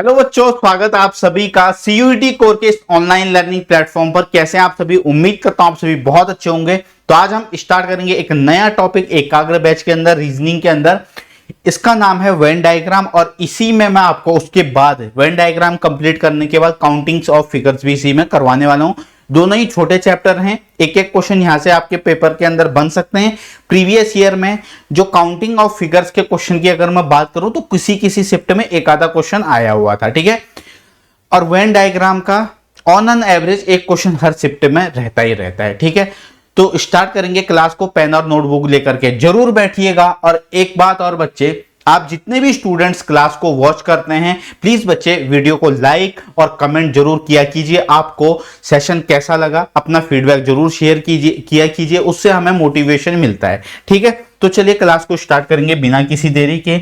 Hello बच्चों, स्वागत है आप सभी का सीयूईटी कोर के इस ऑनलाइन लर्निंग प्लेटफॉर्म पर। कैसे हैं आप सभी? उम्मीद करता हूं आप सभी बहुत अच्छे होंगे। तो आज हम स्टार्ट करेंगे एक नया टॉपिक एकाग्र बैच के अंदर, रीजनिंग के अंदर। इसका नाम है वेन डायग्राम, और इसी में मैं आपको उसके बाद वेन डायग्राम कंप्लीट करने के बाद काउंटिंग्स ऑफ फिगर्स भी इसी में करवाने वाला हूं। दोनों ही छोटे चैप्टर हैं, एक एक क्वेश्चन यहां से आपके पेपर के अंदर बन सकते हैं। प्रीवियस ईयर में जो काउंटिंग ऑफ फिगर्स के क्वेश्चन की अगर मैं बात करूं तो किसी किसी शिफ्ट में एक आधा क्वेश्चन आया हुआ था, ठीक है। और वेन डायग्राम का ऑन एन एवरेज एक क्वेश्चन हर शिफ्ट में रहता ही रहता है, ठीक है। तो स्टार्ट करेंगे क्लास को। पेन और नोटबुक लेकर के जरूर बैठिएगा। और एक बात और बच्चे, आप जितने भी स्टूडेंट्स क्लास को वॉच करते हैं, प्लीज बच्चे वीडियो को लाइक और कमेंट जरूर किया कीजिए। आपको सेशन कैसा लगा अपना फीडबैक जरूर शेयर किया कीजिए, उससे हमें मोटिवेशन मिलता है, ठीक है। तो चलिए क्लास को स्टार्ट करेंगे बिना किसी देरी के।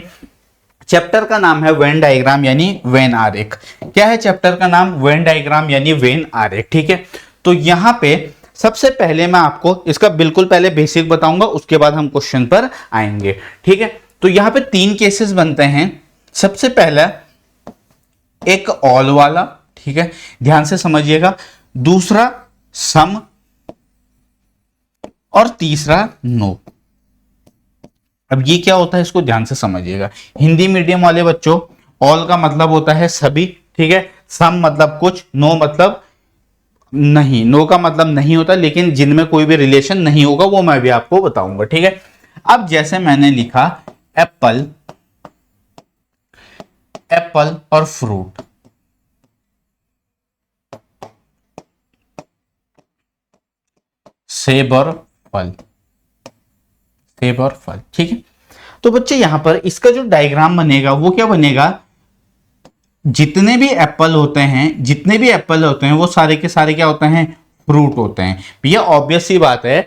चैप्टर का नाम है वेन डायग्राम यानी वेन आरेख। क्या है चैप्टर का नाम? वेन डायग्राम यानी वेन आरेख, ठीक है। तो यहां पे सबसे पहले मैं आपको इसका बिल्कुल पहले बेसिक बताऊंगा, उसके बाद हम क्वेश्चन पर आएंगे, ठीक है। तो यहां पे तीन केसेस बनते हैं। सबसे पहला एक ऑल वाला, ठीक है, ध्यान से समझिएगा। दूसरा सम, और तीसरा नो। अब ये क्या होता है इसको ध्यान से समझिएगा। हिंदी मीडियम वाले बच्चों, ऑल का मतलब होता है सभी, ठीक है। सम मतलब कुछ, नो मतलब नहीं। नो का मतलब नहीं होता, लेकिन जिनमें कोई भी रिलेशन नहीं होगा वो मैं भी आपको बताऊंगा, ठीक है। अब जैसे मैंने लिखा एप्पल, एप्पल और फ्रूट, सेब और फल, सेब और फल, ठीक है। तो बच्चे यहां पर इसका जो डायग्राम बनेगा वो क्या बनेगा? जितने भी एप्पल होते हैं, जितने भी एप्पल होते हैं वो सारे के सारे क्या होते हैं? फ्रूट होते हैं। ये ऑब्वियस सी बात है,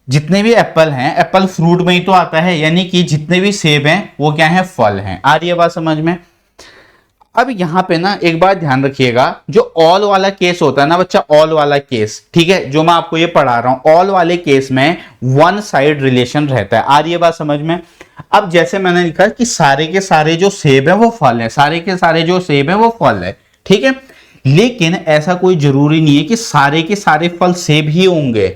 जितने भी एप्पल हैं, एप्पल फ्रूट में ही तो आता है, यानी कि जितने भी सेब हैं वो क्या है? फल हैं। आ रही है बात समझ में? अब यहां पे ना एक बात ध्यान रखिएगा, जो ऑल वाला केस होता है ना बच्चा, ऑल वाला केस, ठीक है, जो मैं आपको ये पढ़ा रहा हूं, ऑल वाले केस में वन साइड रिलेशन रहता है। आ रही है बात समझ में? अब जैसे मैंने लिखा कि सारे के सारे जो सेब है वो फल है, सारे के सारे जो सेब है वो फल है, ठीक है। लेकिन ऐसा कोई जरूरी नहीं है कि सारे के सारे फल सेब ही होंगे।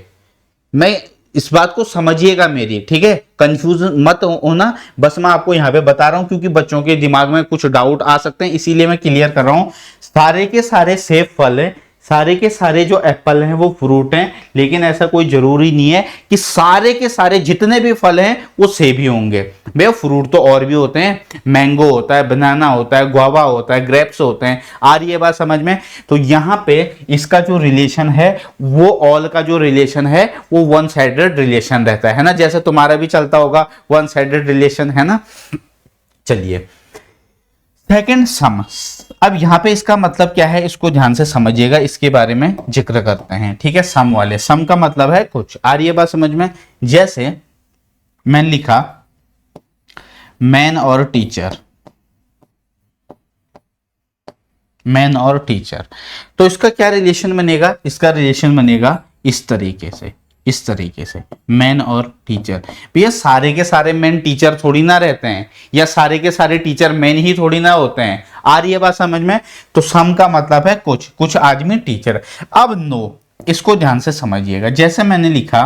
मैं इस बात को समझिएगा मेरी, ठीक है, कंफ्यूज मत होना। बस मैं आपको यहां पे बता रहा हूं क्योंकि बच्चों के दिमाग में कुछ डाउट आ सकते हैं, इसीलिए मैं क्लियर कर रहा हूं। सारे के सारे सेब फल है, सारे के सारे जो एप्पल हैं वो फ्रूट हैं, लेकिन ऐसा कोई जरूरी नहीं है कि सारे के सारे जितने भी फल हैं वो सेब ही होंगे। भैया फ्रूट तो और भी होते हैं, मैंगो होता है, बनाना होता है, गुआवा होता है, ग्रेप्स होते हैं। आ रही है बात समझ में? तो यहां पे इसका जो रिलेशन है वो ऑल का जो रिलेशन है वो वन साइडेड रिलेशन रहता है ना, जैसे तुम्हारा भी चलता होगा वन साइडेड रिलेशन, है ना। चलिए सेकंड सम। अब यहां पे इसका मतलब क्या है इसको ध्यान से समझिएगा, इसके बारे में जिक्र करते हैं, ठीक है। सम वाले, सम का मतलब है कुछ। आ रही है बात समझ में? जैसे मैंने लिखा मैन और टीचर, मैन और टीचर, तो इसका क्या रिलेशन बनेगा? इसका रिलेशन बनेगा इस तरीके से, इस तरीके से, मैन और टीचर। भैया सारे के सारे मैन टीचर थोड़ी ना रहते हैं, या सारे के सारे टीचर मैन ही थोड़ी ना होते हैं। आ रही है बात समझ में? तो सम का मतलब है कुछ, कुछ आदमी टीचर। अब नो, इसको ध्यान से समझिएगा। जैसे मैंने लिखा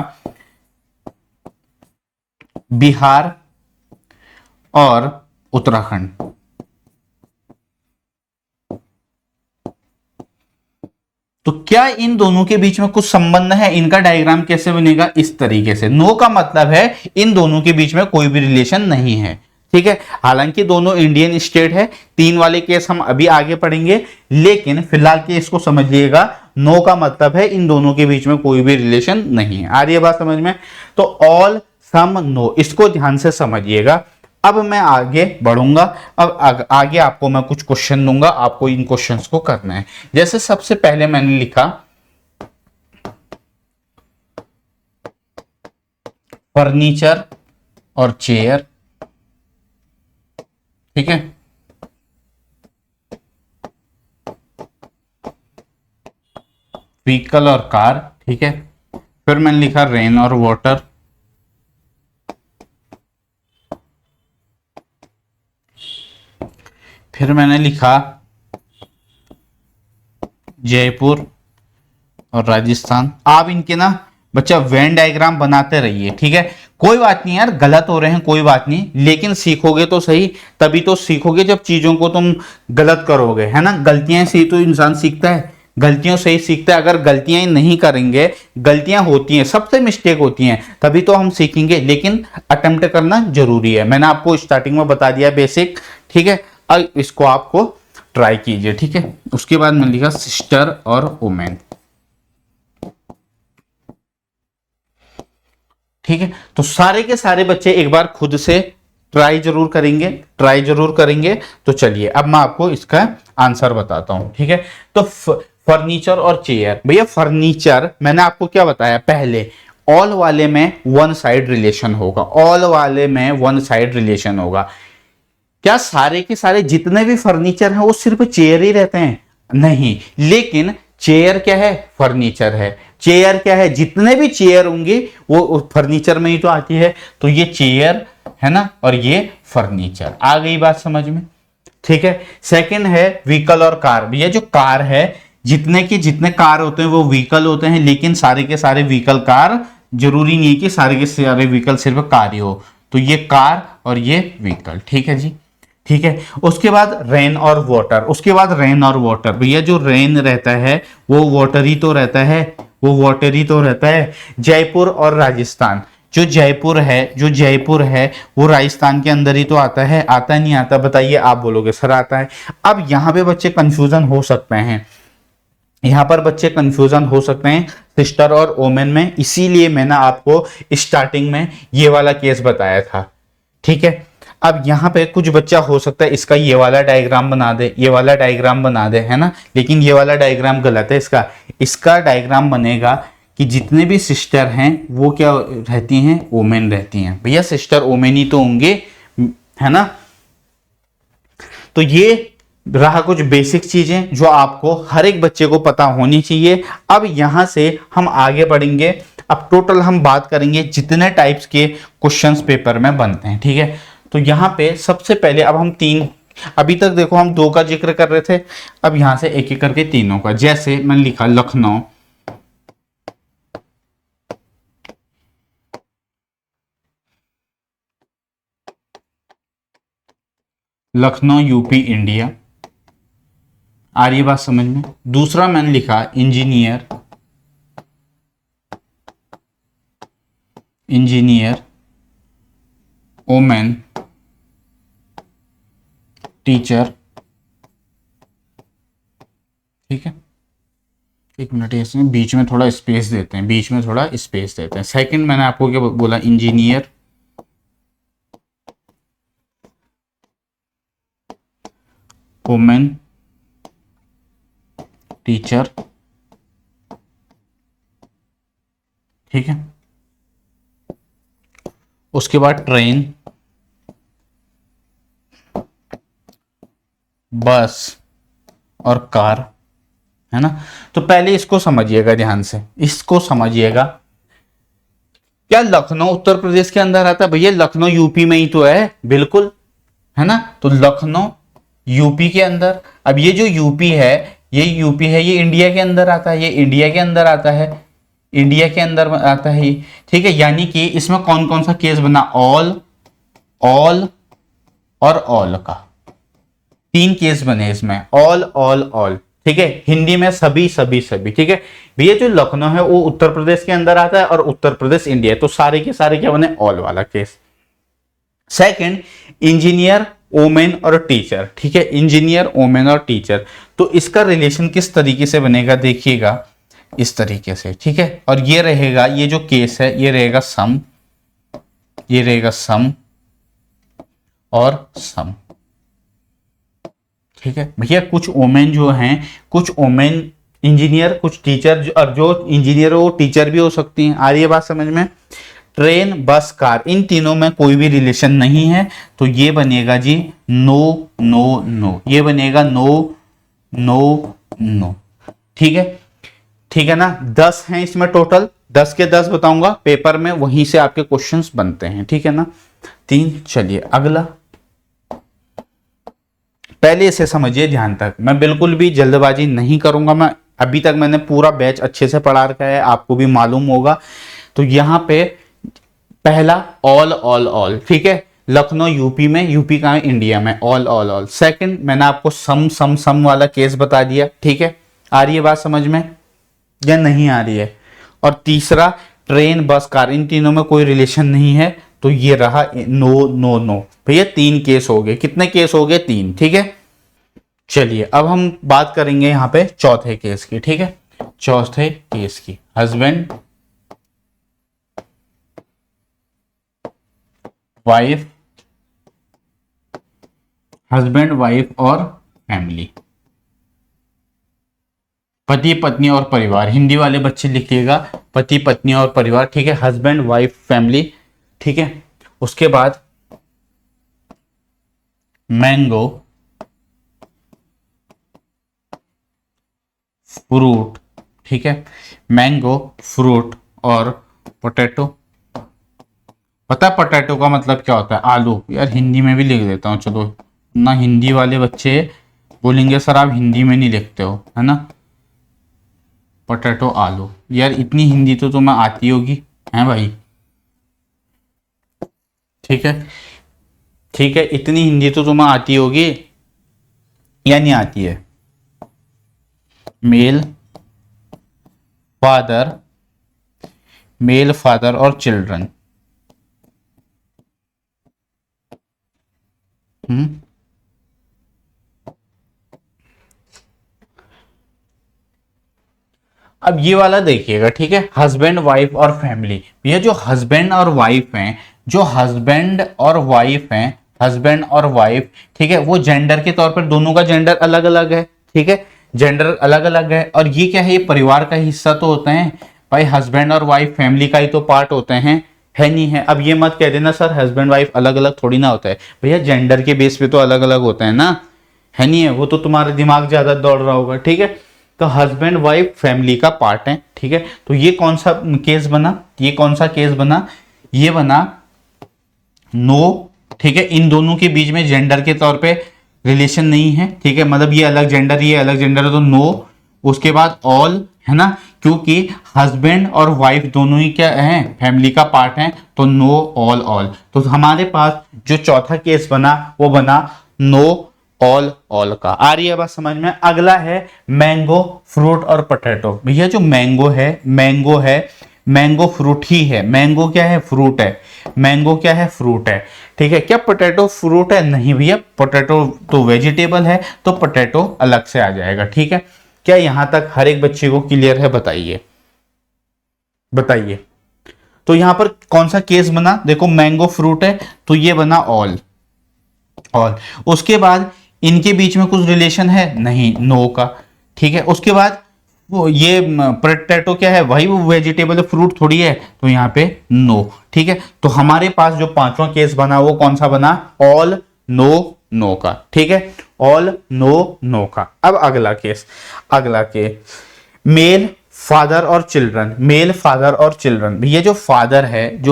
बिहार और उत्तराखंड, तो क्या इन दोनों के बीच में कुछ संबंध है? इनका डायग्राम कैसे बनेगा? इस तरीके से। नो का मतलब है इन दोनों के बीच में कोई भी रिलेशन नहीं है, ठीक है। हालांकि दोनों इंडियन स्टेट है, तीन वाले केस हम अभी आगे पढ़ेंगे, लेकिन फिलहाल के इसको समझिएगा। नो का मतलब है इन दोनों के बीच में कोई भी रिलेशन नहीं है। आ रही है बात समझ में? तो ऑल, सम, नो, इसको ध्यान से समझिएगा। अब मैं आगे बढ़ूंगा। अब आगे आपको मैं कुछ क्वेश्चन दूंगा, आपको इन क्वेश्चंस को करना है। जैसे सबसे पहले मैंने लिखा फर्नीचर और चेयर, ठीक है। व्हीकल और कार, ठीक है। फिर मैंने लिखा रेन और वाटर, फिर मैंने लिखा जयपुर और राजस्थान। आप इनके ना बच्चा वेन डायग्राम बनाते रहिए, ठीक है। कोई बात नहीं यार, गलत हो रहे हैं कोई बात नहीं, लेकिन सीखोगे तो सही, तभी तो सीखोगे जब चीजों को तुम गलत करोगे, है ना। गलतियां से तो इंसान सीखता है, गलतियों से ही सीखता है। अगर गलतियां नहीं करेंगे, गलतियां होती हैं, सबसे मिस्टेक होती हैं, तभी तो हम सीखेंगे, लेकिन अटेम्प्ट करना जरूरी है। मैंने आपको स्टार्टिंग में बता दिया बेसिक, ठीक है। अब इसको आपको ट्राई कीजिए, ठीक है। उसके बाद मैंने लिखा सिस्टर और वुमेन, ठीक है। तो सारे के सारे बच्चे एक बार खुद से ट्राई जरूर करेंगे, ट्राई जरूर करेंगे। तो चलिए अब मैं आपको इसका आंसर बताता हूं, ठीक है। तो फर्नीचर और चेयर, भैया फर्नीचर मैंने आपको क्या बताया पहले, ऑल वाले में वन साइड रिलेशन होगा, ऑल वाले में वन साइड रिलेशन होगा। क्या सारे के सारे जितने भी फर्नीचर हैं वो सिर्फ चेयर ही रहते हैं? नहीं, लेकिन चेयर क्या है? फर्नीचर है। चेयर क्या है? जितने भी चेयर होंगे वो फर्नीचर में ही तो आती है। तो ये चेयर है ना, और ये फर्नीचर। आ गई बात समझ में, ठीक है। सेकंड है व्हीकल और कार। भैया जो कार है, जितने के जितने कार होते हैं वो व्हीकल होते हैं, लेकिन सारे के सारे व्हीकल कार जरूरी नहीं है कि सारे के सारे व्हीकल सिर्फ कार ही हो। तो ये कार और ये व्हीकल, ठीक है जी, ठीक है। उसके बाद रेन और वाटर, उसके बाद रेन और वाटर। भैया जो रेन रहता है वो वाटर ही तो रहता है, वो वाटर ही तो रहता है। जयपुर और राजस्थान, जो जयपुर है, जो जयपुर है वो राजस्थान के अंदर ही तो आता है, आता नहीं आता? बताइए, आप बोलोगे सर आता है। अब यहाँ पे बच्चे कंफ्यूजन हो सकते हैं, यहाँ पर बच्चे कंफ्यूजन हो सकते हैं सिस्टर और वोमेन में, इसीलिए मैंने आपको स्टार्टिंग में ये वाला केस बताया था, ठीक है। अब यहाँ पे कुछ बच्चा हो सकता है इसका ये वाला डायग्राम बना दे, ये वाला डायग्राम बना दे, है ना, लेकिन ये वाला डायग्राम गलत है इसका। इसका डायग्राम बनेगा कि जितने भी सिस्टर हैं वो क्या रहती हैं? वोमेन रहती हैं। भैया सिस्टर वोमेन ही तो होंगे, है ना। तो ये रहा कुछ बेसिक चीजें जो आपको हर एक बच्चे को पता होनी चाहिए। अब यहां से हम आगे बढ़ेंगे। अब टोटल हम बात करेंगे जितने टाइप्स के क्वेश्चंस पेपर में बनते हैं, ठीक है। तो यहाँ पे सबसे पहले अब हम तीन, अभी तक देखो हम दो का जिक्र कर रहे थे, अब यहां से एक एक करके तीनों का। जैसे मैंने लिखा लखनऊ, लखनऊ यूपी इंडिया, आ रही बात समझ में। दूसरा मैंने लिखा इंजीनियर, इंजीनियर वोमेन टीचर, ठीक है। एक मिनट, इसमें बीच में थोड़ा स्पेस देते हैं, बीच में थोड़ा स्पेस देते हैं। सेकंड मैंने आपको क्या बोला? इंजीनियर वोमेन टीचर, ठीक है। उसके बाद ट्रेन, बस और कार, है ना। तो पहले इसको समझिएगा ध्यान से, इसको समझिएगा। क्या लखनऊ उत्तर प्रदेश के अंदर आता है? भैया लखनऊ यूपी में ही तो है, बिल्कुल, है ना। तो लखनऊ यूपी के अंदर, अब ये जो यूपी है, ये यूपी है, ये इंडिया के अंदर आता है, ये इंडिया के अंदर आता है, इंडिया के अंदर आता है, ठीक है। यानी कि इसमें कौन कौन सा केस बना? ऑल, ऑल और ऑल का तीन केस बने इसमें, ऑल ऑल ऑल, ठीक है। हिंदी में सभी सभी सभी, ठीक है। भैया जो लखनऊ है वो उत्तर प्रदेश के अंदर आता है और उत्तर प्रदेश इंडिया है, तो सारे के सारे क्या बने? ऑल वाला केस। सेकंड इंजीनियर वोमेन और टीचर, ठीक है। इंजीनियर वोमेन और टीचर, तो इसका रिलेशन किस तरीके से बनेगा? देखिएगा इस तरीके से, ठीक है। और ये रहेगा, ये जो केस है ये रहेगा सम, ये रहेगा सम और सम, ठीक है। भैया कुछ वोमेन जो हैं, कुछ वोमेन इंजीनियर, कुछ टीचर, और जो इंजीनियर वो टीचर भी हो सकती हैं। आ रही है बात समझ में। ट्रेन, बस, कार, इन तीनों में कोई भी रिलेशन नहीं है, तो ये बनेगा जी नो नो नो, ये बनेगा नो नो नो, ठीक है, ठीक है ना। 10 हैं इसमें टोटल, 10 के 10 बताऊंगा पेपर में, वहीं से आपके क्वेश्चंस बनते हैं, ठीक है ना। 3, चलिए अगला। पहले इसे समझिए ध्यान तक, मैं बिल्कुल भी जल्दबाजी नहीं करूंगा, मैं अभी तक मैंने पूरा बैच अच्छे से पढ़ा रखा है, आपको भी मालूम होगा। तो यहाँ पे पहला ऑल ऑल ऑल, ठीक है, लखनऊ यूपी में, यूपी कहाँ है, इंडिया में, ऑल ऑल ऑल। सेकंड मैंने आपको सम सम सम वाला केस बता दिया, ठीक है। आ रही है बात समझ में या नहीं आ रही है? और तीसरा ट्रेन बस कार, इन तीनों में कोई रिलेशन नहीं है, तो ये रहा नो नो नो। भैया 3 केस हो गए, कितने केस हो गए? 3, ठीक है। चलिए अब हम बात करेंगे यहाँ पे चौथे केस की, ठीक है, चौथे केस की, हस्बैंड वाइफ, हस्बैंड वाइफ और फैमिली, पति पत्नी और परिवार। हिंदी वाले बच्चे लिखिएगा पति पत्नी और परिवार, ठीक है, हस्बैंड वाइफ फैमिली, ठीक है। उसके बाद मैंगो फ्रूट, ठीक है, मैंगो फ्रूट और पोटैटो। पता है पोटैटो का मतलब क्या होता है? आलू। यार हिंदी में भी लिख देता हूँ, चलो ना, हिंदी वाले बच्चे बोलेंगे सर आप हिंदी में नहीं लिखते हो, है ना। पोटैटो आलू, यार इतनी हिंदी तो तुम्हें आती होगी, है भाई, ठीक है, ठीक है, इतनी हिंदी तो तुम्हें आती होगी या नहीं आती है? मेल फादर और चिल्ड्रन, अब ये वाला देखिएगा, ठीक है, हस्बैंड वाइफ और फैमिली। ये जो हस्बैंड और वाइफ हैं, जो हस्बैंड और वाइफ हैं, हस्बैंड और वाइफ, ठीक है, वो जेंडर के तौर पर दोनों का जेंडर अलग अलग है, ठीक है, जेंडर अलग अलग है। और ये क्या है? ये परिवार का हिस्सा तो होते हैं भाई, हस्बैंड और वाइफ फैमिली का ही तो पार्ट होते हैं, है नहीं है? अब ये मत कह देना सर हस्बैंड वाइफ अलग अलग थोड़ी ना होता है, भैया जेंडर के बेस पे तो अलग अलग होता है ना, है नहीं है? वो तो तुम्हारा दिमाग ज्यादा दौड़ रहा होगा, ठीक है। तो हस्बैंड वाइफ फैमिली का पार्ट है, ठीक है। तो ये कौन सा केस बना? ये कौन सा केस बना? ये बना नो, ठीक है, इन दोनों के बीच में जेंडर के तौर पे रिलेशन नहीं है, ठीक है, मतलब ये अलग जेंडर, ये अलग जेंडर है, तो नो। उसके बाद ऑल, है ना, क्योंकि हस्बैंड और वाइफ दोनों ही क्या हैं? फैमिली का पार्ट हैं, तो नो ऑल ऑल। तो हमारे पास जो चौथा केस बना वो बना नो ऑल ऑल का। आ रही है बात समझ में? अगला है मैंगो फ्रूट और पोटैटो। भैया जो मैंगो है, मैंगो फ्रूट ही है, मैंगो क्या है? फ्रूट है, मैंगो क्या है? फ्रूट है, ठीक है। क्या पोटैटो फ्रूट है? नहीं भैया, पोटैटो तो वेजिटेबल है, तो पोटैटो अलग से आ जाएगा, ठीक है। क्या यहां तक हर एक बच्चे को क्लियर है? बताइए बताइए। तो यहां पर कौन सा केस बना? देखो मैंगो फ्रूट है, तो ये बना ऑल ऑल। उसके बाद इनके बीच में कुछ रिलेशन है? नहीं, नो का, ठीक है। उसके बाद वो ये पोटैटो क्या है? वही वो वेजिटेबल फ्रूट थोड़ी है, तो यहाँ पे नो, ठीक है। तो हमारे पास जो पांचवा केस बना वो कौन सा बना? ऑल नो नो का, ठीक है, ऑल नो नो का। अब अगला केस मेल फादर और चिल्ड्रन, मेल फादर और चिल्ड्रन। ये जो फादर हैं,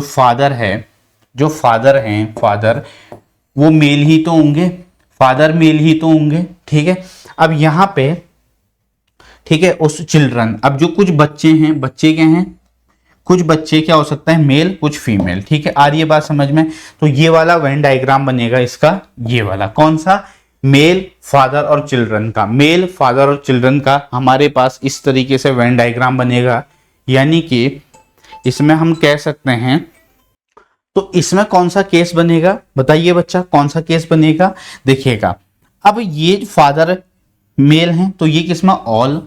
फादर वो मेल ही तो होंगे, फादर मेल ही तो होंगे, ठीक है। अब यहां पे, ठीक है, उस चिल्ड्रन, अब जो कुछ बच्चे हैं, बच्चे क्या हैं? कुछ बच्चे क्या हो सकता है? मेल, कुछ फीमेल, ठीक है। आ रही है बात समझ में? तो ये वाला वेन डायग्राम बनेगा इसका, ये वाला कौन सा? मेल फादर और चिल्ड्रन का, मेल फादर और चिल्ड्रन का हमारे पास इस तरीके से वेन डायग्राम बनेगा। यानी कि इसमें हम कह सकते हैं, तो इसमें कौन सा केस बनेगा? बताइए बच्चा, कौन सा केस बनेगा? देखिएगा, अब ये फादर मेल हैं, तो ये किसमें? ऑल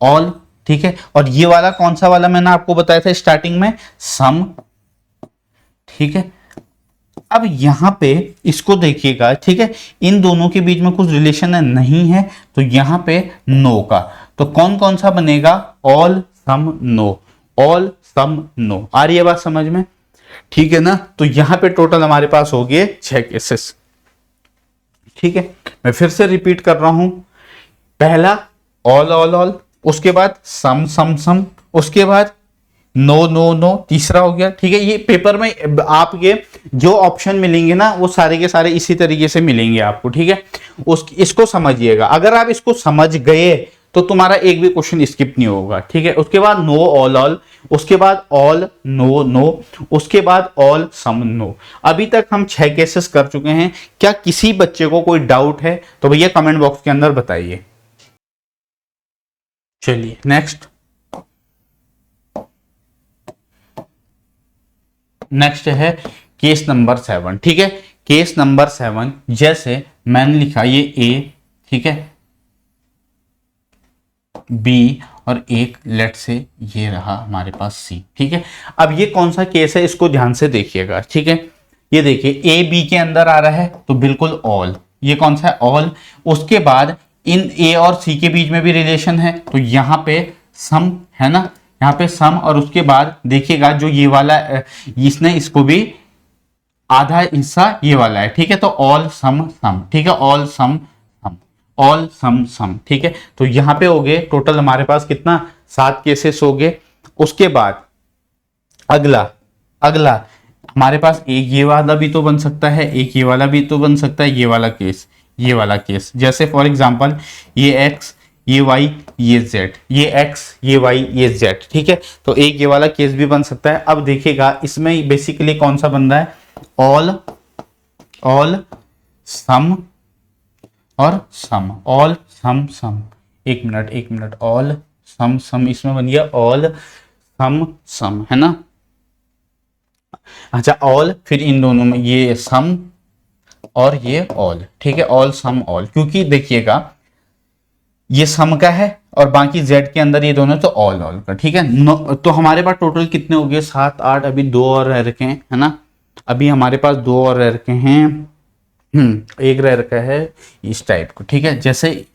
ऑल, ठीक है। और ये वाला कौन सा वाला मैंने आपको बताया था स्टार्टिंग में? सम, ठीक है। अब यहां पे इसको देखिएगा, ठीक है, इन दोनों के बीच में कुछ रिलेशन है? नहीं है, तो यहां पे नो का। तो कौन कौन सा बनेगा? ऑल सम नो, ऑल सम नो। आ रही है बात समझ में? ठीक है ना। तो यहां पे टोटल हमारे पास हो गए 6 केसेस, ठीक है। मैं फिर से रिपीट कर रहा हूं, पहला ऑल ऑल ऑल, उसके बाद सम सम सम, उसके बाद नो नो नो, तीसरा हो गया, ठीक है। ये पेपर में आपके जो ऑप्शन मिलेंगे ना वो सारे के सारे इसी तरीके से मिलेंगे आपको, ठीक है। इसको समझिएगा, अगर आप इसको समझ गए तो तुम्हारा एक भी क्वेश्चन स्किप नहीं होगा, ठीक है। उसके बाद नो ऑल ऑल, उसके बाद ऑल नो नो, उसके बाद ऑल सम नो। अभी तक हम 6 केसेस कर चुके हैं। क्या किसी बच्चे को कोई डाउट है तो भैया कमेंट बॉक्स के अंदर बताइए। चलिए नेक्स्ट है केस नंबर 7, ठीक है। केस नंबर 7 जैसे मैंने लिखा ये ए, ठीक है, बी और एक लेट से ये रहा हमारे पास सी, ठीक है। अब ये कौन सा केस है इसको ध्यान से देखिएगा, ठीक है। ये देखिए ए बी के अंदर आ रहा है तो बिल्कुल ऑल, ये कौन सा है ऑल। उसके बाद इन ए और सी के बीच में भी रिलेशन है तो यहाँ पे सम है ना, यहाँ पे सम, और उसके बाद देखिएगा जो ये वाला इसने इसको भी आधा हिस्सा ये वाला है, ठीक है। तो ऑल सम सम, ठीक है, ऑल सम ऑल सम सम, ठीक है। तो यहां पे हो गए टोटल हमारे पास कितना 7 केसेस हो गए। उसके बाद अगला हमारे पास एक ये वाला भी तो बन सकता है, एक ये वाला भी तो बन सकता है, ये वाला केस जैसे फॉर एग्जांपल ये एक्स ये वाई ये जेड, ये एक्स ये वाई ये जेड, ठीक है। तो एक ये वाला केस भी बन सकता है। अब देखिएगा इसमें बेसिकली कौन सा बन रहा है, ऑल सम और सम, ऑल सम सम। एक मिनट ऑल सम सम इसमें बन गया ऑल सम सम, है ना। अच्छा ऑल, फिर इन दोनों में ये सम और ये ऑल, ठीक है, ऑल सम ऑल, क्योंकि देखिएगा ये सम का है और बाकी जेड के अंदर ये दोनों तो ऑल का, ठीक है। तो हमारे पास टोटल कितने हो गए 7 8, अभी 2 और रह रखे हैं, है ना। अभी हमारे पास 2 और रह रखे हैं, एक रह रखा है इस टाइप को, ठीक है। जैसे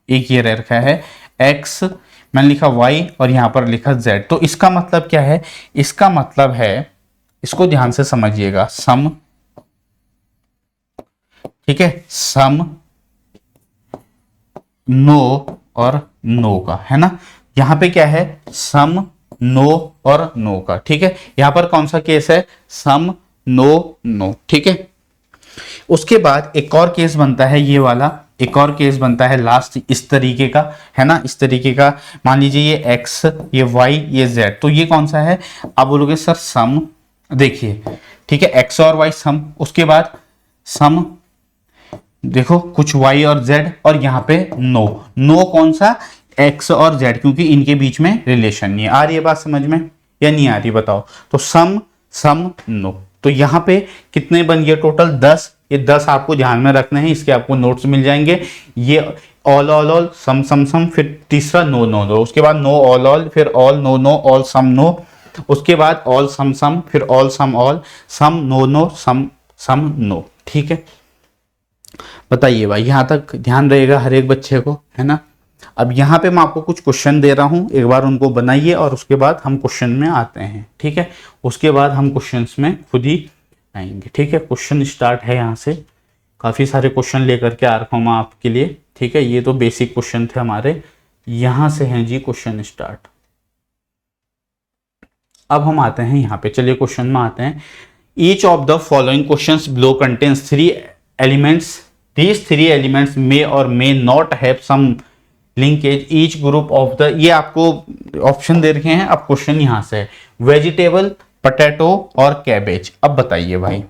एक ये रह रखा है x, मैंने लिखा y और यहां पर लिखा z। तो इसका मतलब क्या है, इसका मतलब है, इसको ध्यान से समझिएगा, सम, ठीक है, सम नो और नो का, है ना। यहां पे क्या है सम नो और नो का, ठीक है। यहां पर कौन सा केस है, सम नो नो, ठीक है। उसके बाद एक और केस बनता है ये वाला, एक और केस बनता है लास्ट इस तरीके का, है ना, इस तरीके का। मान लीजिए ये x ये y ये z, तो ये कौन सा है, आप बोलोगे सर सम, देखिए ठीक है, x और y सम, उसके बाद सम देखो कुछ y और z, और यहाँ पे नो कौन सा, x और z, क्योंकि इनके बीच में रिलेशन नहीं है। आ रही है बात समझ में या नहीं आ रही बताओ। तो सम सम नो, तो यहाँ पे कितने बन गए टोटल 10। ये 10 आपको ध्यान में रखना है, इसके आपको नोट्स मिल जाएंगे। ये ऑल ऑल ऑल सम सम सम, फिर तीसरा नो नो नो, उसके बाद नो ऑल ऑल, फिर ऑल नो नो ऑल सम नो, उसके बाद ऑल सम सम, फिर ऑल सम ऑल, सम no no some some no, ठीक है। बताइए भाई यहां तक ध्यान रहेगा हर एक बच्चे को, है ना। अब यहाँ पे मैं आपको कुछ क्वेश्चन दे रहा हूं, एक बार उनको बनाइए और उसके बाद हम क्वेश्चन में आते हैं, ठीक है। उसके बाद हम क्वेश्चंस में खुद ही आएंगे, ठीक है। क्वेश्चन स्टार्ट है यहाँ से, काफी सारे क्वेश्चन लेकर के आ रखा हूं मैं आपके लिए, ठीक है। ये तो बेसिक क्वेश्चन थे हमारे, यहां से हैं जी क्वेश्चन स्टार्ट। अब हम आते हैं यहाँ पे, चलिए क्वेश्चन में आते हैं। Each of the following questions below contains 3 elements, these 3 elements may और may not have some linkage, each group of the, ये आपको ऑप्शन दे रखे हैं। अब क्वेश्चन यहां से है वेजिटेबल, पोटैटो और कैबेज। अब बताइए भाई,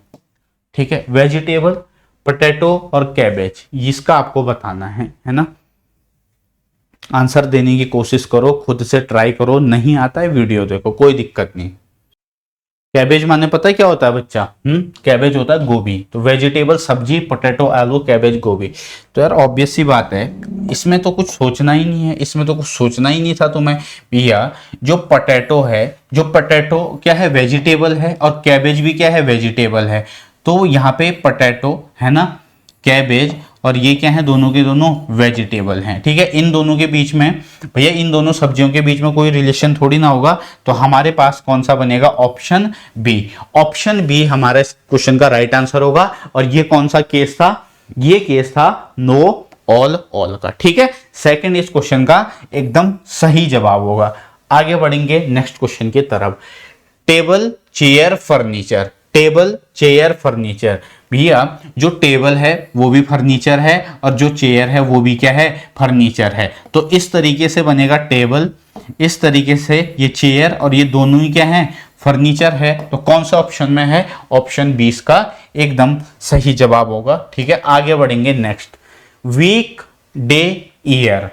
ठीक है, वेजिटेबल, पोटैटो और कैबेज, इसका आपको बताना है ना। आंसर देने की कोशिश करो, खुद से ट्राई करो, नहीं आता है वीडियो देखो, कोई दिक्कत नहीं। कैबेज माने पता है क्या होता है बच्चा, कैबेज होता है गोभी। तो वेजिटेबल सब्जी, पोटैटो आलू, कैबेज गोभी। तो यार ऑब्वियस सी बात है, इसमें तो कुछ सोचना ही नहीं है, इसमें तो कुछ सोचना ही नहीं था तुम्हें भैया। जो पोटैटो है, जो पोटैटो क्या है वेजिटेबल है, और कैबेज भी क्या है वेजिटेबल है। तो यहाँ पे पोटैटो है ना, कैबेज और ये क्या है, दोनों के दोनों वेजिटेबल हैं, ठीक है। इन दोनों के बीच में भैया, इन दोनों सब्जियों के बीच में कोई रिलेशन थोड़ी ना होगा। तो हमारे पास कौन सा बनेगा, ऑप्शन बी। ऑप्शन बी हमारा इस क्वेश्चन का राइट आंसर होगा। और ये कौन सा केस था, ये केस था नो ऑल ऑल का, ठीक है। सेकंड इस क्वेश्चन का एकदम सही जवाब होगा। आगे बढ़ेंगे नेक्स्ट क्वेश्चन की तरफ। Table, chair, furniture, table chair furniture. भैया जो टेबल है वो भी फर्नीचर है और जो चेयर है वो भी क्या है, फर्नीचर है। तो इस तरीके से बनेगा टेबल, इस तरीके से ये चेयर, और ये दोनों ही क्या है, फर्नीचर है। तो कौन सा ऑप्शन में है, ऑप्शन 20 का एकदम सही जवाब होगा। ठीक है, आगे बढ़ेंगे next. Week day year,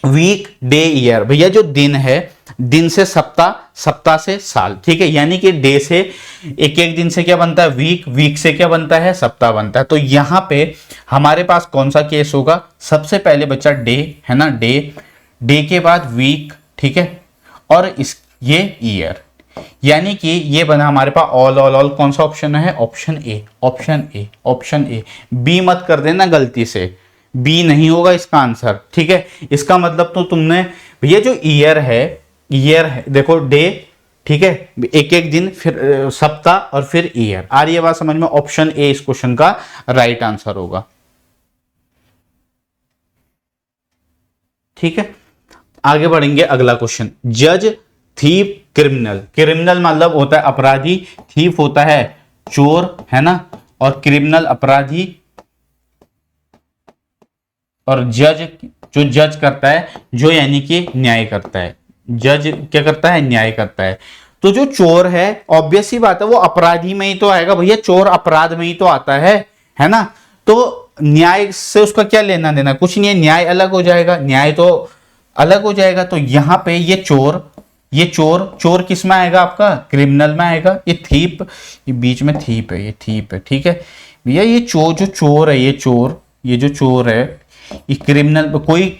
week day year, भैया जो दिन है, दिन से सप्ताह, सप्ताह से साल। ठीक है, यानी कि डे से एक एक दिन से क्या बनता है, वीक, वीक से क्या बनता है, सप्ताह बनता है। तो यहां पे हमारे पास कौन सा केस होगा, सबसे पहले बच्चा डे है ना, डे, डे के बाद वीक, ठीक है, और इस ये ईयर, यानी कि ये बना हमारे पास ऑल ऑल ऑल। कौन सा ऑप्शन है, option A, option A, option A. B मत कर देना गलती से, बी नहीं होगा इसका आंसर। ठीक है, इसका मतलब तो तुमने भैया जो ईयर है, ईयर है देखो, डे, ठीक है, एक एक दिन, फिर सप्ताह और फिर ईयर। आ रही है बात समझ में, ऑप्शन ए इस क्वेश्चन का राइट आंसर होगा। ठीक है, आगे बढ़ेंगे, अगला क्वेश्चन। जज, थीप, क्रिमिनल। क्रिमिनल मतलब होता है अपराधी, थीप होता है चोर, है ना, और क्रिमिनल अपराधी, और जज जो जज करता है, जो यानी कि न्याय करता है। जज क्या करता है, न्याय करता है। तो जो चोर है, ऑब्वियस ही बात है, वो अपराधी में ही तो आएगा भैया, चोर अपराध में ही तो आता है ना। तो न्याय से उसका क्या लेना देना, कुछ नहीं है, न्याय अलग हो जाएगा, न्याय तो अलग हो जाएगा। तो यहां पे ये चोर, ये चोर, चोर किस में आएगा आपका, क्रिमिनल में आएगा। ये थीप, ये बीच में थीप है, ये थीप है। ठीक है भैया, ये चोर, जो चोर है, ये चोर, ये जो चोर है, ये क्रिमिनल, कोई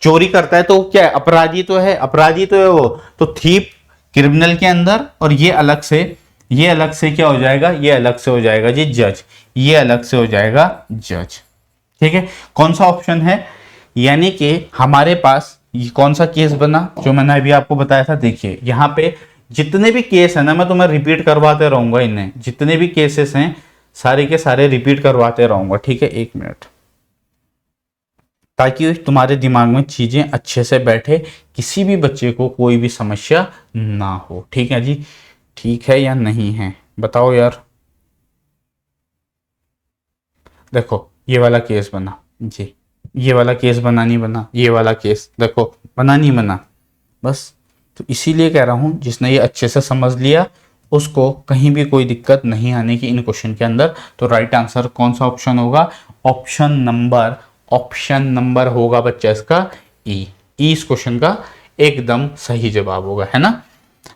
चोरी करता है तो क्या है, अपराधी तो है, अपराधी तो है वो। तो थीप क्रिमिनल के अंदर, और ये अलग से, ये अलग से क्या हो जाएगा, ये अलग से हो जाएगा जी जज, ये अलग से हो जाएगा जज। ठीक है, कौन सा ऑप्शन है, यानी कि हमारे पास ये कौन सा केस बना जो मैंने अभी आपको बताया था। देखिए यहाँ पे जितने भी केस है ना, मैं तुम्हें रिपीट करवाते रहूंगा, इन्हें जितने भी केसेस हैं सारे के सारे रिपीट करवाते रहूंगा। ठीक है, एक मिनट, ताकि तुम्हारे दिमाग में चीजें अच्छे से बैठे, किसी भी बच्चे को कोई भी समस्या ना हो। ठीक है जी, ठीक है या नहीं है, बताओ यार। देखो ये वाला केस बना जी, ये वाला केस बना नहीं बना, ये वाला केस देखो बना नहीं बना, बस। तो इसीलिए कह रहा हूं, जिसने ये अच्छे से समझ लिया उसको कहीं भी कोई दिक्कत नहीं आने की इन क्वेश्चन के अंदर। तो राइट आंसर कौन सा ऑप्शन होगा, ऑप्शन नंबर होगा बच्चा इसका ई। इस क्वेश्चन का एकदम सही जवाब होगा, है ना।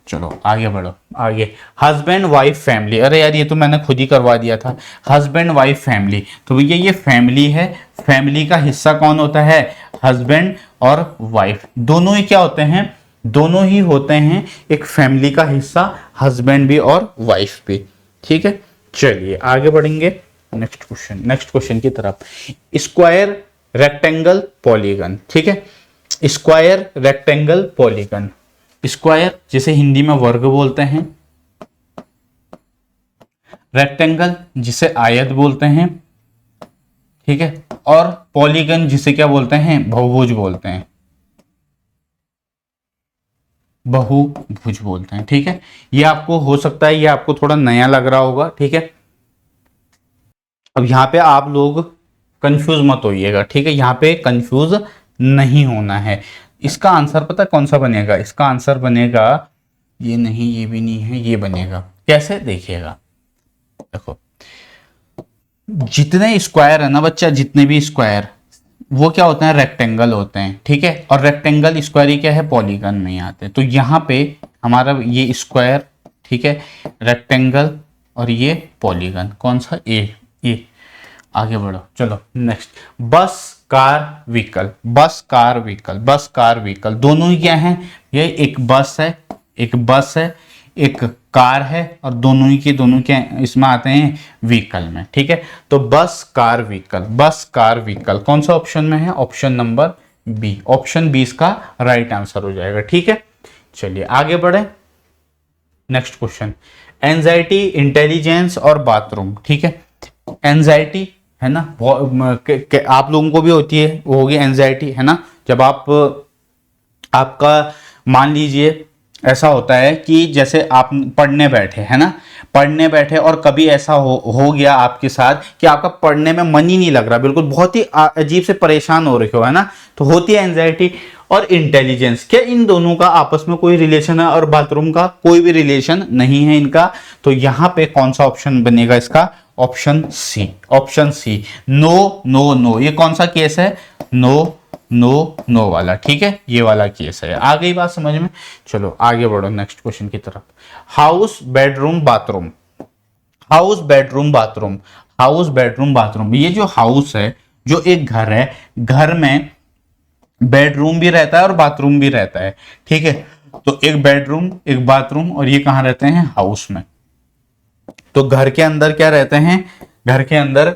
चलो आगे बढ़ो, आगे। हस्बैंड वाइफ फैमिली, अरे यार ये तो मैंने खुद ही करवा दिया था। हस्बैंड वाइफ फैमिली, तो भैया ये फैमिली है, फैमिली का हिस्सा कौन होता है, हस्बैंड और वाइफ, दोनों ही क्या होते हैं, दोनों ही होते हैं एक फैमिली का हिस्सा, हस्बैंड भी और वाइफ भी। ठीक है, चलिए आगे बढ़ेंगे नेक्स्ट क्वेश्चन की तरफ। Square, rectangle, polygon. ठीक है, स्क्वायर, रेक्टेंगल, पॉलीगन। स्क्वायर जिसे हिंदी में वर्ग बोलते हैं, रेक्टेंगल जिसे आयत बोलते हैं, ठीक है, और पॉलीगन जिसे क्या बोलते हैं, बहुभुज बोलते हैं, बहुभुज बोलते हैं। ठीक है, ये आपको हो सकता है ये आपको थोड़ा नया लग रहा होगा। ठीक है, अब यहाँ पे आप लोग कंफ्यूज मत होइएगा। ठीक है, यहाँ पे कंफ्यूज नहीं होना है। इसका आंसर पता है कौन सा बनेगा, इसका आंसर बनेगा, ये नहीं, ये भी नहीं है, ये बनेगा। कैसे, देखिएगा, देखो जितने स्क्वायर है ना बच्चा, जितने भी स्क्वायर, वो क्या होते हैं, रेक्टेंगल होते हैं। ठीक है, और रेक्टेंगल स्क्वायर ही क्या है, पॉलीगन में ही आते हैं। तो यहाँ पे हमारा ये स्क्वायर, ठीक है, रेक्टेंगल, और ये पॉलीगन, कौन सा, ए। आगे बढ़ो, चलो नेक्स्ट। बस, car, vehicle. Bus, car, vehicle, bus, car, vehicle, दोनों ही क्या हैं, ये एक बस है, एक बस है, एक कार है, और दोनों ही के दोनों क्या इसमें आते हैं, व्हीकल में। ठीक है, तो bus, car, vehicle, bus, car, vehicle, कौन सा ऑप्शन में है, option number B. Option B इसका राइट आंसर हो जाएगा। ठीक है, चलिए आगे बढ़े, नेक्स्ट क्वेश्चन। एंजाइटी, इंटेलिजेंस और बाथरूम। ठीक है, एंजाइटी है ना, आप लोगों को भी होती है, वो होगी एंजाइटी, है ना। जब आप, आपका मान लीजिए ऐसा होता है कि जैसे आप पढ़ने बैठे है ना, पढ़ने बैठे और कभी ऐसा हो गया आपके साथ कि आपका पढ़ने में मन ही नहीं लग रहा, बिल्कुल बहुत ही अजीब से परेशान हो रहे हो, है ना, तो होती है एंजाइटी। और इंटेलिजेंस, क्या इन दोनों का आपस में कोई रिलेशन है? और बाथरूम का कोई भी रिलेशन नहीं है इनका। तो यहां पे कौन सा ऑप्शन बनेगा इसका? Option C, option C, no no no. ये कौन सा केस है? नो नो नो वाला, ठीक है, ये वाला केस है। आ गई बात समझ में? चलो आगे बढ़ो नेक्स्ट क्वेश्चन की तरफ। House, bedroom, bathroom. House, bedroom, bathroom. House, bedroom, bathroom. ये जो हाउस है, जो एक घर है, घर में बेडरूम भी रहता है और बाथरूम भी रहता है, ठीक है। तो एक बेडरूम, एक बाथरूम, और ये कहां रहते हैं? हाउस में। तो घर के अंदर क्या रहते हैं? घर के अंदर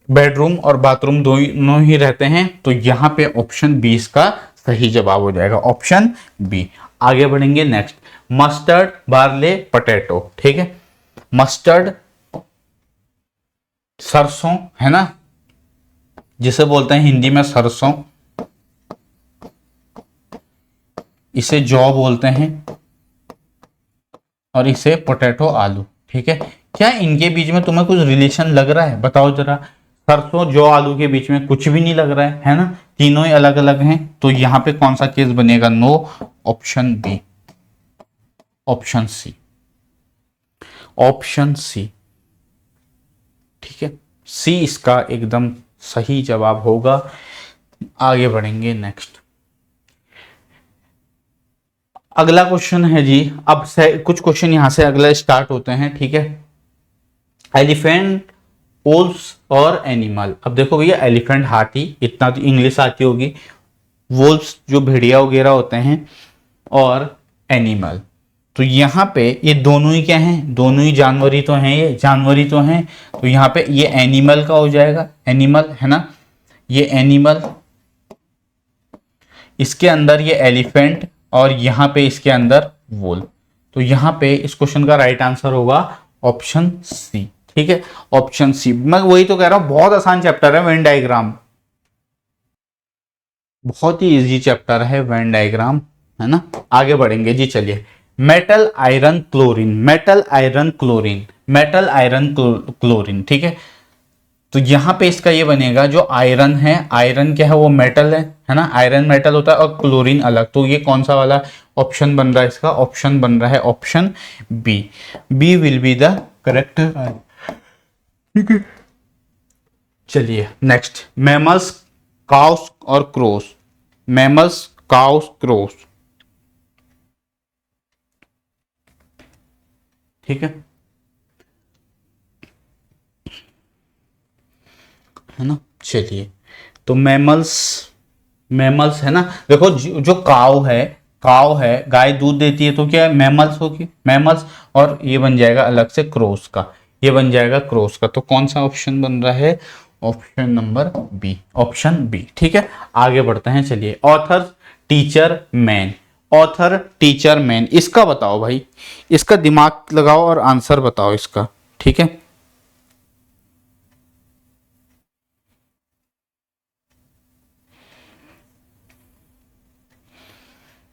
बेडरूम और बाथरूम दोनों ही रहते हैं। तो यहां पे ऑप्शन बी इसका सही जवाब हो जाएगा, ऑप्शन बी। आगे बढ़ेंगे नेक्स्ट। मस्टर्ड, बार्ले, पटेटो, ठीक है। मस्टर्ड सरसों, है ना, जिसे बोलते हैं हिंदी में सरसों, इसे जौ बोलते हैं, और इसे पोटैटो, आलू, ठीक है। क्या इनके बीच में तुम्हें कुछ रिलेशन लग रहा है? बताओ जरा। सरसों, जौ, आलू के बीच में कुछ भी नहीं लग रहा है ना, तीनों ही अलग अलग हैं। तो यहां पे कौन सा केस बनेगा? No, option B, option C, option C, ठीक है। सी इसका एकदम सही जवाब होगा। आगे बढ़ेंगे नेक्स्ट। अगला क्वेश्चन है जी, अब से कुछ क्वेश्चन यहां से अगला स्टार्ट होते हैं, ठीक है। एलिफेंट, वोल्व्स और एनिमल। अब देखो भैया, एलिफेंट हाथी, इतना तो इंग्लिश आती होगी। वोल्व्स जो भेड़िया वगैरह होते हैं, और एनिमल। तो यहाँ पे ये दोनों ही क्या हैं? दोनों ही जानवर ही तो हैं, ये जानवर ही तो हैं। तो यहाँ पे ये एनिमल का हो जाएगा, एनिमल, है ना, ये एनिमल, इसके अंदर ये एलिफेंट, और यहाँ पे इसके अंदर वोल। तो यहाँ पे इस क्वेश्चन का राइट आंसर होगा ऑप्शन सी, ठीक है, ऑप्शन सी। मैं वही तो कह रहा हूं, बहुत आसान चैप्टर है वेन डायग्राम, बहुत ही इजी चैप्टर है वेन डायग्राम, है ना। आगे बढ़ेंगे जी, चलिए। Metal, iron, chlorine, metal, iron, chlorine, metal, iron, chlorine, ठीक है। तो यहां पे इसका ये बनेगा, जो आयरन है, आयरन क्या है? वो मेटल है ना, आयरन मेटल होता है, और क्लोरीन अलग। तो ये कौन सा वाला ऑप्शन बन रहा है? इसका ऑप्शन बन रहा है option B. B will be the correct, ठीक है। चलिए नेक्स्ट। मैमल्स, काउस और क्रोस। मैमल्स, काउस, क्रोस, ठीक है ना। चलिए, तो मैमल्स, मैमल्स है ना, देखो जो काव है, काव है, गाय दूध देती है, तो क्या है? मैमल्स होगी, मैमल्स। और ये बन जाएगा अलग से क्रोस का, ये बन जाएगा क्रोस का। तो कौन सा ऑप्शन बन रहा है? Option number B, option B, ठीक है। आगे बढ़ते हैं, चलिए। Author, teacher, man. Author, teacher, man, इसका बताओ भाई, इसका दिमाग लगाओ और आंसर बताओ इसका, ठीक है।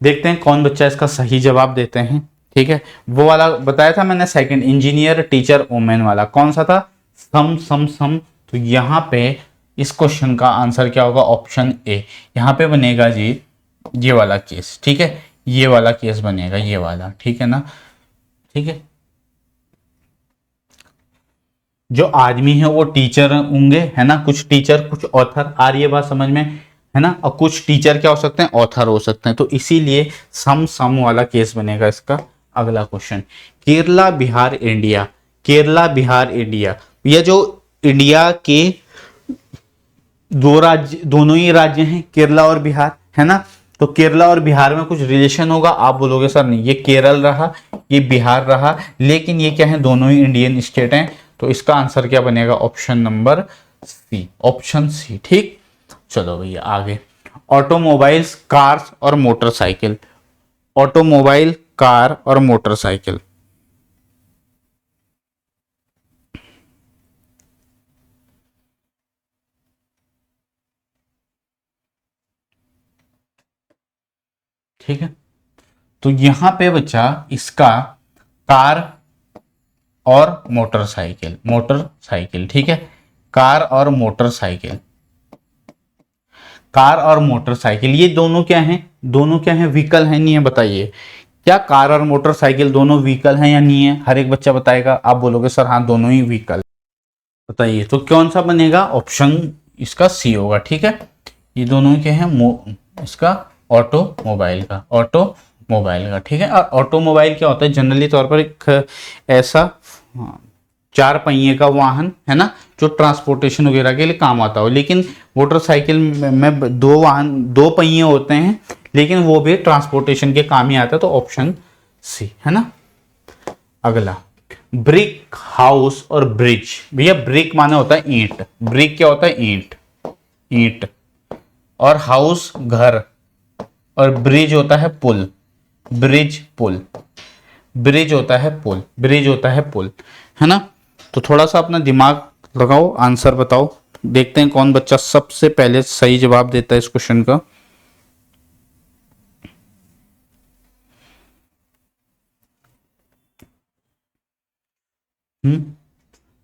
देखते हैं कौन बच्चा इसका सही जवाब देते हैं, ठीक है। वो वाला बताया था मैंने, सेकंड, इंजीनियर, टीचर, वोमेन वाला, कौन सा था? सम सम सम। तो यहां पे इस क्वेश्चन का आंसर क्या होगा? ऑप्शन ए। यहां पे बनेगा जी ये वाला केस, ठीक है, ये वाला केस बनेगा, ये वाला, ठीक है ना, ठीक है। जो आदमी है वो टीचर होंगे, है ना, कुछ टीचर, कुछ ऑथर। आ रही है बात समझ में, है ना। और कुछ टीचर क्या हो सकते हैं? ऑथर हो सकते हैं। तो इसीलिए सम सम वाला केस बनेगा इसका। अगला question. Kerala, Bihar, India. Kerala, Bihar, India. ये जो इंडिया के दो राज्य, दोनों ही राज्य हैं, केरला और बिहार, है ना। तो केरला और बिहार में कुछ रिलेशन होगा। आप बोलोगे सर नहीं, ये केरल रहा, ये बिहार रहा, लेकिन ये क्या है? दोनों ही इंडियन स्टेट हैं। तो इसका आंसर क्या बनेगा? Option number C, option C, ठीक। चलो भैया आगे। ऑटोमोबाइल्स, कार्स और मोटरसाइकिल। ऑटोमोबाइल, कार और मोटरसाइकिल, ठीक है। तो यहां पे बच्चा इसका कार और मोटरसाइकिल, मोटरसाइकिल, ठीक है, कार और मोटरसाइकिल, कार और मोटरसाइकिल ये दोनों क्या हैं, दोनों क्या हैं, व्हीकल हैं नहीं है, बताइए क्या कार और मोटरसाइकिल दोनों व्हीकल हैं या नहीं है? हर एक बच्चा बताएगा, आप बोलोगे सर हाँ दोनों ही व्हीकल, बताइए तो कौन सा बनेगा? ऑप्शन इसका सी होगा, ठीक है। ये दोनों क्या है, इसका ऑटोमोबाइल का, ऑटोमोबाइल का, ठीक है। और ऑटोमोबाइल क्या होता है? जनरली तौर पर एक ऐसा चार पहिए का वाहन है ना, जो ट्रांसपोर्टेशन वगैरह के लिए काम आता हो। लेकिन मोटरसाइकिल में दो वाहन, दो पहिए होते हैं, लेकिन वो भी ट्रांसपोर्टेशन के काम ही आता है, तो ऑप्शन सी है ना। अगला, ब्रिक हाउस और ब्रिज। भैया ब्रिक माने होता है ईंट, ब्रिक क्या होता है? ईंट, ईंट, और हाउस घर, और ब्रिज होता है पुल, ब्रिज पुल, ब्रिज होता है पुल, ब्रिज होता है पुल, है ना। तो थोड़ा सा अपना दिमाग लगाओ, आंसर बताओ, देखते हैं कौन बच्चा सबसे पहले सही जवाब देता है इस क्वेश्चन का।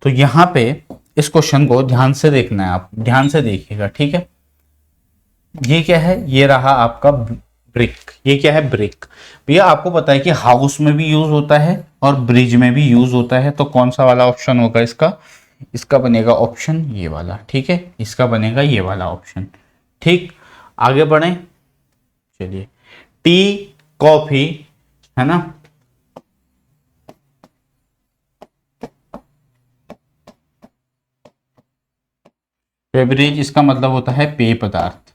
तो यहां पे इस क्वेश्चन को ध्यान से देखना है, आप ध्यान से देखिएगा, ठीक है। ये क्या है? ये रहा आपका ब्रिक, ये क्या है? ब्रिक। भैया आपको पता है कि हाउस में भी यूज होता है और ब्रिज में भी यूज होता है, तो कौन सा वाला ऑप्शन होगा इसका? इसका बनेगा ऑप्शन ये वाला, ठीक है, इसका बनेगा ये वाला ऑप्शन, ठीक। आगे बढ़े, चलिए, टी, कॉफी, है ना, बेवरेज इसका मतलब होता है पेय पदार्थ।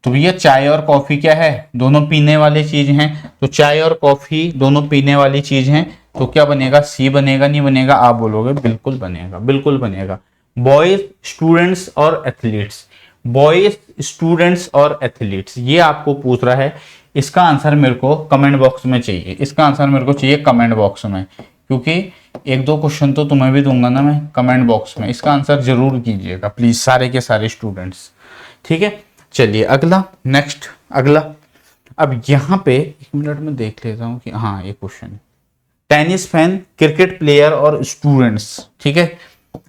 तो भैया चाय और कॉफी क्या है? दोनों पीने वाली चीज हैं, तो चाय और कॉफी दोनों पीने वाली चीज हैं, तो क्या बनेगा? सी बनेगा, नहीं बनेगा? आप बोलोगे बिल्कुल बनेगा, बिल्कुल बनेगा। बॉयज, स्टूडेंट्स और एथलीट्स, बॉयज, स्टूडेंट्स और एथलीट्स, ये आपको पूछ रहा है। इसका आंसर मेरे को कमेंट बॉक्स में चाहिए, इसका आंसर मेरे को चाहिए कमेंट बॉक्स में, क्योंकि एक दो क्वेश्चन तो तुम्हें भी दूंगा ना मैं कमेंट बॉक्स में, इसका आंसर जरूर कीजिएगा प्लीज, सारे के सारे स्टूडेंट्स, ठीक है। चलिए अगला, नेक्स्ट, अगला। अब यहां पे एक मिनट में देख लेता हूं कि हाँ ये question, tennis fan, cricket player और स्टूडेंट्स, ठीक है।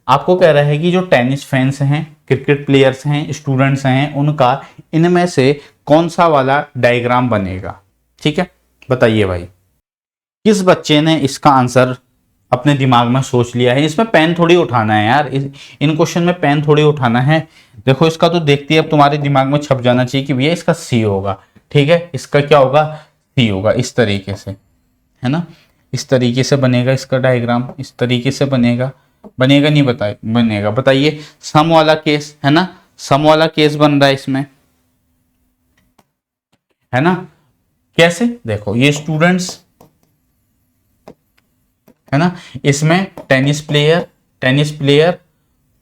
आपको कह रहा है कि जो टेनिस फैंस हैं, क्रिकेट प्लेयर्स हैं, स्टूडेंट्स हैं, उनका इनमें से कौन सा वाला डायग्राम बनेगा, ठीक है। बताइए भाई, किस बच्चे ने इसका आंसर अपने दिमाग में सोच लिया है? इसमें पेन थोड़ी उठाना है यार, इन क्वेश्चन में पेन थोड़ी उठाना है। देखो इसका तो देखती है अब तुम्हारे दिमाग में छप जाना चाहिए कि भैया इसका सी होगा, ठीक है, इसका क्या होगा? सी होगा, इस तरीके से, है ना, इस तरीके से बनेगा इसका डायग्राम, इस तरीके से बनेगा, बनेगा नहीं? बताए बनेगा, बताइए। सम वाला केस है ना, सम वाला केस बन रहा है इसमें, है ना। कैसे? देखो ये स्टूडेंट्स है ना, इसमें टेनिस प्लेयर, टेनिस प्लेयर,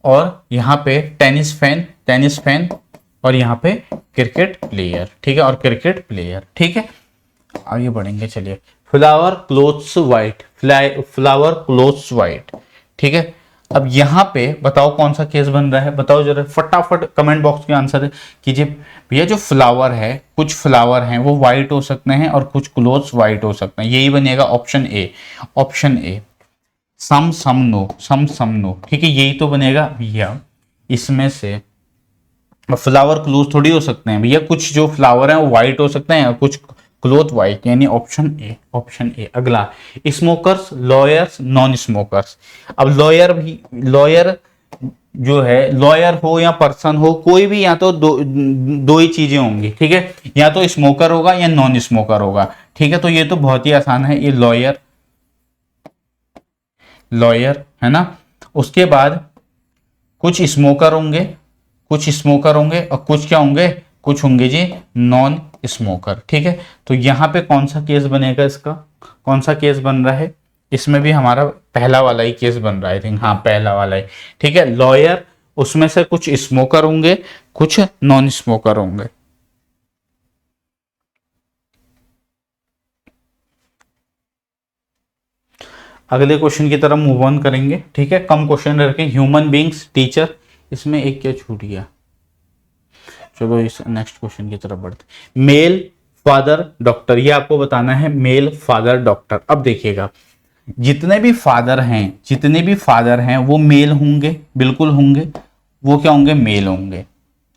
और यहाँ पे टेनिस फैन, टेनिस फैन, और यहाँ पे क्रिकेट प्लेयर, ठीक है, और क्रिकेट प्लेयर, ठीक है। आगे बढ़ेंगे, चलिए। Flower clothes white, flower clothes white, ठीक है। अब यहाँ पे बताओ कौन सा केस बन रहा है? बताओ जरा फटाफट कमेंट बॉक्स के आंसर कीजिए। भैया जो फ्लावर है, कुछ फ्लावर हैं वो वाइट हो सकते हैं और कुछ क्लोथ्स वाइट हो सकते हैं, यही बनेगा option A, option A. Some some no, some some no, ठीक है, यही तो बनेगा भैया। इसमें से फ्लावर क्लोथ थोड़ी हो सकते हैं भैया, कुछ जो फ्लावर हैं वो वाइट हो सकते हैं और कुछ क्लोथ वाइट, यानी ऑप्शन ए, ऑप्शन ए। अगला, स्मोकर्स, लॉयर्स, नॉन स्मोकर्स। अब लॉयर भी, लॉयर जो है, लॉयर हो या पर्सन हो, कोई भी, या तो दो ही चीजें होंगी, ठीक है, या तो स्मोकर होगा या नॉन स्मोकर होगा, ठीक है। तो ये तो बहुत ही आसान है, ये लॉयर, लॉयर, है ना। उसके बाद कुछ स्मोकर होंगे, कुछ स्मोकर होंगे, और कुछ क्या होंगे? कुछ होंगे जी नॉन स्मोकर, ठीक है। तो यहां पे कौन सा केस बनेगा? इसका कौन सा केस बन रहा है? इसमें भी हमारा पहला वाला ही केस बन रहा है, आई थिंक, हाँ पहला वाला ही, ठीक है। लॉयर, उसमें से कुछ स्मोकर होंगे, कुछ नॉन स्मोकर होंगे। अगले क्वेश्चन की तरफ मूव ऑन करेंगे, ठीक है। कम क्वेश्चन रखें। ह्यूमन बींग्स, टीचर, इसमें एक क्या छूट गया? चलो इस नेक्स्ट क्वेश्चन की तरफ बढ़ते। मेल फादर डॉक्टर, ये आपको बताना है मेल फादर डॉक्टर। अब देखिएगा, जितने भी फादर हैं वो मेल होंगे, बिल्कुल होंगे। वो क्या होंगे? मेल होंगे।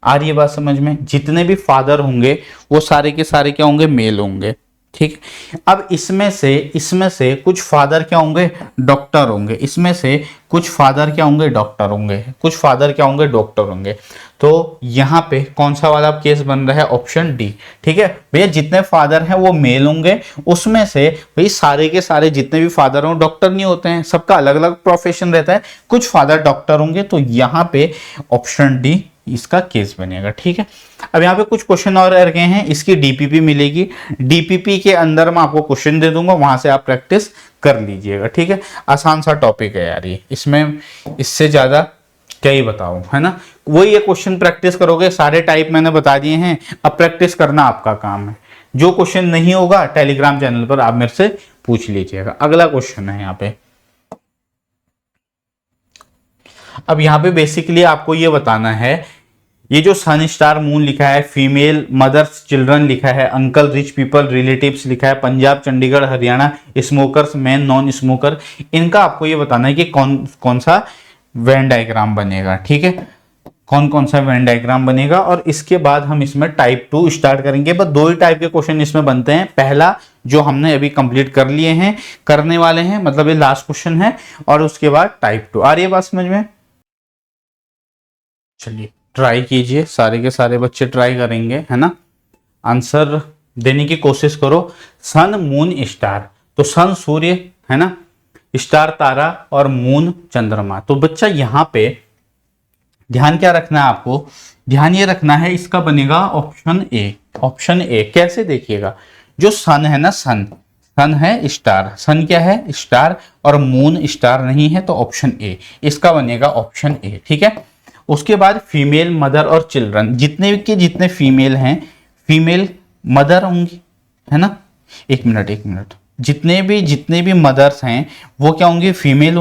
आ रही है बात समझ में? जितने भी फादर होंगे वो सारे के सारे क्या होंगे? मेल होंगे। ठीक। अब इसमें से कुछ फादर क्या होंगे? डॉक्टर होंगे। इसमें से कुछ फादर क्या होंगे? डॉक्टर होंगे। कुछ फादर क्या होंगे? डॉक्टर होंगे। तो यहां पे कौन सा वाला केस बन रहा है? Option D. ठीक है भैया, जितने फादर हैं वो मेल होंगे, उसमें से भाई सारे के सारे जितने भी फादर हों डॉक्टर नहीं होते हैं, सबका अलग अलग प्रोफेशन रहता है, कुछ फादर डॉक्टर होंगे। तो यहां पे ऑप्शन डी इसका केस बनेगा। ठीक है। अब यहाँ पे कुछ क्वेश्चन और रह गए हैं, इसकी डीपीपी मिलेगी। डीपीपी के अंदर मैं आपको क्वेश्चन दे दूंगा, वहां से आप प्रैक्टिस कर लीजिएगा। ठीक है। आसान सा टॉपिक है यार ये, इसमें इससे ज्यादा क्या ही बताऊं, है ना। वही ये क्वेश्चन प्रैक्टिस करोगे, सारे टाइप मैंने बता दिए हैं, अब प्रैक्टिस करना आपका काम है। जो क्वेश्चन नहीं होगा टेलीग्राम चैनल पर आप मेरे से पूछ लीजिएगा। अगला क्वेश्चन है यहाँ पे। अब यहाँ पे बेसिकली आपको ये बताना है, ये जो सन स्टार मून लिखा है, फीमेल मदर्स चिल्ड्रन लिखा है, अंकल रिच पीपल रिलेटिव्स लिखा है, Punjab Chandigarh Haryana smokers man non smoker, इनका आपको ये बताना है कि कौन कौन सा वेन डायग्राम बनेगा। ठीक है, कौन कौन सा वेन डायग्राम बनेगा। और इसके बाद हम इसमें टाइप 2 स्टार्ट करेंगे। बस दो ही टाइप के क्वेश्चन इसमें बनते हैं। पहला जो हमने अभी कंप्लीट कर लिए हैं, करने वाले हैं, मतलब ये लास्ट क्वेश्चन है, और उसके बाद टाइप 2। आ रही है बात समझ में? चलिए ट्राई कीजिए, सारे के सारे बच्चे ट्राई करेंगे, है ना। आंसर देने की कोशिश करो। सन मून स्टार, तो सन सूर्य है ना, स्टार तारा, और मून चंद्रमा। तो बच्चा यहाँ पे ध्यान क्या रखना है आपको? ध्यान ये रखना है, इसका बनेगा ऑप्शन ए। ऑप्शन ए कैसे? देखिएगा, जो सन है ना, सन है स्टार, सन क्या है? स्टार, और मून स्टार नहीं है, तो ऑप्शन ए इसका बनेगा ऑप्शन ए। ठीक है। उसके बाद फीमेल मदर और चिल्ड्रन, जितने के जितने फीमेल हैं, फीमेल मदर होंगी, है ना। एक मिनट, जितने भी मदर्स हैं वो क्या होंगी? फीमेल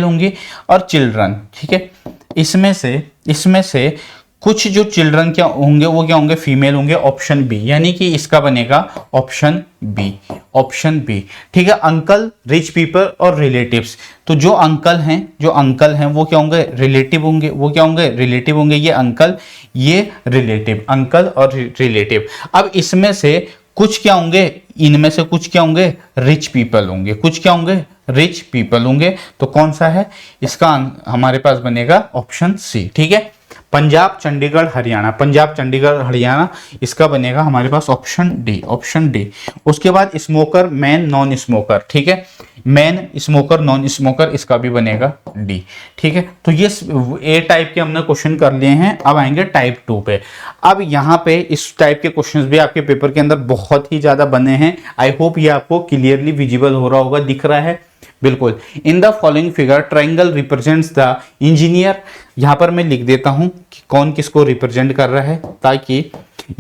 होंगी, और चिल्ड्रन। ठीक है। इसमें से कुछ जो चिल्ड्रन क्या होंगे, वो क्या होंगे? फीमेल होंगे, ऑप्शन बी, यानी कि इसका बनेगा ऑप्शन बी। ठीक है। अंकल रिच पीपल और रिलेटिव्स, तो जो अंकल हैं वो क्या होंगे? रिलेटिव होंगे। ये अंकल, ये रिलेटिव, अंकल और रिलेटिव। अब इसमें से कुछ क्या होंगे? इनमें से कुछ क्या होंगे? रिच पीपल होंगे। तो कौन सा है इसका? हमारे पास बनेगा ऑप्शन सी। ठीक है। पंजाब चंडीगढ़ हरियाणा, इसका बनेगा हमारे पास ऑप्शन डी। उसके बाद स्मोकर मैन नॉन स्मोकर, ठीक है, मैन स्मोकर नॉन स्मोकर, इसका भी बनेगा डी। ठीक है। तो ये ए टाइप के हमने क्वेश्चन कर लिए हैं। अब आएंगे टाइप 2 पे। अब यहाँ पे इस टाइप के क्वेश्चंस भी आपके पेपर के अंदर बहुत ही ज्यादा बने हैं। आई होप ये आपको क्लियरली विजिबल हो रहा होगा, दिख रहा है बिल्कुल। In the following figure triangle represents the engineer. यहां पर मैं लिख देता हूं कि कौन किसको रिप्रेजेंट कर रहा है, ताकि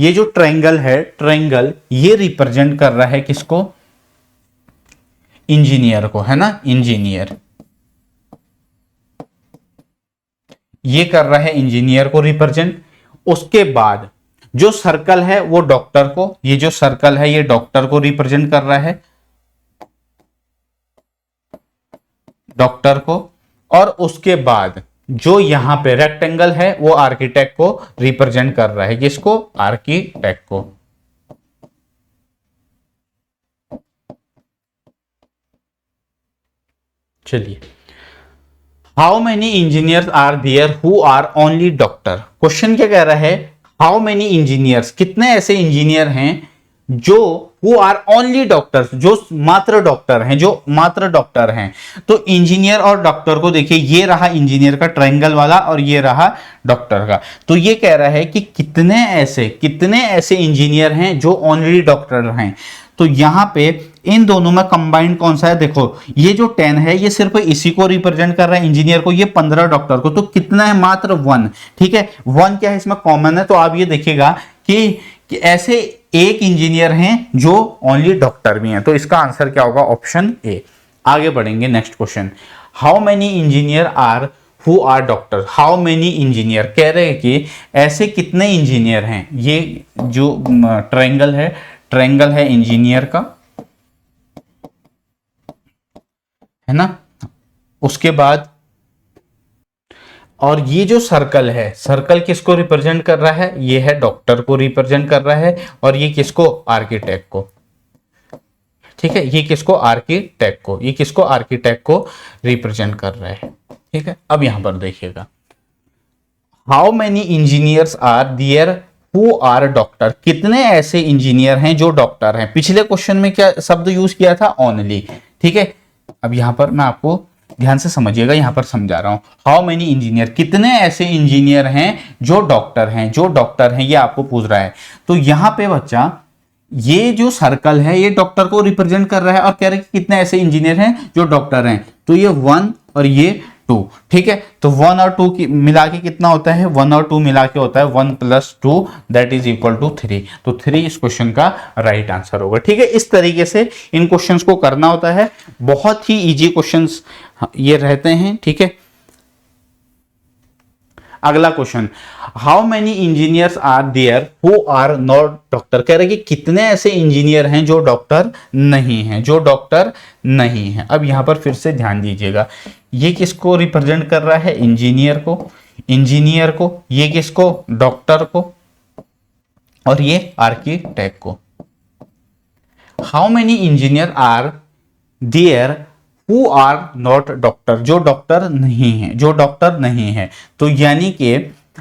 ये जो ट्राइंगल है, ट्राइंगल ये रिप्रेजेंट कर रहा है किसको? इंजीनियर को, है ना, इंजीनियर। ये कर रहा है इंजीनियर को रिप्रेजेंट। उसके बाद जो सर्कल है वो डॉक्टर को, ये जो सर्कल है ये डॉक्टर को रिप्रेजेंट कर रहा है, डॉक्टर को। और उसके बाद जो यहां पे रेक्टेंगल है वो आर्किटेक्ट को रिप्रेजेंट कर रहा है, किसको? आर्किटेक्ट को। चलिए, how many engineers are there who are only doctor. Question क्या कह रहा है? हाउ मेनी इंजीनियर्स, कितने ऐसे इंजीनियर हैं जो हु आर ओनली डॉक्टर्स, जो मात्र डॉक्टर हैं। तो इंजीनियर और डॉक्टर को देखिए, ये रहा इंजीनियर का ट्रायंगल वाला और ये रहा डॉक्टर का। तो ये कह रहा है कि कितने ऐसे इंजीनियर हैं जो ओनली डॉक्टर हैं। तो यहां पे इन दोनों में कंबाइंड कौन सा है? देखो, ये जो 10 है ये सिर्फ इसी को रिप्रेजेंट कर रहा है, इंजीनियर को, ये 15 डॉक्टर को। तो कितना है? मात्र 1। ठीक है, 1 क्या है इसमें? कॉमन है। तो आप ये देखिएगा कि ऐसे एक इंजीनियर हैं जो ओनली डॉक्टर भी हैं। तो इसका आंसर क्या होगा? Option A. आगे बढ़ेंगे, next question. How many engineer are who are doctor, how many engineer, कह रहे हैं कि ऐसे कितने इंजीनियर हैं। ये जो ट्रायंगल है, ट्रायंगल है इंजीनियर का, है ना। उसके बाद और ये जो सर्कल है, सर्कल किसको रिप्रेजेंट कर रहा है, ये है डॉक्टर को रिप्रेजेंट कर रहा है, और ये किसको, आर्किटेक्ट को, ठीक है। ये किसको, आर्किटेक्ट को, ये किसको, आर्किटेक्ट को रिप्रेजेंट कर रहा है, ठीक है। अब यहां पर देखिएगा, how many engineers are there who are doctor, कितने ऐसे इंजीनियर हैं जो डॉक्टर हैं। पिछले क्वेश्चन में क्या शब्द यूज किया था, ओनली, ठीक है। अब यहां पर मैं आपको ध्यान से समझिएगा, यहां पर समझा रहा हूं, हाउ मेनी इंजीनियर, कितने ऐसे इंजीनियर हैं जो डॉक्टर हैं, जो डॉक्टर हैं, ये आपको पूछ रहा है। तो यहां पे बच्चा ये जो सर्कल है ये डॉक्टर को रिप्रेजेंट कर रहा है, और कह रहे हैं कि कितने ऐसे इंजीनियर हैं जो डॉक्टर हैं। तो ये 1 और ये 2, ठीक है। तो 1 और 2 की मिला के कितना होता है, 1 और 2 मिला के होता है 1 + 2 दैट इज इक्वल टू 3। तो 3 इस क्वेश्चन का राइट आंसर होगा, ठीक है। इस तरीके से इन क्वेश्चंस को करना होता है, बहुत ही इजी क्वेश्चंस ये रहते हैं, ठीक है। अगला question, how many engineers are there who are not doctor, कह रहे कि कितने ऐसे इंजीनियर हैं जो डॉक्टर नहीं हैं, जो डॉक्टर नहीं है। अब यहां पर फिर से ध्यान दीजिएगा, ये किसको रिप्रेजेंट कर रहा है, इंजीनियर को, इंजीनियर को, ये किसको, डॉक्टर को, और ये आर्किटेक्ट को। How many engineer are there who are not doctor, जो डॉक्टर नहीं है, जो डॉक्टर नहीं है। तो यानी कि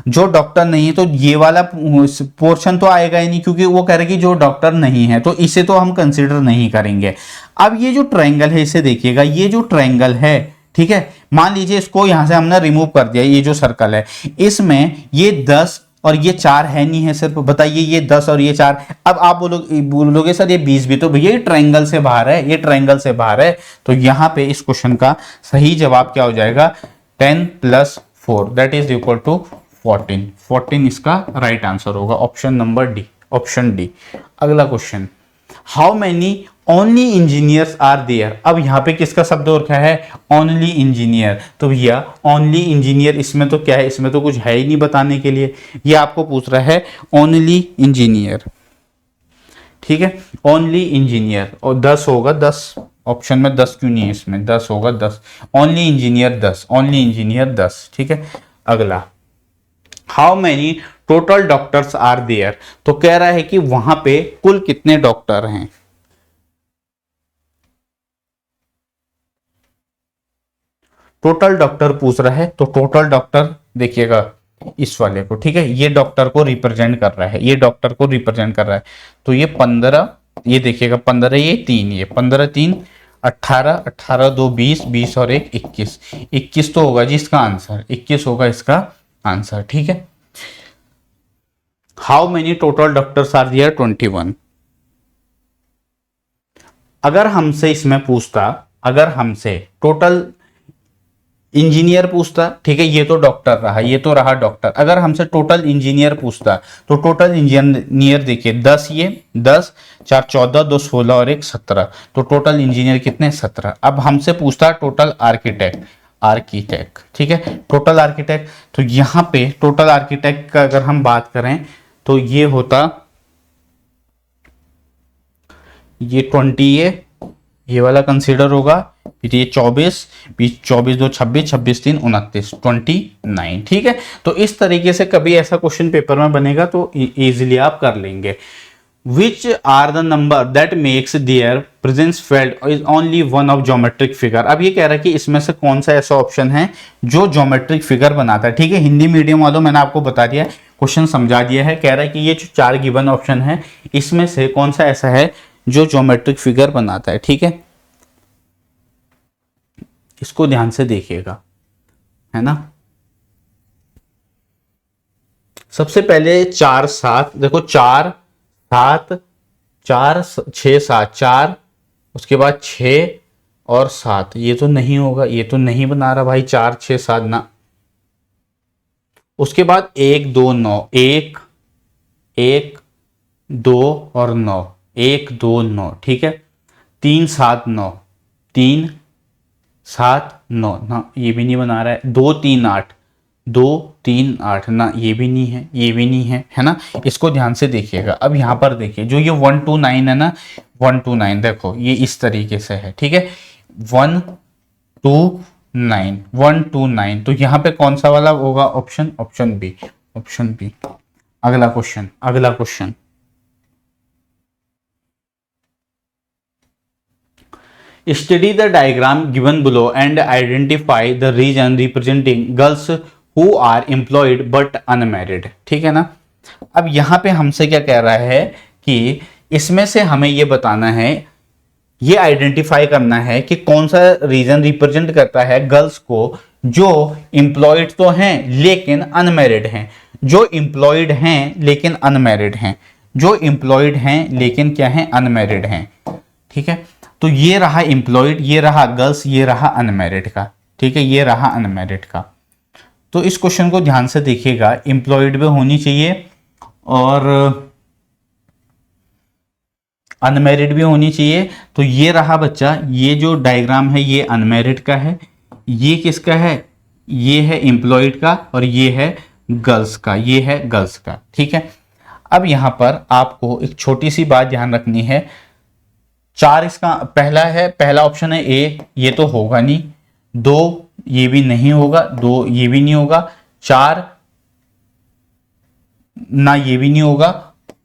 जो डॉक्टर नहीं है, तो ये वाला पोर्शन तो आएगा ही नहीं, क्योंकि वो कह रहे कि जो डॉक्टर नहीं है, तो इसे तो हम कंसीडर नहीं करेंगे। अब ये जो ट्रायंगल है इसे देखिएगा, ये जो ट्रायंगल है, ठीक है, मान लीजिए इसको यहां से हमने रिमूव कर दिया, ये जो सर्कल है इसमें ये 10 और ये 4 है नहीं है, सिर्फ बताइए ये 10 और ये 4। अब आप बोलोगे सर ये 20 भी, तो भैया ये ट्रायंगल से बाहर है, ये ट्रायंगल से बाहर है। तो यहां पे इस क्वेश्चन का सही जवाब क्या हो जाएगा, 10 + 4 दैट इज इक्वल टू 14। 14 इसका राइट आंसर होगा, option number D, option D. अगला question, how many only engineers are there, अब यहां पे किसका शब्द और क्या है, ओनली इंजीनियर। तो भैया ओनली इंजीनियर इसमें तो क्या है, इसमें तो कुछ है ही नहीं बताने के लिए, ये आपको पूछ रहा है ओनली इंजीनियर, ठीक है, ओनली इंजीनियर। और 10 होगा, 10 ऑप्शन में 10 क्यों नहीं है, इसमें 10 होगा, 10 ओनली इंजीनियर 10, ओनली इंजीनियर 10, ठीक है। अगला, how many total doctors are there, तो कह रहा है कि वहां पे कुल कितने डॉक्टर हैं। टोटल डॉक्टर पूछ रहा है, तो टोटल डॉक्टर देखिएगा इस वाले को, ठीक है, ये डॉक्टर को रिप्रेजेंट कर रहा है, ये डॉक्टर को रिप्रेजेंट कर रहा है। तो ये 15, ये देखिएगा 15, ये 3, ये 15 3 18, 18 2 20, 20 और 1 21, 21 तो होगा जी इसका आंसर, 21 होगा इसका आंसर, ठीक है। How many total doctors are there, 21। अगर हमसे इसमें पूछता, अगर हमसे टोटल इंजीनियर पूछता, ठीक है, ये तो डॉक्टर रहा, ये तो रहा डॉक्टर। अगर हमसे टोटल इंजीनियर पूछता, तो टोटल इंजीनियर देखिए 10, ये 10 4 14 2 16 और 1 17, तो टोटल इंजीनियर कितने, 17। अब हमसे पूछता टोटल आर्किटेक्ट, आर्किटेक्ट, ठीक है, टोटल आर्किटेक्ट। तो यहां पे टोटल आर्किटेक्ट का अगर हम बात करें तो ये होता, ये 20, ये वाला कंसीडर होगा, फिर ये 24 20 24 2 26 26 3 29 29, ठीक है। तो इस तरीके से कभी ऐसा क्वेश्चन पेपर में बनेगा तो इजीली आप कर लेंगे। Which are the number that makes their presence felt is only one of geometric figure। अब ये कह रहा है कि इसमें से कौन सा ऐसा ऑप्शन है जो ज्योमेट्रिक फिगर बनाता है, ठीक है। हिंदी मीडियम वालों मैंने आपको बता दिया है, क्वेश्चन समझा दिया है। कह रहा है कि ये जो 4 गिवन ऑप्शन है इसमें से कौन सा ऐसा है जो ज्योमेट्रिक फिगर बनाता है, ठीक है। इसको ध्यान से देखिएगा, है ना। सबसे पहले 4 7, देखो 4 7 4 6 7 4, उसके बाद 6 और 7, ये तो नहीं होगा, ये तो नहीं बना रहा भाई, 4 6 7 ना। उसके बाद 1 2 9, 1 1 2 और 9, 1 2 9, ठीक है। 3 7 9, 3 7 9 ना, ये भी नहीं बना रहा है। 2 3 8, 2 3 8 ना, ये भी नहीं है, ये भी नहीं है, है ना। इसको ध्यान से देखिएगा। अब यहाँ पर देखिए जो ये 1 2 9 है ना, 1 2 9 देखो ये इस तरीके से है, ठीक है। 1 2 9, 1 2 9, तो यहाँ पे कौन सा वाला होगा option? Option B, option B. अगला क्वेश्चन, अगला question. Study the diagram given below and identify the region representing girls who are employed but unmarried। ठीक है ना। अब यहाँ पे हमसे क्या कह रहा है कि इसमें से हमें ये बताना है, ये आइडेंटिफाई करना है कि कौन सा रीजन रिप्रेजेंट करता है गर्ल्स को जो एम्प्लॉयड तो हैं लेकिन अनमैरिड हैं, जो एम्प्लॉयड हैं लेकिन अनमैरिड हैं, जो एम्प्लॉयड हैं लेकिन क्या हैं? अनमैरिड हैं। ठीक है, तो ये रहा एम्प्लॉयड, ये रहा गर्ल्स, ये रहा अनमैरिड का। ठीक है, ये रहा अनमैरिड का। तो इस क्वेश्चन को ध्यान से देखिएगा, एम्प्लॉयड भी होनी चाहिए और अनमैरिड भी होनी चाहिए। तो ये रहा बच्चा, ये जो डायग्राम है ये अनमैरिड का है, ये किसका है? ये है एम्प्लॉयड का, और ये है गर्ल्स का, ये है गर्ल्स का। ठीक है, अब यहां पर आपको एक छोटी सी बात ध्यान रखनी है। 4 इसका पहला है, पहला ऑप्शन है ए, ये तो होगा नहीं। 2 ये भी नहीं होगा, 2 ये भी नहीं होगा, 4 ना, ये भी नहीं होगा।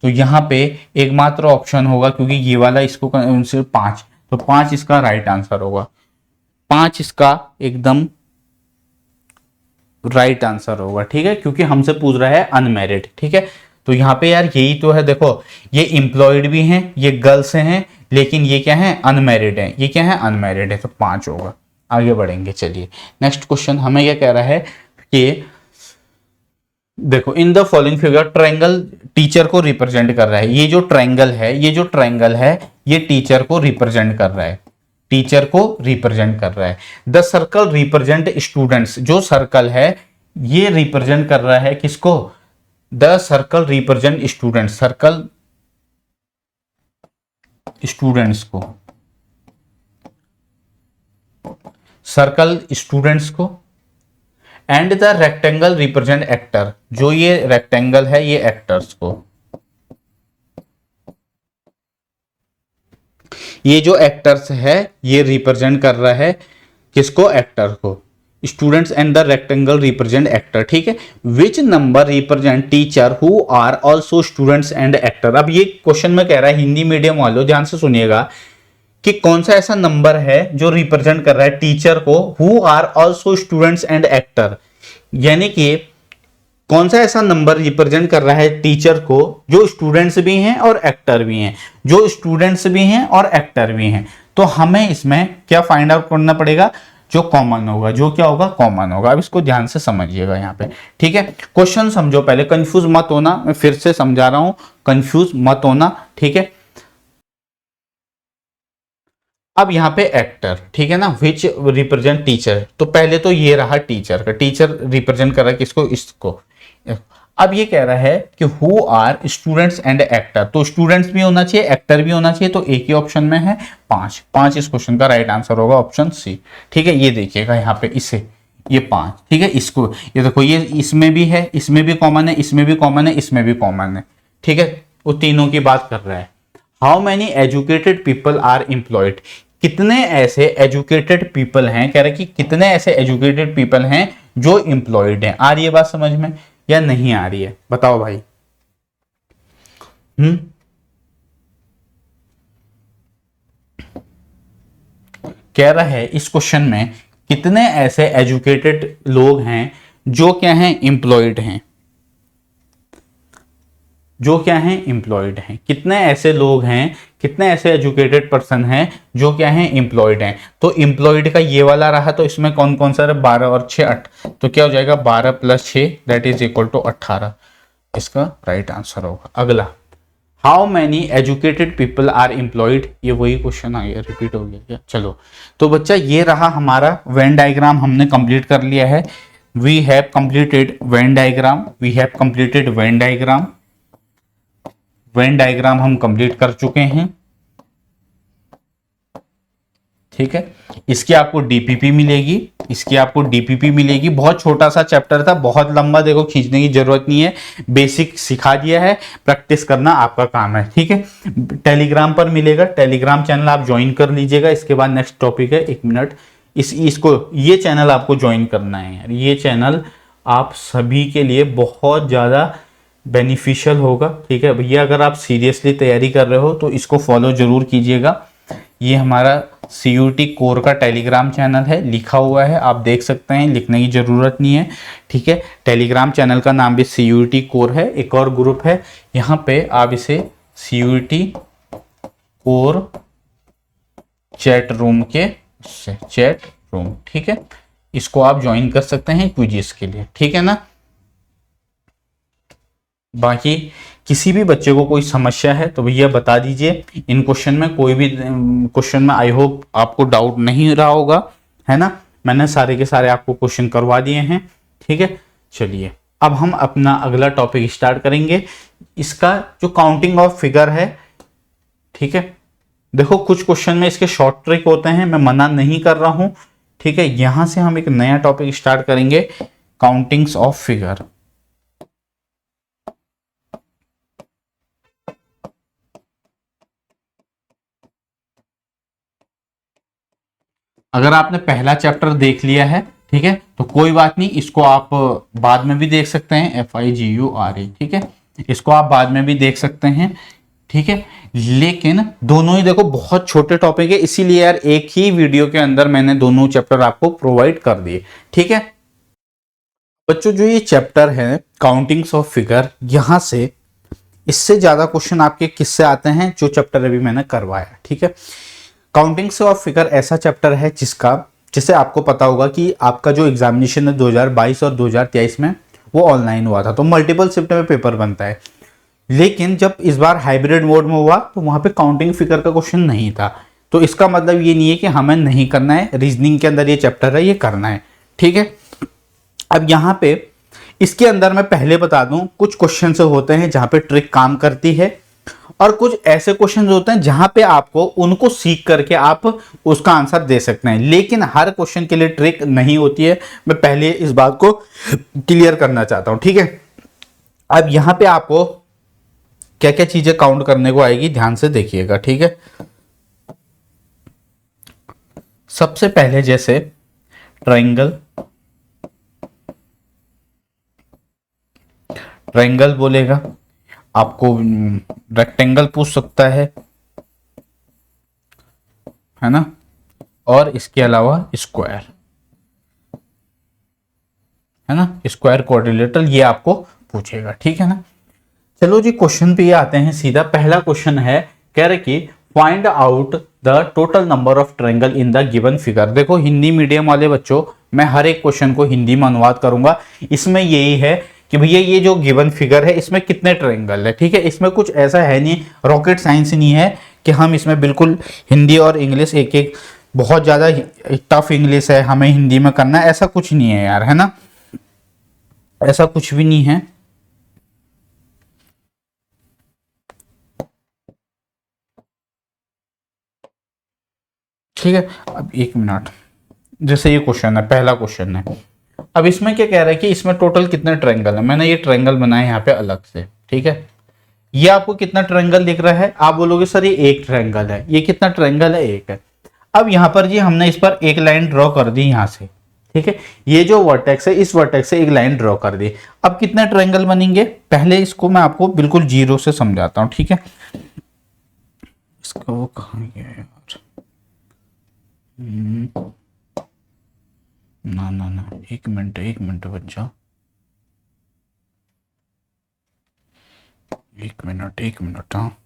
तो यहां पे एकमात्र ऑप्शन होगा, क्योंकि ये वाला इसको सिर्फ 5, तो 5 इसका राइट आंसर होगा। 5 इसका एकदम राइट आंसर होगा। ठीक है, क्योंकि हमसे पूछ रहा है अनमैरिड। ठीक है, तो यहाँ पे यार यही तो है, देखो ये एम्प्लॉयड भी हैं, ये गर्ल्स हैं, लेकिन ये क्या है? अनमैरिड है। ये क्या है? अनमैरिड है, तो 5 होगा। आगे बढ़ेंगे, चलिए नेक्स्ट क्वेश्चन हमें क्या कह रहा है कि देखो in the following figure triangle teacher को रिप्रेजेंट कर रहा है। ये जो ट्रायंगल है, ये जो ट्रायंगल है, ये टीचर को रिप्रेजेंट कर रहा है, टीचर को रिप्रेजेंट कर रहा है। द सर्कल रिप्रेजेंट स्टूडेंट्स, जो सर्कल है ये रिप्रेजेंट कर रहा है किसको? The circle represent students, circle students को, सर्कल स्टूडेंट्स को। And the rectangle represent actor, जो ये रेक्टेंगल है ये एक्टर्स को। ये जो एक्टर्स है ये रिप्रेजेंट कर रहा है किसको? एक्टर को। Students and the rectangle represent actor. ठीक है, which number represent teacher who are also students and actor. अब ये क्वेश्चन में कह रहा है हिंदी मीडियम वालों ध्यान से सुनिएगा कि कौन सा ऐसा नंबर है जो रिप्रेजेंट कर रहा है टीचर को, who are also students and actor. यानी कि कौन सा ऐसा नंबर रिप्रेजेंट कर रहा है टीचर को जो स्टूडेंट्स भी हैं और एक्टर भी हैं, जो स्टूडेंट्स भी हैं और एक्टर भी हैं। तो हमें इसमें क्या फाइंड आउट करना पड़ेगा? जो कॉमन होगा, जो क्या होगा? कॉमन होगा। अब इसको ध्यान से समझिएगा यहाँ पे। ठीक है, क्वेश्चन समझो पहले, कंफ्यूज मत होना, मैं फिर से समझा रहा हूं, कंफ्यूज मत होना। ठीक है, अब यहाँ पे एक्टर, ठीक है ना, विच रिप्रेजेंट टीचर। तो पहले तो ये रहा टीचर का, टीचर रिप्रेजेंट कर रहा है किसको? इसको। अब ये कह रहा है कि who are students and actor, तो स्टूडेंट्स भी होना चाहिए, एक्टर भी होना चाहिए, तो एक ही ऑप्शन में है 5 इस क्वेश्चन का राइट आंसर होगा ऑप्शन सी। ठीक है, ये देखिएगा यहाँ पे इसे, ये 5। ठीक है, इसको ये देखो, ये इसमें भी है, इसमें भी कॉमन है, इसमें भी कॉमन है, इसमें भी कॉमन है। ठीक है, वो तीनों की बात कर रहा है। How many educated people are employed, कितने ऐसे एजुकेटेड पीपल हैं, कह रहे कि कितने ऐसे एजुकेटेड पीपल हैं जो एम्प्लॉयड हैं। आ रही है बात समझ में या नहीं आ रही है? बताओ भाई। कह रहा है इस क्वेश्चन में कितने ऐसे एजुकेटेड लोग हैं जो क्या हैं? एम्प्लॉयड हैं, जो क्या हैं? एम्प्लॉयड हैं। कितने ऐसे लोग हैं, कितने ऐसे एजुकेटेड पर्सन हैं जो क्या हैं? एम्प्लॉयड हैं। तो एम्प्लॉयड का ये वाला रहा, तो इसमें कौन कौन सा? 12 और 6 8, तो क्या हो जाएगा? 12 + 6 दैट इज इक्वल टू 18, इसका राइट आंसर होगा। अगला, how many educated people are employed, ये वही क्वेश्चन आ गया, रिपीट हो गया क्या? चलो, तो बच्चा ये रहा हमारा वेन डायग्राम, हमने कंप्लीट कर लिया है। We have completed Venn diagram, we have completed Venn diagram, Venn diagram हम कंप्लीट कर चुके हैं। ठीक है। इसकी आपको डीपीपी मिलेगी, इसकी आपको डीपीपी मिलेगी। बहुत छोटा सा चैप्टर था, बहुत लंबा, देखो खींचने की जरूरत नहीं है, बेसिक सिखा दिया है, प्रैक्टिस करना आपका काम है, ठीक है। टेलीग्राम पर मिलेगा, टेलीग्राम चैनल आप ज्वाइन कर लीजिएगा। इसके बाद नेक्स्ट टॉपिक है, 1 मिनट, इसको ये चैनल आपको ज्वाइन करना है यार। ये चैनल आप सभी के लिए बहुत ज़्यादा बेनिफिशियल होगा, ठीक है भैया। अगर आप सीरियसली तैयारी कर रहे हो तो इसको फॉलो जरूर कीजिएगा। ये हमारा CUET कोर का टेलीग्राम चैनल है, लिखा हुआ है, आप देख सकते हैं, लिखने की ज़रूरत नहीं है, ठीक है। टेलीग्राम चैनल का नाम भी CUET कोर है। एक और ग्रुप है, यहाँ पे आप इसे CUET कोर चैट रूम के चैट रूम, ठीक है, इसको आप ज्वाइन कर सकते हैं क्विज़ के लिए, ठीक है ना। बाकी किसी भी बच्चे को कोई समस्या है तो भैया बता दीजिए। इन क्वेश्चन में कोई भी क्वेश्चन में आई होप आपको डाउट नहीं रहा होगा, है ना। मैंने सारे के सारे आपको क्वेश्चन करवा दिए हैं, ठीक है। चलिए अब हम अपना अगला टॉपिक स्टार्ट करेंगे। इसका जो काउंटिंग ऑफ फिगर है, ठीक है। देखो कुछ क्वेश्चन में इसके शॉर्ट ट्रिक होते हैं, मैं मना नहीं कर रहा हूं, ठीक है। यहां से हम एक नया टॉपिक स्टार्ट करेंगे, काउंटिंग्स ऑफ फिगर। अगर आपने पहला चैप्टर देख लिया है, ठीक है, तो कोई बात नहीं, इसको आप बाद में भी देख सकते हैं, FIGURE, ठीक है, इसको आप बाद में भी देख सकते हैं, ठीक है। लेकिन दोनों ही देखो बहुत छोटे टॉपिक है, इसीलिए यार एक ही वीडियो के अंदर मैंने दोनों चैप्टर आपको प्रोवाइड कर दिए, ठीक है। बच्चों जो ये चैप्टर है काउंटिंग्स ऑफ फिगर, यहां से इससे ज्यादा क्वेश्चन आपके किससे आते हैं, जो चैप्टर अभी मैंने करवाया, ठीक है। काउंटिंग्स ऑफ फिगर ऐसा चैप्टर है जिसे आपको पता होगा कि आपका जो एग्जामिनेशन है 2022 और 2023 में वो ऑनलाइन हुआ था, तो मल्टीपल शिफ्ट में पेपर बनता है। लेकिन जब इस बार हाइब्रिड मोड में हुआ तो वहां पे काउंटिंग फिगर का क्वेश्चन नहीं था। तो इसका मतलब ये नहीं है कि हमें नहीं करना है, रीजनिंग के अंदर ये चैप्टर है, ये करना है, ठीक है। अब यहाँ पे इसके अंदर मैं पहले बता दूं, कुछ क्वेश्चन से होते हैं जहां पे ट्रिक काम करती है, और कुछ ऐसे क्वेश्चन होते हैं जहां पे आपको उनको सीख करके आप उसका आंसर दे सकते हैं, लेकिन हर क्वेश्चन के लिए ट्रिक नहीं होती है। मैं पहले इस बात को क्लियर करना चाहता हूं, ठीक है। अब यहां पे आपको क्या क्या चीजें काउंट करने को आएगी, ध्यान से देखिएगा, ठीक है। सबसे पहले जैसे ट्रायंगल, ट्रायंगल बोलेगा, आपको रेक्टेंगल पूछ सकता है ना, और इसके अलावा स्क्वायर, है ना, स्क्वायर क्वाड्रिलेटरल ये आपको पूछेगा, ठीक है ना। चलो जी क्वेश्चन पे आते हैं सीधा। पहला क्वेश्चन है, कह रहे कि find out the total number of triangle in the given figure. देखो हिंदी मीडियम वाले बच्चों, मैं हर एक क्वेश्चन को हिंदी में अनुवाद करूंगा। इसमें यही है कि भैया ये जो गिवन फिगर है इसमें कितने ट्रायंगल है, ठीक है। इसमें कुछ ऐसा है नहीं, रॉकेट साइंस नहीं है कि हम इसमें बिल्कुल हिंदी और इंग्लिश एक एक बहुत ज्यादा टफ इंग्लिश है हमें हिंदी में करना है, ऐसा कुछ नहीं है यार, है ना, ऐसा कुछ भी नहीं है। ठीक है, अब 1 मिनट, जैसे ये क्वेश्चन है, पहला क्वेश्चन है। अब इसमें क्या कह रहा है कि इसमें टोटल कितने ट्रायंगल है। मैंने ये ट्रायंगल बनाया यहाँ पे अलग से, ठीक है। ये आपको कितना ट्रायंगल दिख रहा है, आप बोलोगे सर ये एक ट्रायंगल है। ये कितना ट्रायंगल है, एक है। अब यहाँ पर जी हमने इस पर एक लाइन ड्रॉ कर दी यहाँ से, ठीक है। ये जो वर्टेक्स है, इस वर्टेक्स से एक लाइन ड्रॉ कर दी। अब कितने ट्रायंगल बनेंगे, पहले इसको मैं आपको बिल्कुल जीरो से समझाता हूँ, ठीक है। इसका वो कहाँ गया यार, ना ना ना, 1 मिनट बच्चा, 1 मिनट हाँ।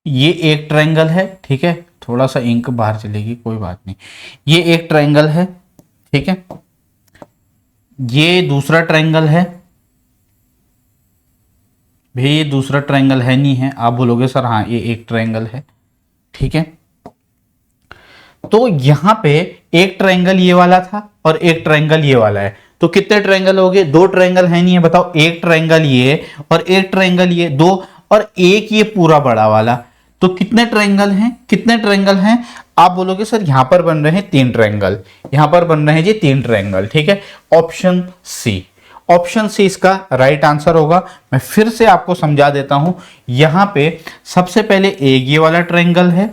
ये एक ट्रायंगल है, ठीक है, थोड़ा सा इंक बाहर चलेगी, कोई बात नहीं। ये एक ट्रायंगल है, ठीक है। ये दूसरा ट्रायंगल है, भाई ये दूसरा ट्रायंगल है नहीं है, आप बोलोगे सर हाँ ये एक ट्रायंगल है, ठीक है। तो यहां पे एक ट्रायंगल ये वाला था और एक ट्रायंगल ये वाला है, तो कितने ट्रायंगल हो गए? दो ट्रायंगल है नहीं है, बताओ। एक ट्रायंगल ये और एक ट्रायंगल ये, दो, और एक ये पूरा बड़ा वाला, तो कितने ट्रायंगल हैं? कितने ट्रायंगल हैं? आप बोलोगे सर यहां पर बन रहे हैं 3 ट्रायंगल, यहां पर बन रहे हैं जी 3 ट्रायंगल, ठीक है। ऑप्शन सी, ऑप्शन सी इसका राइट आंसर होगा। मैं फिर से आपको समझा देता हूं, यहां पे सबसे पहले एक ये वाला ट्रायंगल है,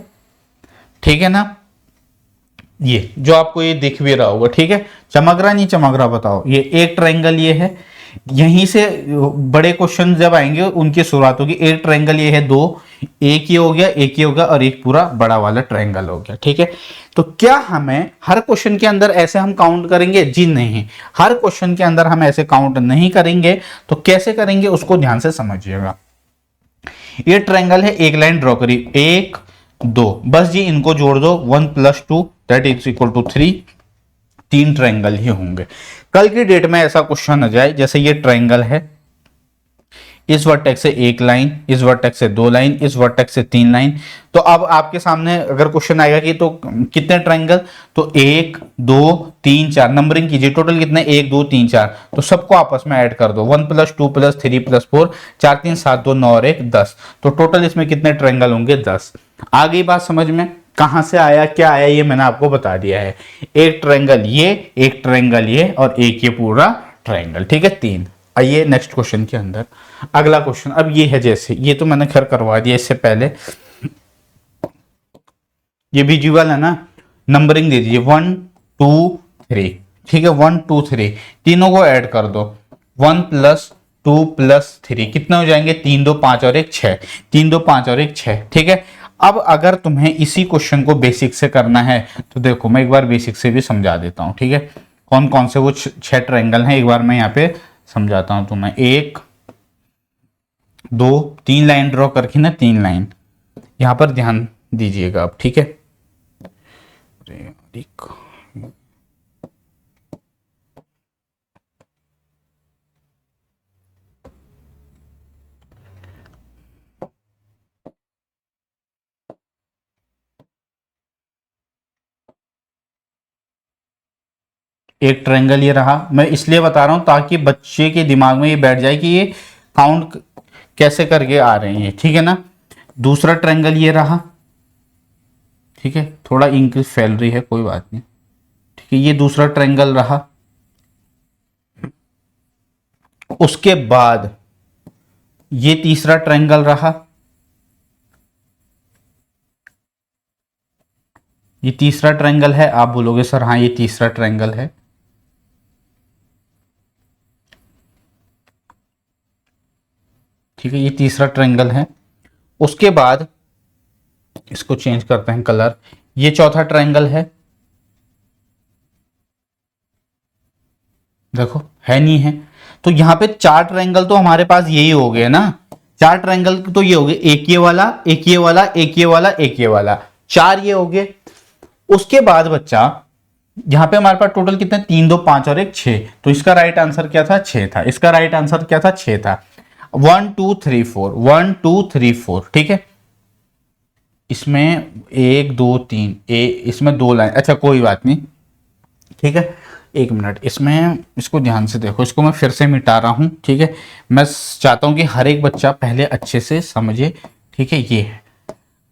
ठीक है ना, ये जो आपको ये दिख भी रहा होगा, ठीक है, चमक रहा नहीं चमक रहा बताओ, ये एक ट्रायंगल ये है। यहीं से बड़े क्वेश्चन जब आएंगे उनकी शुरुआत होगी। एक ट्रायंगल ये है, दो, एक ये हो गया, एक ये हो गया, और एक पूरा बड़ा वाला ट्रायंगल हो गया, ठीक है। तो क्या हमें हर क्वेश्चन के अंदर ऐसे हम काउंट करेंगे? जी नहीं, हर क्वेश्चन के अंदर हम ऐसे काउंट नहीं करेंगे। तो कैसे करेंगे उसको ध्यान से समझिएगा। ये ट्रायंगल है, एक लाइन ड्रॉ करी, 1 2, बस जी इनको जोड़ दो, 1 + 2 that is equal to 3। 3 triangle ही होंगे। कल की डेट में ऐसा क्वेश्चन आ जाए, जैसे ये ट्रायंगल है, इस वर्टेक्स से एक लाइन, इस वर्टेक्स से 2 लाइन, इस वर्टेक्स से 3 लाइन, तो अब आपके सामने अगर क्वेश्चन आएगा कि तो कितने ट्रायंगल, तो 1 2 3 4 नंबरिंग कीजिए, टोटल कितने? 1 2 3 4, तो सबको आपस में ऐड कर दो, 1 + 2 + 3 + 4, 4 3 7 2 9 और 1 10, तो टोटल इसमें कितने ट्रायंगल होंगे? 10। आ गई बात समझ में? कहां से आया, क्या आया, ये मैंने आपको बता दिया है। एक ट्रायंगल ये, एक ट्रायंगल ये, और एक ये पूरा ट्रायंगल, ठीक है, 3। आइए नेक्स्ट क्वेश्चन के अंदर। अगला क्वेश्चन अब ये है, जैसे ये तो मैंने खैर करवा दिया इससे पहले, ये विजुअल है ना, नंबरिंग दे दीजिए 1 2 3, ठीक है, 1 2 3, तीनों को ऐड कर दो, 1 + 2 + 3 कितने हो जाएंगे? 3 2 5 और 1 6, 3 2 5 और 1 6, ठीक है। अब अगर तुम्हें इसी क्वेश्चन को बेसिक से करना है तो देखो मैं एक बार बेसिक से भी समझा देता हूं, ठीक है। कौन कौन से वो 6 ट्रायंगल हैं एक बार मैं यहाँ पे समझाता हूं तुम्हें। 1 2 3 लाइन ड्रॉ करके ना, 3 लाइन यहां पर ध्यान दीजिएगा आप, ठीक है। एक ट्रायंगल ये रहा, मैं इसलिए बता रहा हूं ताकि बच्चे के दिमाग में ये बैठ जाए कि ये काउंट कैसे करके आ रहे हैं, ठीक है ना। दूसरा ट्रायंगल ये रहा, ठीक है, थोड़ा इंक फैल रही है, कोई बात नहीं, ठीक है, ये दूसरा ट्रायंगल रहा। उसके बाद ये तीसरा ट्रायंगल रहा, ये तीसरा ट्रायंगल है। आप बोलोगे सर हाँ ये तीसरा ट्रायंगल है, ठीक है, ये तीसरा ट्रायंगल है। उसके बाद इसको चेंज करते हैं कलर, ये चौथा ट्रायंगल है, देखो है नहीं है, तो यहां पे 4 ट्रायंगल तो हमारे पास यही हो गए ना, 4 ट्रायंगल तो ये हो गए, एक ये वाला, एक ये वाला, एक ये वाला, एक ये वाला, 4 ये हो गए। उसके बाद बच्चा यहां पे हमारे पास टोटल कितने? 3 2 5 और 1 6, तो इसका राइट आंसर क्या था? 6 था। इसका राइट आंसर क्या था? 6 था। 1 2 3 4, 1 2 3 4, ठीक है। इसमें 1 2 3 इसमें 2 लाइन, अच्छा कोई बात नहीं, ठीक है। 1 मिनट, इसमें इसको ध्यान से देखो, इसको मैं फिर से मिटा रहा हूं, ठीक है। मैं चाहता हूं कि हर एक बच्चा पहले अच्छे से समझे, ठीक है। ये है,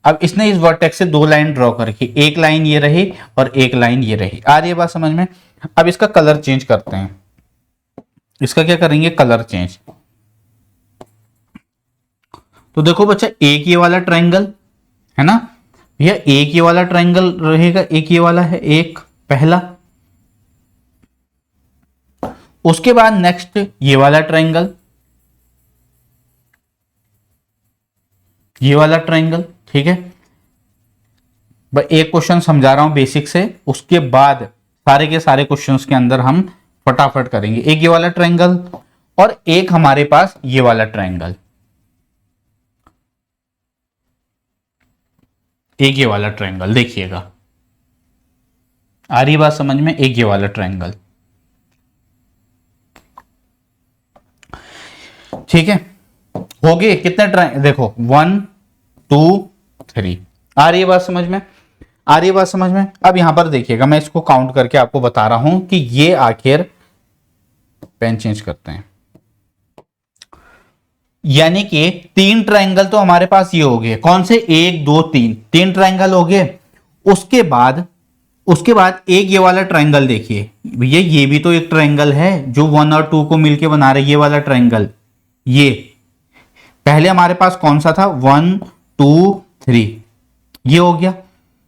अब इसने इस वर्टेक्स से 2 लाइन ड्रॉ करके, एक लाइन ये रही और एक लाइन ये रही, आ रही है बात समझ में? अब इसका कलर चेंज करते हैं, इसका क्या करेंगे? Colour change. तो देखो बच्चा, एक ये वाला ट्रायंगल है ना भैया, एक ये वाला ट्रायंगल रहेगा, एक ये वाला है, एक पहला। उसके बाद नेक्स्ट ये वाला ट्रायंगल, ये वाला ट्रायंगल, ठीक है। एक क्वेश्चन समझा रहा हूं बेसिक से, उसके बाद सारे के सारे क्वेश्चंस के अंदर हम फटाफट करेंगे। एक ये वाला ट्रायंगल और एक हमारे पास ये वाला ट्रायंगल, एक ये वाला ट्रायंगल, देखिएगा आ रही बात समझ में? एक ये वाला ट्रायंगल, ठीक है। हो गए कितने ट्रायंगल? देखो 1 2 3, आ रही है बात समझ में? आ रही है बात समझ में? अब यहां पर देखिएगा, मैं इसको काउंट करके आपको बता रहा हूं कि ये आखिर, पेन चेंज करते हैं, यानी कि 3 ट्रायंगल तो हमारे पास ये हो गए, कौन से? 1 2 3, 3 ट्रायंगल हो गए। उसके बाद एक ये वाला ट्रायंगल देखिए भैया, ये भी तो एक ट्रायंगल है जो 1 और 2 को मिलके बना रहे, ये वाला ट्रायंगल। ये पहले हमारे पास कौन सा था? 1 2 3, ये हो गया,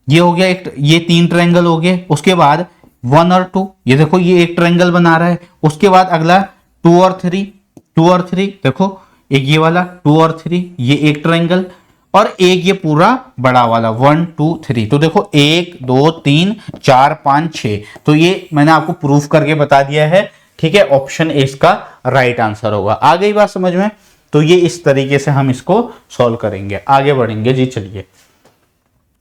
ये हो गया एक, ये 3 ट्रायंगल हो गए। उसके बाद 1 और 2, ये देखो ये एक ट्रायंगल बना रहा है। उसके बाद अगला 2 और 3, 2 और 3 देखो, एक ये वाला 2 और 3, ये एक ट्रायंगल, और एक ये पूरा बड़ा वाला 1 2 3। तो देखो 1 2 3 4 5 6, तो ये मैंने आपको प्रूफ करके बता दिया है, ठीक है। ऑप्शन ए इसका राइट आंसर होगा। आ गई बात समझ में? तो ये इस तरीके से हम इसको सॉल्व करेंगे, आगे बढ़ेंगे जी। चलिए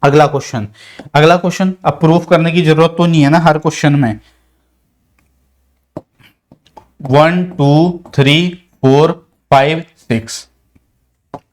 अगला क्वेश्चन, अगला क्वेश्चन। अब प्रूफ करने की जरूरत तो नहीं है ना हर क्वेश्चन में। 1 2 3 4 5 6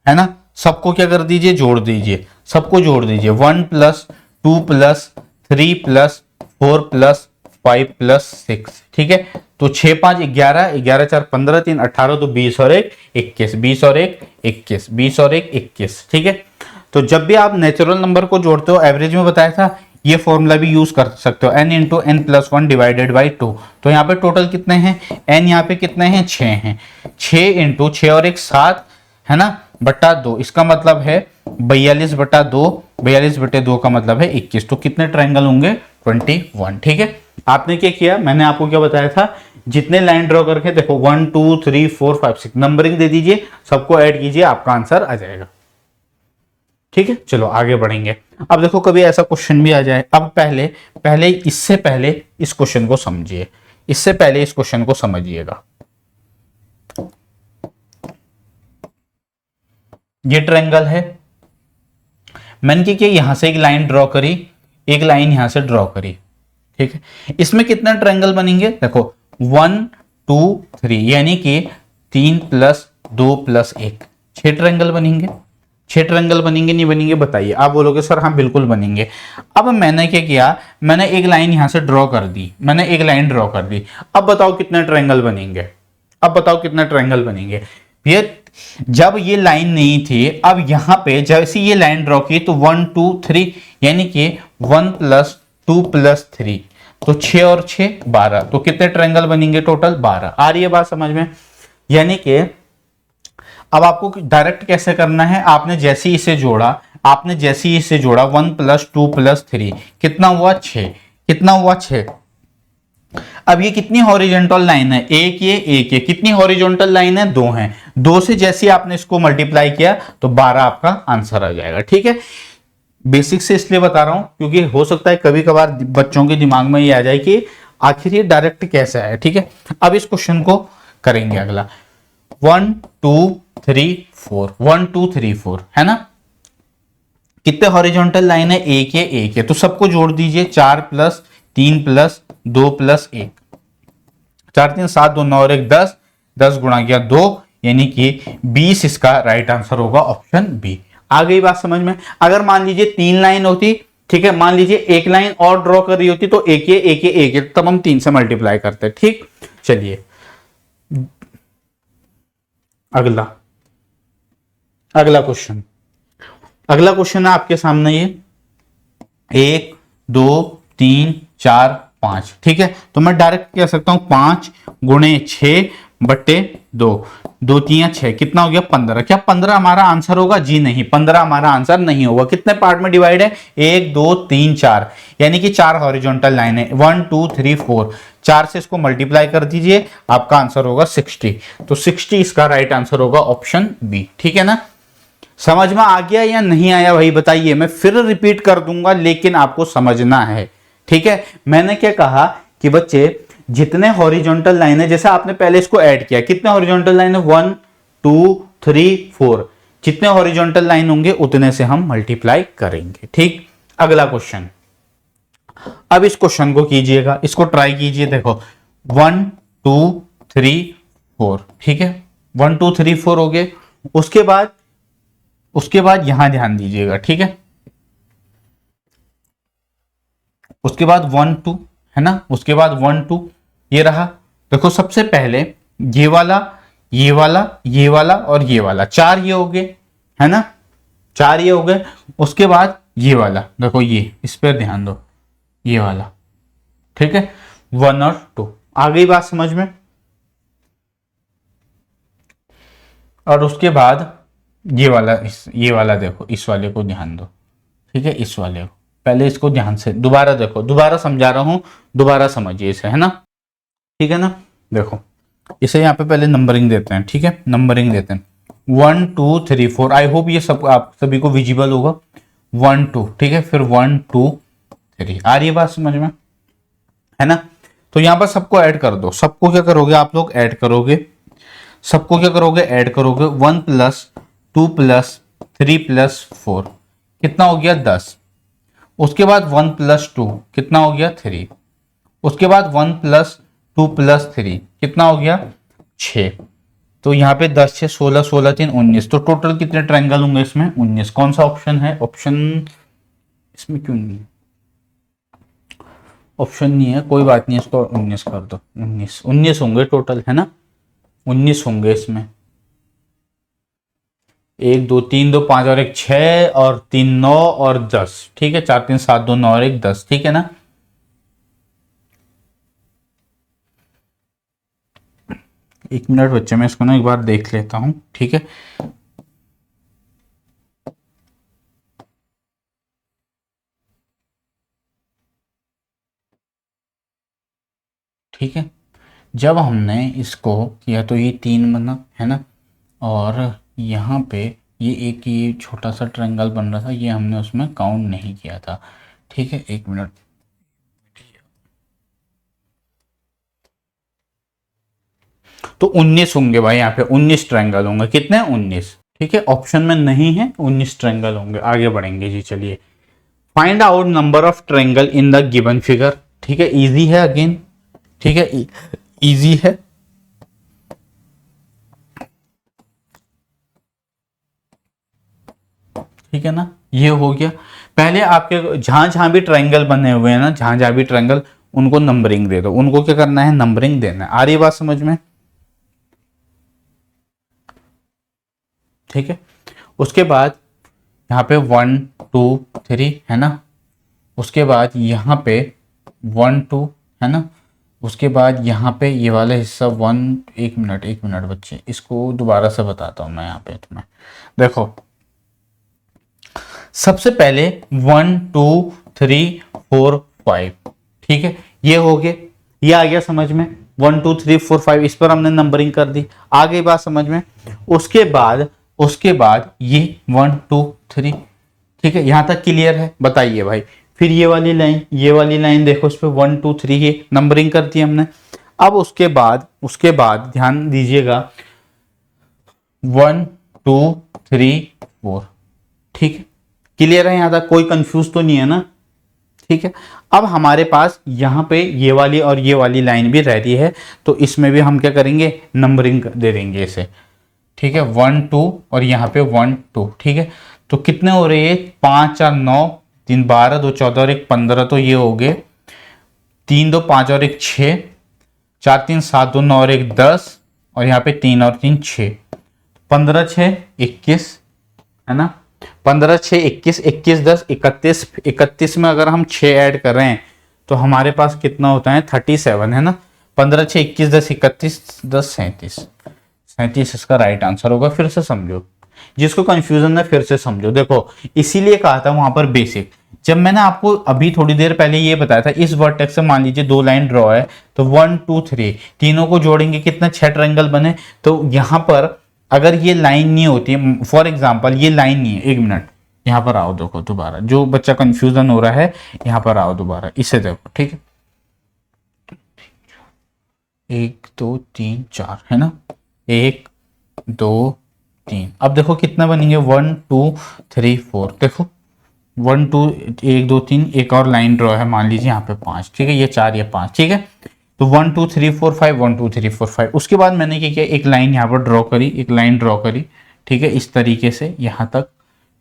है ना, सबको क्या कर दीजिए? जोड़ दीजिए, सबको जोड़ दीजिए। 1 plus 2 plus 3 plus 4 plus 5 plus 6, ठीक है। तो 6 5 11, 11 4 15, 3 18, तो 20 और 1 21, 20 और 1 21, 20 और 1 21, ठीक है। तो जब भी आप नेचुरल नंबर को जोड़ते हो, एवरेज में बताया था, ये फॉर्मूला भी यूज कर सकते हो, n into n plus 1 divided by 2। तो यहाँ पे टोटल कितने हैं? n यहाँ पे कितने हैं? 6 हैं। 6 इंटू 6 और 1 7 है ना, बट्टा 2, इसका मतलब है 42 बट्टा 2, 42 बट्टे 2 का मतलब है 21। तो कितने ट्रायंगल होंगे? 21, ठीक है। आपने क्या किया, मैंने आपको क्या बताया था, जितने लाइन ड्रॉ करके देखो 1 2 3 4 5 6 नंबरिंग दे दीजिए, सबको ऐड कीजिए, आपका आंसर आ जाएगा, ठीक है। चलो आगे बढ़ेंगे। अब देखो कभी ऐसा क्वेश्चन भी आ जाए, अब पहले इससे पहले इस क्वेश्चन को समझिए, इससे पहले इस क्वेश्चन को समझिएगा। ये ट्रायंगल है, मैंने क्या किया, यहां से एक लाइन ड्रॉ करी, एक लाइन यहां से ड्रॉ करी, ठीक है। इसमें कितने ट्रायंगल बनेंगे? देखो 1 2 3, यानी कि 3 प्लस 2 प्लस 1, 6 ट्रायंगल बनेंगे। 6 ट्रायंगल बनेंगे नहीं बनेंगे बताइए? आप बोलोगे सर हाँ बिल्कुल बनेंगे। अब मैंने क्या किया, मैंने एक लाइन यहां से ड्रॉ कर दी, मैंने एक लाइन ड्रॉ कर दी। अब बताओ कितने ट्रायंगल बनेंगे? अब बताओ कितने ट्रायंगल बनेंगे? ये जब ये लाइन नहीं थी, अब यहां पे जैसे ये लाइन ड्रॉ की तो 1 2 3, यानी कि 1 प्लस 2 प्लस 3, तो 6 और 6 12, तो कितने ट्रायंगल बनेंगे? टोटल 12। आ रही है बात समझ में? यानी कि अब आपको डायरेक्ट कैसे करना है, आपने जैसे ही इसे जोड़ा, आपने जैसे ही इसे जोड़ा 1 प्लस 2 प्लस 3, कितना हुआ? 6, कितना हुआ? 6। अब ये कितनी हॉरिजॉन्टल लाइन है? एक ये कितनी हॉरिजॉन्टल लाइन है? 2 है। 2 से जैसे आपने इसको मल्टीप्लाई किया तो 12 आपका आंसर आ जाएगा, ठीक है। बेसिक से इसलिए बता रहा हूं क्योंकि हो सकता है कभी कभार बच्चों के दिमाग में ये आ जाए कि आखिर ये डायरेक्ट कैसे है, ठीक है। अब इस क्वेश्चन को करेंगे अगला। 1 2 3 4, 1 2 3 4 है ना, कितने हॉरिजॉन्टल लाइन है? एक है, तो सबको जोड़ दीजिए। 4 प्लस 3 प्लस 2 प्लस 1, 4 3 7 2 9 और 1 10, 10 गुणा किया 2, यानी कि 20 इसका राइट आंसर होगा, ऑप्शन बी। आ गई बात समझ में? अगर मान लीजिए 3 लाइन होती, ठीक है, मान लीजिए एक लाइन और ड्रॉ कर रही होती तो एक, तब हम 3 से मल्टीप्लाई करते, ठीक। चलिए अगला क्वेश्चन, अगला क्वेश्चन है आपके सामने, ये 1 2 3 4 5, ठीक है। तो मैं डायरेक्ट कह सकता हूं 5 गुणे 6 बट्टे 2, 2 3 6, कितना हो गया? 15। क्या 15 हमारा आंसर होगा? जी नहीं, 15 हमारा आंसर नहीं होगा। कितने पार्ट में डिवाइड है? 1 2 3 4, यानी कि 4 हॉरिजॉन्टल लाइन है। 1 2 3 4, 4 से इसको मल्टीप्लाई कर दीजिए, आपका आंसर होगा 60। तो 60 इसका राइट आंसर होगा, ऑप्शन बी, ठीक है ना। समझ में आ गया या नहीं आया वही बताइए, मैं फिर रिपीट कर दूंगा लेकिन आपको समझना है, ठीक है। मैंने क्या कहा कि बच्चे जितने हॉरिजॉन्टल लाइन है, जैसे आपने पहले इसको ऐड किया, कितने हॉरिजॉन्टल लाइन है? 1 2 3 4, जितने हॉरिजॉन्टल लाइन होंगे उतने से हम मल्टीप्लाई करेंगे, ठीक। अगला क्वेश्चन, अब इस क्वेश्चन को कीजिएगा, इसको ट्राई कीजिए। देखो 1 2 3 4, ठीक है, 1 2 3 4 हो गए। उसके बाद यहां ध्यान दीजिएगा, ठीक है। उसके बाद 1 2 है ना, उसके बाद 1 2 ये रहा। देखो सबसे पहले ये वाला ये वाला ये वाला और ये वाला, चार ये हो गए है ना, चार ये हो गए। उसके बाद ये वाला देखो, ये इस पर ध्यान दो, ये वाला, ठीक है, 1 और 2। आ गई बात समझ में। और उसके बाद ये वाला, ये वाला देखो, इस वाले को ध्यान दो, ठीक है, इस वाले को पहले इसको ध्यान से दोबारा देखो, दोबारा समझा रहा हूं, दोबारा समझिए इसे, है ना, ठीक है ना। देखो इसे यहाँ पे पहले नंबरिंग देते हैं, ठीक है, नंबरिंग देते हैं 1 2 3 4। आई होप ये सब आप सभी को विजिबल होगा। 1 2, ठीक है, फिर 1 2 3। आ रही है बात समझ में, है ना। तो यहाँ पर सबको ऐड कर दो। सबको क्या करोगे आप लोग, ऐड करोगे, सबको क्या करोगे, ऐड करोगे। 1 + 2 + 3 + 4 कितना हो गया, 10। उसके बाद 1 + 2 कितना हो गया, 3। उसके बाद 1 + 2 + 3 कितना हो गया, 6। तो यहाँ पे 10 6 16, 16 3 19। तो टोटल कितने ट्रायंगल होंगे इसमें, 19। कौन सा ऑप्शन है, ऑप्शन इसमें क्यों नहीं है, ऑप्शन नहीं है, कोई बात नहीं, इसको 19 कर दो। 19 19 होंगे टोटल, है ना, 19 होंगे इसमें। 1 2 3 2 5 और 1 6 और 3 9 और 10, ठीक है, 4 3 7 2 9 और 1 10, ठीक है ना। एक मिनट बच्चे, मैं इसको ना एक बार देख लेता हूं, ठीक है। ठीक है, जब हमने इसको किया तो ये 3 बना, है ना, और यहाँ पे ये एक ये छोटा सा ट्रायंगल बन रहा था, ये हमने उसमें काउंट नहीं किया था, ठीक है। एक मिनट, तो 19 होंगे भाई, यहाँ पे 19 ट्रायंगल होंगे। कितने, 19, ठीक है, ऑप्शन में नहीं है, 19 ट्रायंगल होंगे। आगे बढ़ेंगे जी, चलिए। Find out number of triangle in the given figure, ठीक है, इजी है अगेन, ठीक है, इजी है। ठीक है ना, ये हो गया। पहले आपके जहां जहां भी ट्रायंगल बने हुए हैं ना, जहां जहां भी ट्रायंगल, उनको नंबरिंग दे दो। उनको क्या करना है, नंबरिंग देना है। आ रही बात समझ में, ठीक है। उसके बाद यहाँ पे 1 2 3 है ना, उसके बाद यहाँ पे 1 2 है ना, उसके बाद यहाँ पे ये वाला हिस्सा 1। एक मिनट बच्चे, इसको दोबारा से बताता हूँ मैं यहाँ पे तुम्हें। देखो सबसे पहले 1 2 3 4 5, ठीक है, ये हो गए, ये आ गया समझ में। 1 2 3 4 5, इस पर हमने नंबरिंग कर दी। आ गई बात समझ में। उसके बाद ये 1 2 3, ठीक है, यहां तक क्लियर है, बताइए भाई। फिर ये वाली लाइन देखो, उस पर 1 2 3 ये नंबरिंग कर दी हमने। अब उसके बाद ध्यान दीजिएगा, 1 2 3 4, ठीक है, क्लियर है, यहां तक कोई कंफ्यूज तो नहीं है ना, ठीक है। अब हमारे पास यहाँ पे ये वाली और ये वाली लाइन भी रहती है, तो इसमें भी हम क्या करेंगे, नंबरिंग दे देंगे इसे, ठीक है। 1 2 और यहाँ पे 1 2, ठीक है। तो कितने हो रहे हैं, 5 4 9 3 12 2 14 और 1 15, तो ये हो गए 3 2 5 और 1 6, 4 3 7 2 9 और 1 10, और यहाँ पे 3 और 3 6, 15 6 21, है ना। 15 6 21, 21 10 31, 31 में अगर हम 6 ऐड कर रहे हैं तो हमारे पास कितना होता है, 37, है ना। 15 6 21 10 31 10 37, 37 इसका राइट आंसर होगा। फिर से समझो, जिसको कंफ्यूजन है फिर से समझो। देखो इसीलिए कहा था वहां पर बेसिक, जब मैंने आपको अभी थोड़ी देर पहले ये बताया था, इस वर्टेक्स से मान लीजिए 2 लाइन ड्रॉ है, तो 1 2 3 तीनों को जोड़ेंगे, कितना, 6 ट्रायंगल बने। तो यहां पर अगर ये लाइन नहीं होती, फॉर एग्जाम्पल ये लाइन नहीं है, एक मिनट यहाँ पर आओ, देखो दोबारा, जो बच्चा कंफ्यूजन हो रहा है यहाँ पर आओ दोबारा, इसे देखो, ठीक है। 1 2 3 4, है ना, 1 2 3। अब देखो कितना बनेंगे, 1 2 3 4, देखो 1 2 1 2 3, एक और लाइन ड्रॉ है, मान लीजिए यहाँ पे 5, ठीक है, ये 4 ये 5, ठीक है। तो 1 2 3 4 5, 1 2 3 4 5। उसके बाद मैंने क्या किया, एक लाइन यहाँ पर ड्रॉ करी, एक लाइन ड्रॉ करी, ठीक है, इस तरीके से यहाँ तक,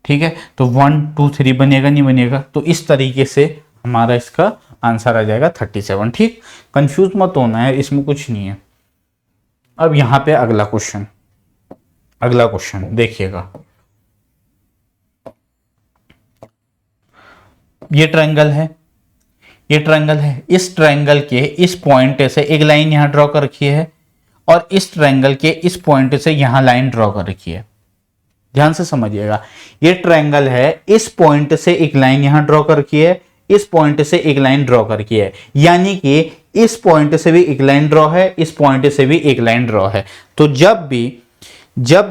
ठीक है। तो 1 2 3 बनेगा, नहीं बनेगा, तो इस तरीके से हमारा इसका आंसर आ जाएगा 37। ठीक, कंफ्यूज मत होना है, इसमें कुछ नहीं है। अब यहां पे अगला क्वेश्चन देखिएगा। ये ट्रायंगल है, इस ट्रायंगल के इस पॉइंट से एक लाइन यहां ड्रॉ कर रखी है और इस ट्रायंगल के इस पॉइंट से यहां लाइन ड्रॉ कर रखी है। ध्यान से समझिएगा, ये ट्रायंगल है, इस पॉइंट से एक लाइन यहां ड्रॉ कर रखी है, इस पॉइंट से एक लाइन ड्रॉ कर रखी है, यानी कि इस पॉइंट से भी एक लाइन ड्रॉ है, इस पॉइंट से भी एक लाइन ड्रॉ है। तो जब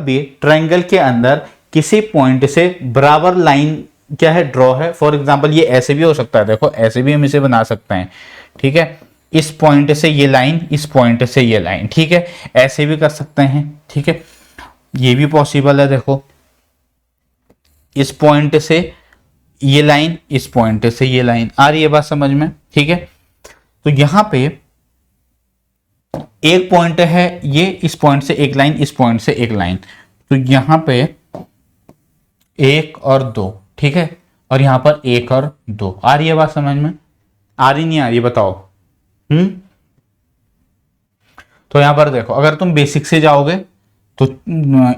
भी ट्रायंगल के अंदर किसी पॉइंट से बराबर लाइन क्या है, ड्रॉ है, फॉर एग्जांपल ये ऐसे भी हो सकता है, देखो ऐसे भी हम इसे बना सकते हैं। ठीक है, इस पॉइंट से ये लाइन, इस पॉइंट से ये लाइन, ठीक है, ऐसे भी कर सकते हैं। ठीक है, ये भी पॉसिबल है। देखो इस पॉइंट से ये लाइन, इस पॉइंट से ये लाइन, आ रही है बात समझ में? ठीक है, तो यहां पे एक पॉइंट है, ये इस पॉइंट से एक लाइन, इस पॉइंट से एक लाइन, तो यहां पे 1 और 2, ठीक है, और यहां पर 1 और 2। आ रही है बात समझ में? आ रही नहीं आ रही बताओ? तो यहां पर देखो, अगर तुम बेसिक से जाओगे तो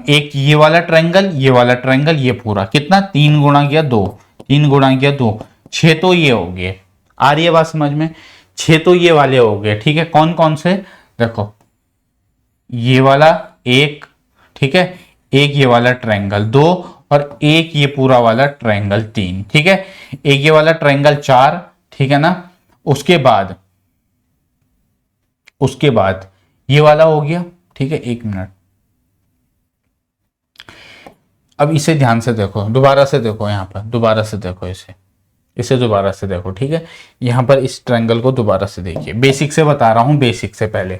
एक ये वाला ट्रायंगल, ये वाला ट्रायंगल, ये पूरा कितना, 3 गुणा किया 2, 3 गुणा किया 2, 6 तो ये हो गए। आ रही है बात समझ में? 6 तो ये वाले हो गए। ठीक है, कौन कौन से? देखो ये वाला 1, ठीक है, एक ये वाला ट्रायंगल 2, और एक ये पूरा वाला ट्रायंगल 3। ठीक है, एक ये वाला ट्रायंगल 4, ठीक है ना। उसके बाद ये वाला हो गया। ठीक है, 1 मिनट, अब इसे ध्यान से देखो, दोबारा से देखो, यहां पर दोबारा से देखो, इसे दोबारा से देखो। ठीक है, यहां पर इस ट्रायंगल को दोबारा से देखिए, बेसिक से बता रहा हूं, बेसिक से पहले।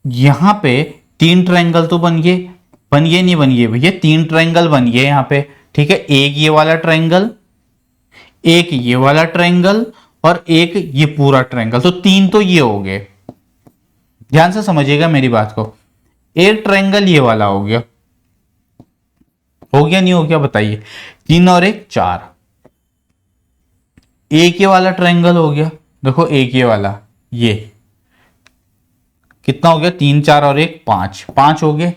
यहां पे 3 ट्रायंगल तो बन गए नहीं बन गए भैया, 3 ट्रायंगल बन गए यहां पे। ठीक है, एक ये वाला ट्रायंगल, एक ये वाला ट्रायंगल, और एक ये पूरा ट्रायंगल, तो 3 तो ये हो गए। ध्यान से समझिएगा मेरी बात को। एक ट्रायंगल ये वाला हो गया नहीं हो गया बताइए? 3 और 1 4। एक ये वाला ट्रायंगल हो गया, देखो एक ये वाला, ये कितना हो गया, 3 4 और 1 5, 5 हो गए,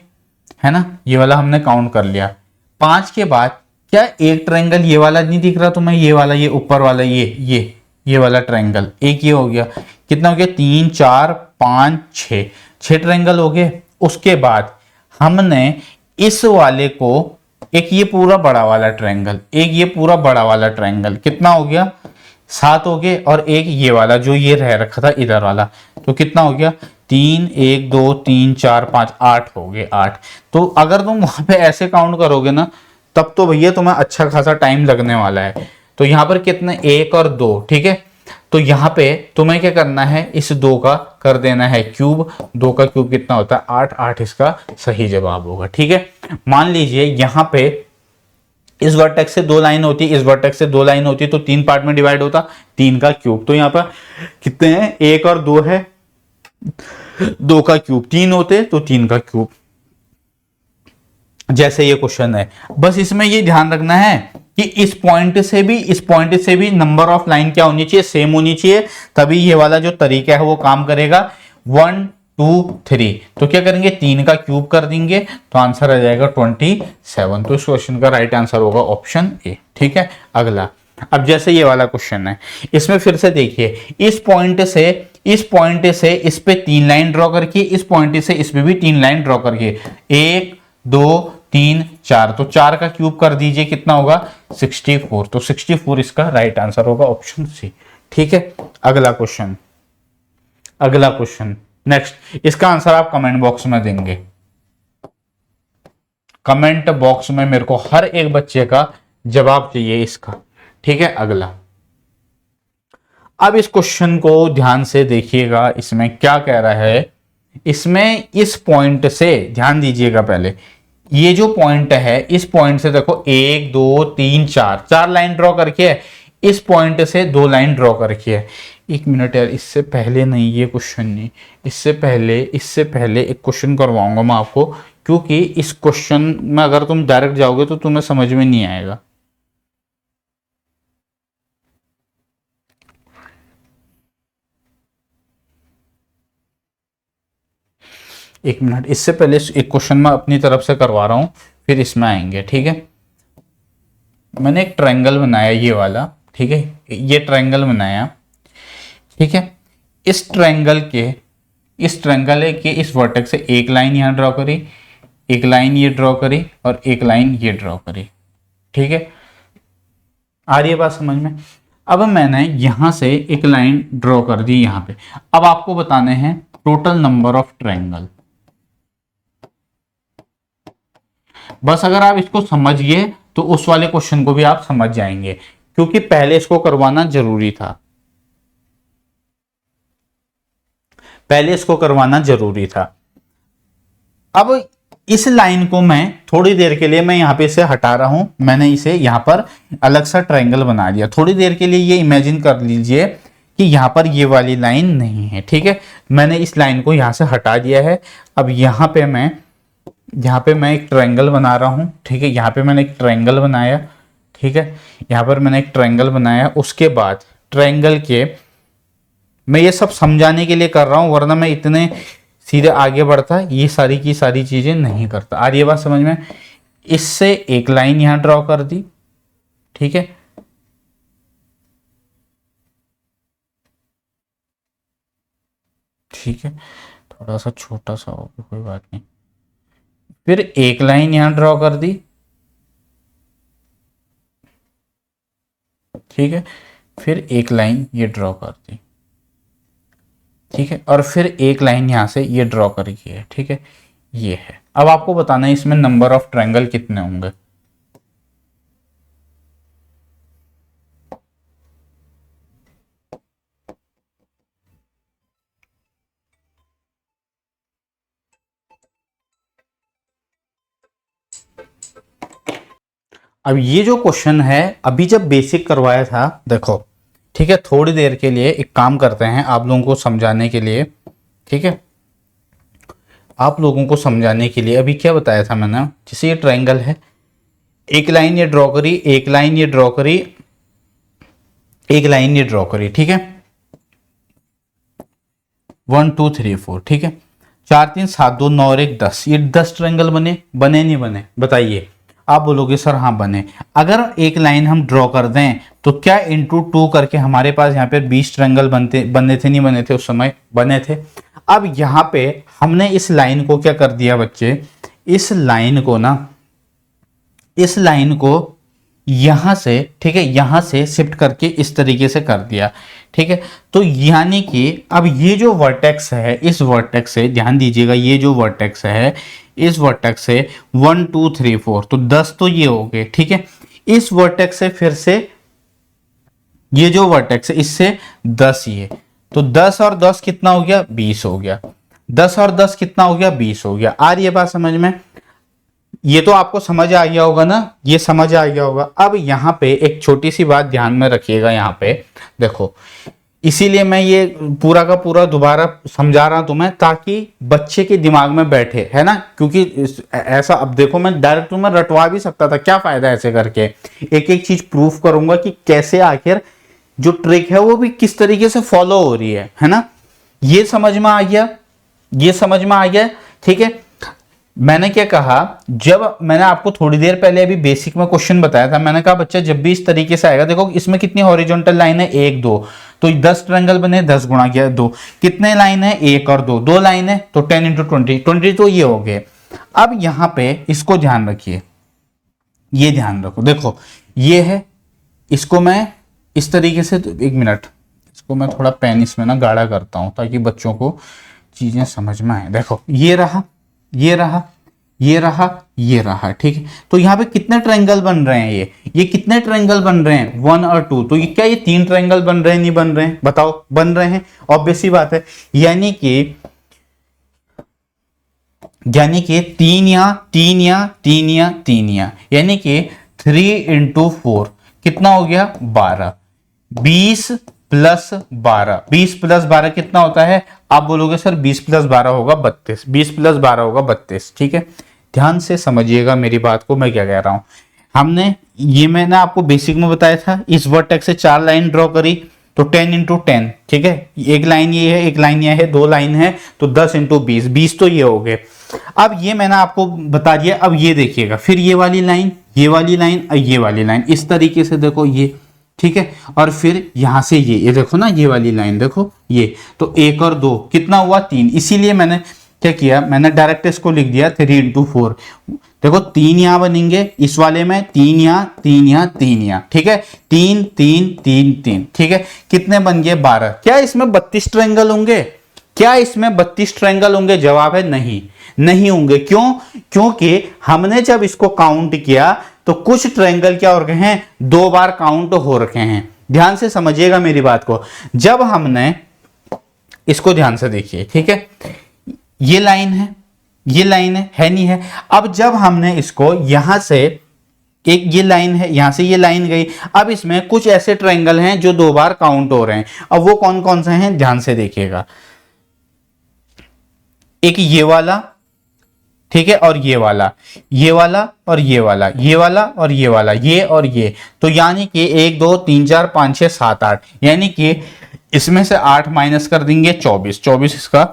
है ना। ये वाला हमने काउंट कर लिया। 5 के बाद क्या एक ट्रायंगल ये वाला नहीं दिख रहा तुम्हें? ये वाला, ये ऊपर वाला, ये वाला ट्रायंगल, एक ये हो गया। कितना हो गया? 3 4 5 6, 6 ट्रायंगल हो गए। उसके बाद हमने इस वाले को, एक ये पूरा बड़ा वाला ट्रायंगल, एक ये पूरा बड़ा वाला ट्रायंगल, कितना हो गया? 7 हो गए। और एक ये वाला जो ये रह रखा था इधर वाला, तो कितना हो गया? 3 1 2 3 4 5 8 हो गए, 8। तो अगर तुम वहां पे ऐसे काउंट करोगे ना, तब तो भैया तुम्हें अच्छा खासा टाइम लगने वाला है। तो यहां पर कितने? 1 और 2। ठीक है, तो यहां पे तुम्हें क्या करना है, इस 2 का कर देना है क्यूब। 2 का क्यूब कितना होता है? 8। 8 इसका सही जवाब होगा। ठीक है, मान लीजिए यहां पे इस वर्टेक्स से 2 लाइन होती, इस वर्टेक्स से 2 लाइन होती, तो 3 पार्ट में डिवाइड होता, 3 का क्यूब। तो यहां पर कितने हैं? 1 और 2 है, 2 का क्यूब 3 होते, तो 3 का क्यूब। जैसे ये क्वेश्चन है, बस इसमें ये ध्यान रखना है कि इस पॉइंट से भी नंबर ऑफ लाइन क्या होनी चाहिए? सेम होनी चाहिए, तभी ये वाला जो तरीका है वो काम करेगा। 1 2 3, तो क्या करेंगे? 3 का क्यूब कर देंगे, तो आंसर आ जाएगा 27। तो इस क्वेश्चन का राइट आंसर होगा ऑप्शन ए। ठीक है, अगला। अब जैसे ये वाला क्वेश्चन है, इसमें फिर से देखिए, इस पॉइंट से इस पे 3 लाइन ड्रॉ करके, इस पॉइंट से इस पे भी 3 लाइन ड्रॉ करके, 1 2 3 4, तो 4 का क्यूब कर दीजिए, कितना होगा? 64। तो 64 इसका राइट आंसर होगा, ऑप्शन सी। ठीक है, अगला क्वेश्चन नेक्स्ट। इसका आंसर आप कमेंट बॉक्स में देंगे। कमेंट बॉक्स में मेरे को हर एक बच्चे का जवाब चाहिए इसका। ठीक है, अगला। अब इस क्वेश्चन को ध्यान से देखिएगा, इसमें क्या कह रहा है। इसमें इस पॉइंट से ध्यान दीजिएगा, पहले ये जो पॉइंट है, इस पॉइंट से देखो 1 2 3 4, 4 लाइन ड्रॉ करके है, इस पॉइंट से 2 लाइन ड्रॉ करके है। 1 मिनट यार, इससे पहले नहीं, ये क्वेश्चन नहीं, इससे पहले एक क्वेश्चन करवाऊंगा मैं आपको, क्योंकि इस क्वेश्चन में अगर तुम डायरेक्ट जाओगे तो तुम्हें समझ में नहीं आएगा। एक मिनट, इससे पहले एक क्वेश्चन मैं अपनी तरफ से करवा रहा हूं, फिर इसमें आएंगे, ठीक है। मैंने एक ट्रायंगल बनाया ये वाला, ठीक है, ये ट्रायंगल बनाया, ठीक है। इस ट्रायंगल के इस वर्टेक्स से एक लाइन यहां ड्रॉ करी, एक लाइन ये ड्रॉ करी और एक लाइन ये ड्रॉ करी, ठीक है। आ रही है बात समझ में? अब मैंने यहां से एक लाइन ड्रॉ कर दी यहां पे। अब आपको बताने हैं टोटल नंबर ऑफ ट्रायंगल। बस अगर आप इसको समझिए तो उस वाले क्वेश्चन को भी आप समझ जाएंगे, क्योंकि पहले इसको करवाना जरूरी था, पहले इसको करवाना जरूरी था। अब इस लाइन को मैं थोड़ी देर के लिए मैं यहां पे इसे हटा रहा हूं, मैंने इसे यहां पर अलग सा ट्रायंगल बना दिया। थोड़ी देर के लिए ये इमेजिन कर लीजिए कि यहां पर ये वाली लाइन नहीं है, ठीक है। मैंने इस लाइन को यहां से हटा दिया है। अब यहां पे मैं एक ट्रायंगल बना रहा हूं, ठीक है। यहां पे मैंने एक ट्रायंगल बनाया, ठीक है। यहां पर मैंने एक ट्रायंगल बनाया। उसके बाद ट्रायंगल के, मैं ये सब समझाने के लिए कर रहा हूं, वरना मैं इतने सीधे आगे बढ़ता ये सारी की सारी चीजें नहीं करता। आ रही है बात समझ में? इससे एक लाइन यहां ड्रॉ कर दी, ठीक है। ठीक है, थोड़ा सा छोटा सा होगा, कोई बात नहीं। फिर एक लाइन यहां ड्रॉ कर दी, ठीक है। फिर एक लाइन ये ड्रॉ कर दी, ठीक है। और फिर एक लाइन यहां से ये ड्रॉ करी है, ठीक है। ये है। अब आपको बताना है इसमें नंबर ऑफ ट्रायंगल कितने होंगे। अब ये जो क्वेश्चन है, अभी जब बेसिक करवाया था, देखो, ठीक है। थोड़ी देर के लिए एक काम करते हैं आप लोगों को समझाने के लिए, ठीक है। आप लोगों को समझाने के लिए अभी क्या बताया था मैंने, जैसे ये ट्रायंगल है, एक लाइन ये ड्रॉ करी, एक लाइन ये ड्रॉ करी, एक लाइन ये ड्रॉ करी, ठीक है। 1 2 3 4, ठीक है। 4 3 7 2 9 और 1 10, ये 10 ट्रायंगल बने नहीं बने? बताइए। आप बोलोगे सर हाँ बने। अगर एक लाइन हम ड्रॉ कर दें तो क्या इंटू 2 करके हमारे पास यहाँ पे 20 ट्रायंगल बने थे, नहीं बने थे? उस समय बने थे। अब यहाँ पे हमने इस लाइन को क्या कर दिया बच्चे, इस लाइन को यहां से, ठीक है, यहां से शिफ्ट करके इस तरीके से कर दिया, ठीक है। तो यानी कि अब ये जो वर्टेक्स है, इस वर्टेक्स से ध्यान दीजिएगा, ये जो वर्टेक्स है, इस वर्टेक्स से 1 2 3 4, तो 10 तो ये हो गए, ठीक है। इस वर्टेक्स से फिर से ये जो वर्टेक्स है, इससे 10 ये, तो 10 और 10 कितना हो गया? 20 हो गया। 10 और 10 कितना हो गया? 20 हो गया। आ रही है बात समझ में? ये तो आपको समझ आ गया होगा ना, ये समझ आ गया होगा। अब यहाँ पे एक छोटी सी बात ध्यान में रखिएगा, यहाँ पे देखो, इसीलिए मैं ये पूरा का पूरा दोबारा समझा रहा हूं तुम्हें, ताकि बच्चे के दिमाग में बैठे, है ना। क्योंकि ऐसा, अब देखो, मैं डायरेक्ट तुम्हें रटवा भी सकता था, क्या फायदा ऐसे करके। एक एक चीज प्रूफ करूंगा कि कैसे आखिर जो ट्रिक है वो भी किस तरीके से फॉलो हो रही है ना। ये समझ में आ गया? ये समझ में आ गया, ठीक है। मैंने क्या कहा, जब मैंने आपको थोड़ी देर पहले अभी बेसिक में क्वेश्चन बताया था, मैंने कहा बच्चा जब भी इस तरीके से आएगा, देखो इसमें कितनी हॉरिजॉन्टल लाइन है, 1 2, तो 10 ट्रायंगल बने, 10 गुणा किया 2, कितने लाइन है? 1 और 2, 2 लाइन है, तो 10 इंटू 20, तो ये हो गए। अब यहां पे इसको ध्यान रखिए, ये ध्यान रखो, देखो ये है, इसको मैं इस तरीके से, एक मिनट, इसको मैं थोड़ा पेन इसमें ना गाढ़ा करता हूं ताकि बच्चों को चीजें समझ में आए। देखो ये रहा, ये रहा, ये रहा, ये रहा, ठीक है। तो यहाँ पे कितने ट्रायंगल बन रहे हैं? ये कितने ट्रायंगल बन रहे हैं? 1 और 2, तो ये क्या ये 3 ट्रायंगल बन रहे हैं, नहीं बन रहे हैं? बताओ, बन रहे हैं, ऑब्वियस सी बात है। यानी कि 3 या 3 या 3 या 3 या, यानी कि 3 इंटू 4 कितना हो गया? 12। 20 प्लस 12, 20 प्लस 12 कितना होता है? आप बोलोगे सर 20 प्लस 12 होगा 32, 20 प्लस 12 होगा 32, ठीक है। ध्यान से समझिएगा मेरी बात को, मैं क्या कह रहा हूं। मैंने आपको बेसिक में बताया था, इस वर्टेक्स से 4 लाइन ड्रॉ करी, तो 10 इंटू 10, ठीक है, एक लाइन ये है, एक लाइन ये है, दो लाइन है, तो 10 इंटू 20, 20 तो ये हो गए। अब ये मैंने आपको बता दिया। अब ये देखिएगा, फिर ये वाली लाइन, ये वाली लाइन और ये वाली लाइन, इस तरीके से देखो ये, ठीक है, और फिर यहां से ये देखो ना, ये वाली लाइन देखो ये, तो 1 और 2 कितना हुआ 3। इसीलिए मैंने क्या किया, मैंने डायरेक्ट इसको लिख दिया 3 इंटू 4। देखो 3 यहां बनेंगे इस वाले में, 3 यहां, 3 यहां, 3 यहां, ठीक है, 3 3 3 3, ठीक है, कितने बन गए 12। क्या इसमें 32 ट्रायंगल होंगे? क्या इसमें 32 ट्रायंगल होंगे? जवाब है नहीं, नहीं होंगे। क्यों? क्योंकि हमने जब इसको काउंट किया तो कुछ ट्रायंगल क्या हो रखे हैं, 2 बार काउंट हो रखे हैं। ध्यान से समझिएगा मेरी बात को। जब हमने इसको ध्यान से देखिए, ठीक है, ये लाइन है, ये लाइन है नहीं है। अब जब हमने इसको यहां से, एक ये लाइन है, यहां से ये लाइन गई, अब इसमें कुछ ऐसे ट्रायंगल हैं जो 2 बार काउंट हो रहे हैं। अब वो कौन कौन से हैं, ध्यान से देखिएगा। एक ये वाला, ठीक है, और ये वाला, ये वाला और ये वाला, ये वाला और ये वाला, ये और ये। तो यानी कि 1 2 3 4 5 6 7 8, यानी कि इसमें से 8 माइनस कर देंगे 24, 24 इसका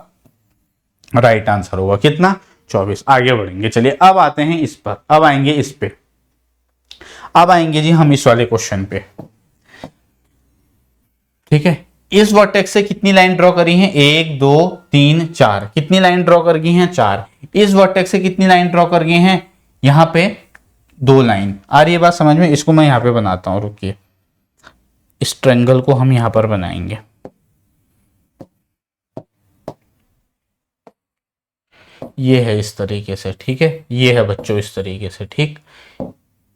राइट आंसर होगा। कितना? 24। आगे बढ़ेंगे, चलिए अब आते हैं इस पर, अब आएंगे इस पे, अब आएंगे जी हम इस वाले क्वेश्चन पे, ठीक है। इस वर्टेक्स से कितनी लाइन ड्रॉ करी है, 1 2 3 4, कितनी लाइन ड्रॉ कर गई हैं 4। इस वर्टेक्स से कितनी लाइन ड्रॉ कर गए हैं, यहां पे 2 लाइन। आ रही है बात समझ में? इसको मैं यहां पे बनाता हूं, रुकिए, इस ट्रायंगल को हम यहां पर बनाएंगे। ये है इस तरीके से, ठीक है, ये है बच्चों इस तरीके से, ठीक।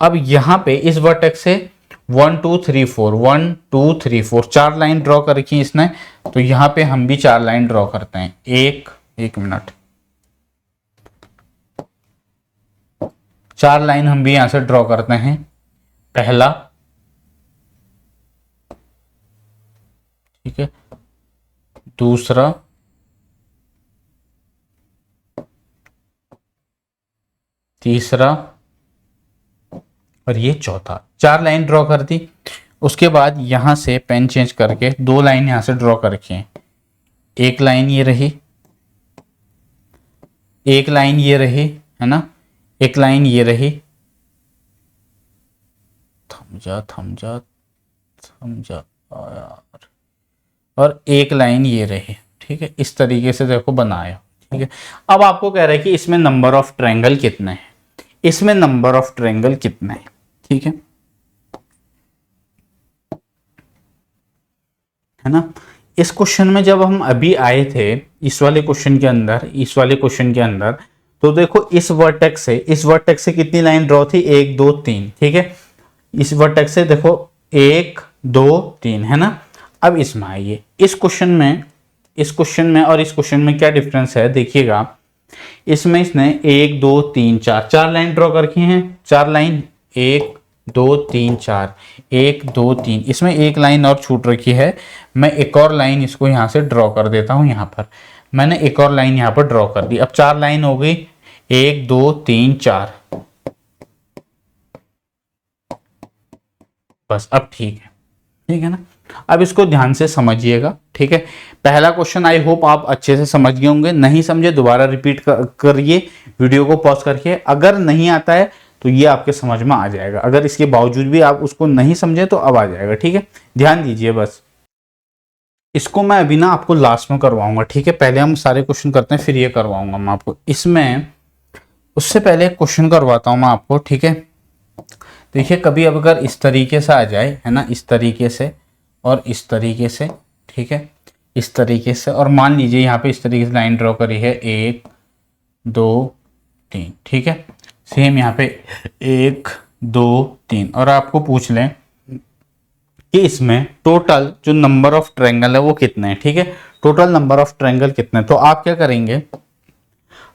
अब यहां पे इस वर्टेक्स से 1 2 3 4, 1 2 3 4 4 लाइन ड्रॉ कर रखी है इसने। तो यहां पे हम भी 4 लाइन ड्रॉ करते हैं। एक मिनट, 4 लाइन हम भी यहां से ड्रॉ करते हैं। पहला, ठीक है, दूसरा, तीसरा और ये चौथा। 4 लाइन ड्रॉ कर दी। उसके बाद यहां से पेन चेंज करके 2 लाइन यहां से ड्रॉ कर रखी है। एक लाइन ये रही, एक लाइन ये रही, है ना, एक लाइन ये रही, थम जा थम जा थम जा यार, और एक लाइन ये रही, ठीक है। इस तरीके से देखो बनाया, ठीक है। अब आपको कह रहा है कि इसमें नंबर ऑफ ट्रायंगल कितने हैं, इसमें नंबर ऑफ ट्रायंगल कितने हैं, ठीक है ना। इस क्वेश्चन में जब हम अभी आए थे, इस वाले क्वेश्चन के अंदर, इस वाले क्वेश्चन के अंदर, तो देखो इस वर्टेक्स से कितनी लाइन ड्रॉ थी, 1 2 3, ठीक है। इस वर्टेक्स से देखो 1 2 3, है ना। अब इसमें आइए, इस क्वेश्चन में और इस क्वेश्चन में क्या डिफरेंस है देखिएगा। इसमें इसने 1 2 3 4 4 लाइन ड्रॉ करके हैं, 4 लाइन, 1 2 3 4, 1 2 3, इसमें एक लाइन और छूट रखी है। मैं एक और लाइन इसको यहां से ड्रॉ कर देता हूं। यहां पर मैंने एक और लाइन यहां पर ड्रॉ कर दी। अब 4 लाइन हो गई, 1 2 3 4, बस अब ठीक है ना। अब इसको ध्यान से समझिएगा, ठीक है। पहला क्वेश्चन आई होप आप अच्छे से समझ गए होंगे। नहीं समझे दोबारा रिपीट करिए, वीडियो को पॉज करके। अगर नहीं आता है तो ये आपके समझ में आ जाएगा, अगर इसके बावजूद भी आप उसको नहीं समझे तो अब आ जाएगा, ठीक है। ध्यान दीजिए बस। इसको मैं अभी ना आपको लास्ट में करवाऊंगा, ठीक है। पहले हम सारे क्वेश्चन करते हैं, फिर ये करवाऊंगा मैं आपको। इसमें उससे पहले क्वेश्चन करवाता हूं मैं आपको, ठीक है। देखिए कभी अब अगर इस तरीके से आ जाए, है ना, इस तरीके से और इस तरीके से, ठीक है, इस तरीके से, और मान लीजिए यहाँ पे इस तरीके से लाइन ड्रॉ करी है, 1 2 3, ठीक है। सेम यहाँ पे 1 2 3, और आपको पूछ लें कि इसमें टोटल जो नंबर ऑफ ट्रायंगल है वो कितने हैं, ठीक है। टोटल नंबर ऑफ ट्रायंगल कितने हैं, तो आप क्या करेंगे,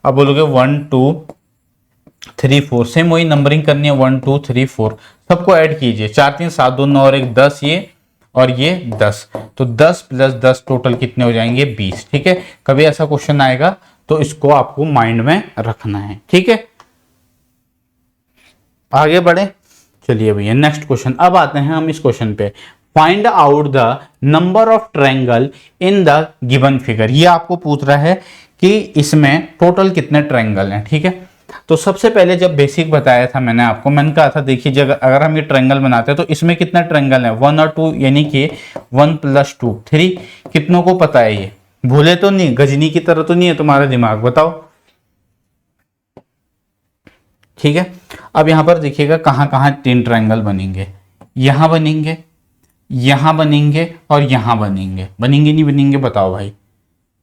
आप बोलोगे 1 2 3 4, सेम वही नंबरिंग करनी है, 1 2 3 4, सबको ऐड कीजिए, 4 3 7 2 9 और 1 10, ये और ये 10, तो 10 प्लस 10 टोटल कितने हो जाएंगे, 20, ठीक है। कभी ऐसा क्वेश्चन आएगा तो इसको आपको माइंड में रखना है, ठीक है। आगे बढ़े, चलिए भैया नेक्स्ट क्वेश्चन। अब आते हैं हम इस क्वेश्चन पे। Find out the number of triangle in the given figure. ये आपको पूछ रहा है कि इसमें टोटल कितने ट्रायंगल हैं, ठीक है। तो सबसे पहले जब बेसिक बताया था मैंने आपको, मैंने कहा था देखिए जब अगर हम ये ट्रायंगल बनाते हैं तो इसमें कितने ट्रायंगल हैं, 1 और 2, यानी कि 1 + 2 3। कितनों को पता है, ये भूले तो नहीं, गजनी की तरह तो नहीं है तुम्हारा दिमाग, बताओ, ठीक है। अब यहां पर देखिएगा कहां कहां 3 ट्रायंगल बनेंगे, यहां बनेंगे, यहां बनेंगे और यहां बनेंगे। बनेंगे नहीं बनेंगे बताओ भाई,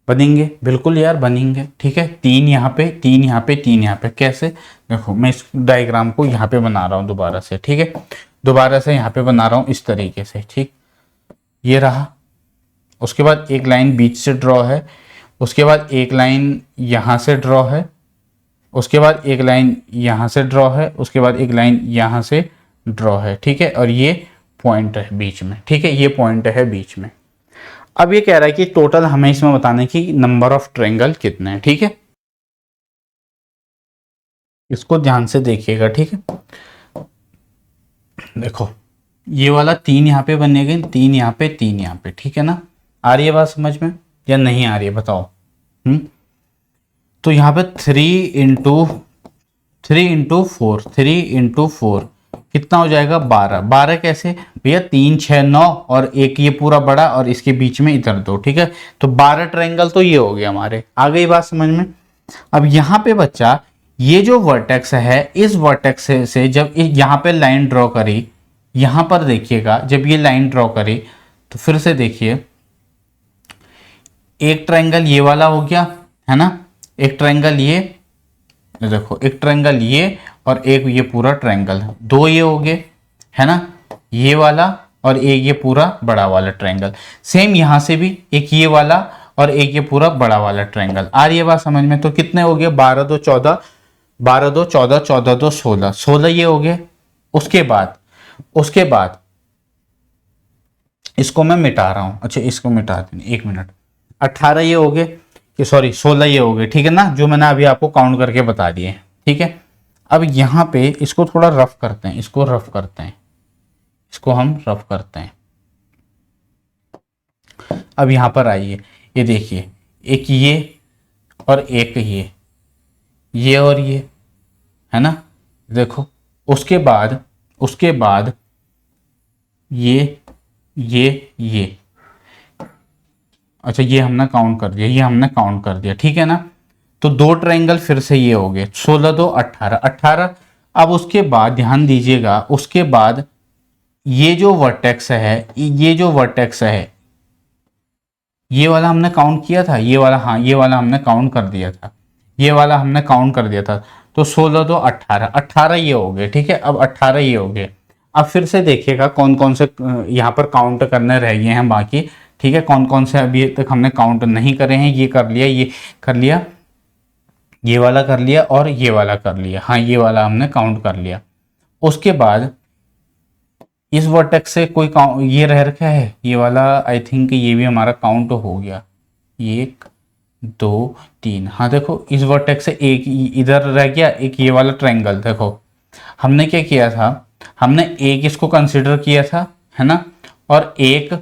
बनेंगे, बिल्कुल यार बनेंगे, ठीक है। 3 यहाँ पे, 3 यहाँ पे, 3 यहाँ पे। कैसे, देखो मैं इस डायग्राम को यहाँ पे बना रहा हूँ दोबारा से, ठीक है। दोबारा से यहाँ पे बना रहा हूँ इस तरीके से, ठीक, ये रहा। उसके बाद एक लाइन बीच से ड्रॉ है, उसके बाद एक लाइन यहाँ से ड्रॉ है, उसके बाद एक लाइन यहाँ से ड्रॉ है, उसके बाद एक लाइन यहाँ से ड्रॉ है, ठीक है। और ये पॉइंट है बीच में, ठीक है, ये पॉइंट है बीच में। अब ये कह रहा है कि टोटल हमें इसमें बताने की नंबर ऑफ ट्रायंगल कितने हैं, ठीक है। इसको ध्यान से देखिएगा, ठीक है। देखो ये वाला 3 यहाँ पे बनेगा, 3 यहाँ पे, 3 यहाँ पे, ठीक है ना। आ रही है बात समझ में या नहीं आ रही है बताओ। तो यहाँ पे 3 × 4 कितना हो जाएगा, 12। 12 कैसे भैया, 3 6 9 और एक ये पूरा बड़ा और इसके बीच में इधर 2, ठीक है। तो 12 ट्रायंगल तो ये हो गया हमारे, आ गई बात समझ में। अब यहाँ पे बच्चा ये जो वर्टेक्स है, इस वर्टेक्स से जब यहाँ पे लाइन ड्रॉ करी, यहाँ पर देखिएगा जब ये लाइन ड्रॉ करी तो फिर से देखिए, एक ट्रायंगल ये वाला हो गया है ना, एक ट्रायंगल ये देखो, एक ट्रायंगल ये और एक ये पूरा ट्रायंगल, 2 ये हो गए है ना, ये वाला और एक ये पूरा बड़ा वाला ट्रायंगल। सेम यहां से भी एक ये वाला और एक ये पूरा बड़ा वाला ट्रायंगल। आ रही है बात समझ में। तो कितने हो गए, 12 2 14, 12 2 14, 14 2 16, 16 ये हो गए। उसके बाद इसको मैं मिटा रहा हूं, अच्छा इसको मिटा दें, 1 मिनट। 18 ये हो गए, कि सॉरी 16 ये हो गए, ठीक है ना, जो मैंने अभी आपको काउंट करके बता दिए, ठीक है। अब यहाँ पे इसको थोड़ा रफ करते हैं, इसको हम रफ करते हैं। अब यहाँ पर आइए, ये देखिए, एक ये और एक ये और ये है ना, देखो। उसके बाद ये अच्छा ये हमने काउंट कर दिया, ठीक है ना। तो 2 ट्रायंगल फिर से ये हो गए, 16 2 18 18। अब उसके बाद ध्यान दीजिएगा, उसके बाद ये जो वर्टेक्स है, ये वाला हमने काउंट किया था, ये वाला, हाँ ये वाला हमने काउंट कर दिया था, तो 16 2 18 18 ये हो गए, ठीक है। अब 18 ये हो गए। अब फिर से देखिएगा कौन कौन से यहाँ पर काउंट करने रह गए हैं बाकी, ठीक है। कौन कौन से अभी तक हमने काउंट नहीं करे हैं, ये कर लिया, ये कर लिया, ये वाला कर लिया और ये वाला कर लिया, हाँ ये वाला हमने काउंट कर लिया। उसके बाद इस वर्टेक्स से कोई काउंट ये रह रखा है, ये वाला आई थिंक ये भी हमारा काउंट हो गया, 1 2 3, हाँ देखो इस वर्टेक्स से एक इधर रह गया, एक ये वाला ट्रायंगल। देखो हमने क्या किया था, हमने एक इसको कंसिडर किया था है ना, और एक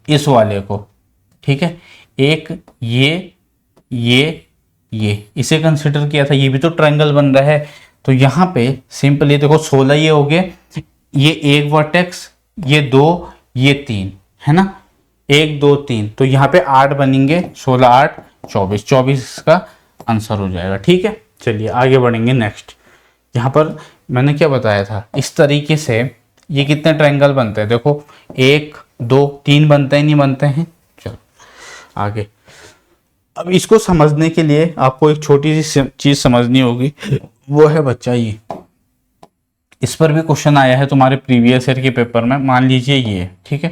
इस वाले को, ठीक है। एक ये इसे कंसिडर किया था, ये भी तो ट्रायंगल बन रहा है। तो यहाँ पे सिंपली देखो 16 ये हो गए, ये एक वर्टेक्स, ये 2 ये 3 है ना, 1 2 3, तो यहाँ पे 8 बनेंगे, 16 8 24, 24 का आंसर हो जाएगा, ठीक है। चलिए आगे बढ़ेंगे नेक्स्ट। यहाँ पर मैंने क्या बताया था, इस तरीके से ये कितने ट्रायंगल बनते हैं, देखो 1 2 3 बनते हैं, नहीं बनते हैं। चलो आगे। अब इसको समझने के लिए आपको एक छोटी सी चीज समझनी होगी, वो है बच्चा ये, इस पर भी क्वेश्चन आया है तुम्हारे प्रीवियस ईयर के पेपर में। मान लीजिए ये, ठीक है,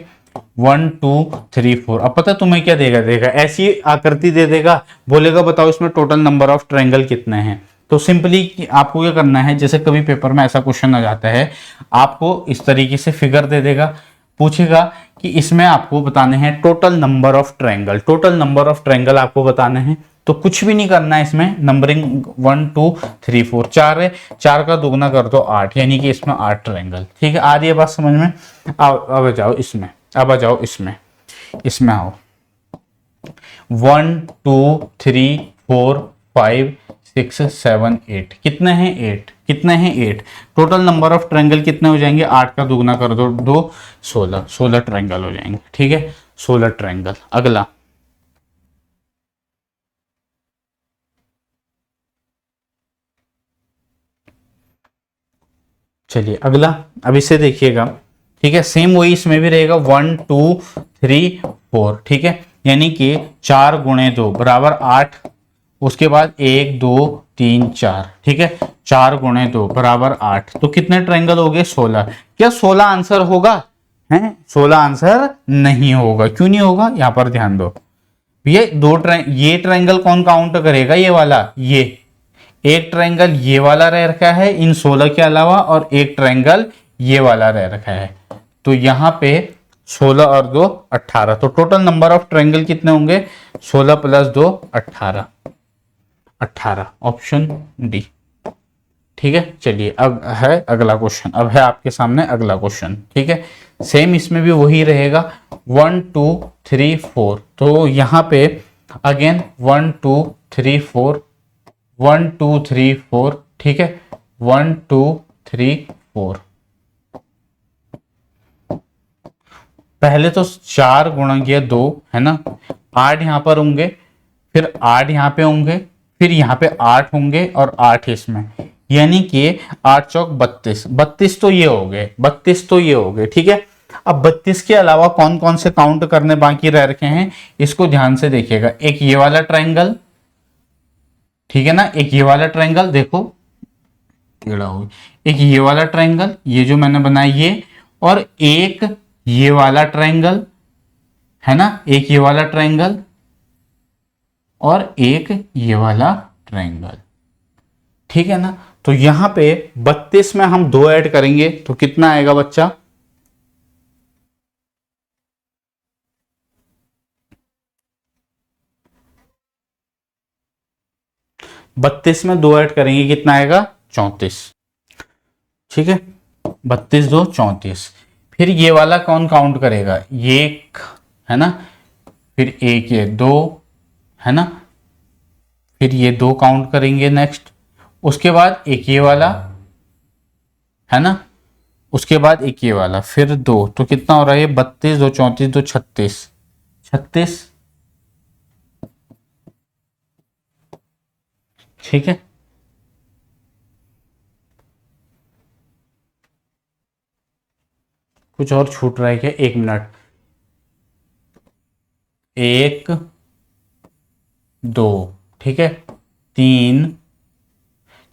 1 2 3 4। अब पता तुम्हें क्या देगा ऐसी आकृति दे देगा, बोलेगा बताओ इसमें टोटल नंबर ऑफ ट्रायंगल कितने हैं। तो सिंपली आपको क्या करना है, जैसे कभी पेपर में ऐसा क्वेश्चन आ जाता है, आपको इस तरीके से फिगर दे देगा, पूछेगा कि इसमें आपको बताने हैं टोटल नंबर ऑफ ट्रायंगल, आपको बताने हैं। तो कुछ भी नहीं करना है इसमें, नंबरिंग 1 2 3 4 4 है, 4 का दुगना कर दो 8, यानी कि इसमें 8 ट्रायंगल। ठीक है, आ रही है बात समझ में? अब आ जाओ इसमें, अब आ जाओ इसमें, इसमें आओ। 1 2 3 4 5 6 7 8, कितने हैं 8, कितने हैं 8। टोटल नंबर ऑफ ट्रायंगल कितने हो जाएंगे, 8 का दुगना कर दो 2 16, 16 ट्रायंगल हो जाएंगे। ठीक है, 16 ट्रायंगल। अगला चलिए अगला, अब इसे देखिएगा। ठीक है, सेम वही इसमें भी रहेगा 1 2 3 4। ठीक है, यानी कि 4 गुणे 2 बराबर 8, उसके बाद 1 2 3 4। ठीक है, 4 गुणे 2 बराबर 8, तो कितने ट्रायंगल हो गए 16। क्या 16 आंसर होगा? हैं, 16 आंसर नहीं होगा। क्यों नहीं होगा, यहां पर ध्यान दो। ये ट्रायंगल कौन काउंट करेगा, ये वाला, ये एक ट्रायंगल ये वाला रह रखा है इन 16 के अलावा, और एक ट्रायंगल ये वाला रह रखा है। तो यहां पे 16 और 2 18, तो टोटल नंबर ऑफ ट्रायंगल कितने होंगे, 16 प्लस 2 18, 18, ऑप्शन डी। ठीक है, चलिए अब है अगला क्वेश्चन, अब है आपके सामने अगला क्वेश्चन। ठीक है, सेम इसमें भी वही रहेगा 1 2 3 4, तो यहां पे अगेन 1 2 3 4, 1 2 3 4। ठीक है, 1 2 3 4। पहले तो 4 गुणा किया 2 है ना, 8 यहां पर होंगे, फिर 8 यहां पे होंगे, फिर यहां पे 8 होंगे और 8 इसमें, यानी कि 8 चौक 32, 32 तो ये हो गए, 32 तो ये हो गए। ठीक है, अब 32 के अलावा कौन कौन से काउंट करने बाकी रह रखे हैं, इसको ध्यान से देखिएगा। एक ये वाला ट्रायंगल, ठीक है ना, एक ये वाला ट्रायंगल देखो टेढ़ा हो, एक ये वाला ट्रायंगल ये जो मैंने बनाया ये, और एक ये वाला ट्रायंगल है ना, एक ये वाला ट्रायंगल और एक ये वाला ट्रायंगल। ठीक है ना, तो यहां पे 32 में हम 2 ऐड करेंगे तो कितना आएगा बच्चा, बत्तीस में 2 ऐड करेंगे कितना आएगा 34। ठीक है, 32 2 34। फिर ये वाला कौन काउंट करेगा, ये एक है ना, फिर एक ये 2 है ना, फिर ये 2 काउंट करेंगे नेक्स्ट, उसके बाद एक ये वाला है ना, उसके बाद एक ये वाला, फिर 2, तो कितना हो रहा है, 32 2 34 2 36, 36। ठीक है, कुछ और छूट रहा है क्या, 1 मिनट, 1 2, ठीक है, 3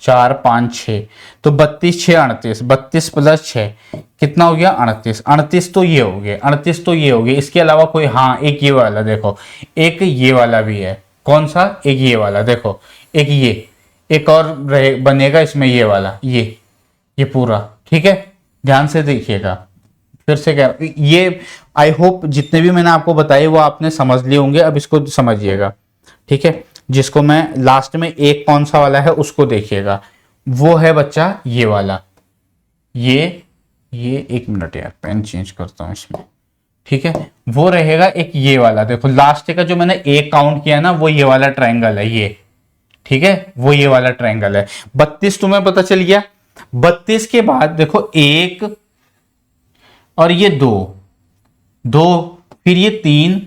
4 5 6, तो 32 6 38, 32 प्लस 6 कितना हो गया 38, 38 तो ये हो गए, 38 तो ये हो गए। इसके अलावा कोई, हाँ एक ये वाला देखो, एक ये वाला भी है, कौन सा, एक ये वाला देखो, एक ये, एक और रहे बनेगा इसमें ये वाला, ये पूरा। ठीक है, ध्यान से देखिएगा, फिर से कह ये, आई होप जितने भी मैंने आपको बताए वो आपने समझ लिए होंगे। अब इसको समझिएगा। ठीक है, जिसको मैं लास्ट में एक कौन सा वाला है उसको देखिएगा, वो है बच्चा ये वाला, ये 1 मिनट यार, पेन चेंज करता हूं इसमें। ठीक है, वो रहेगा एक ये वाला, देखो लास्ट का जो मैंने एक काउंट किया ना, वो ये वाला ट्रायंगल है ये। ठीक है, वो ये वाला ट्रायंगल है। 32 तुम्हें पता चल गया। 32 के बाद देखो 1 और ये 2, फिर ये 3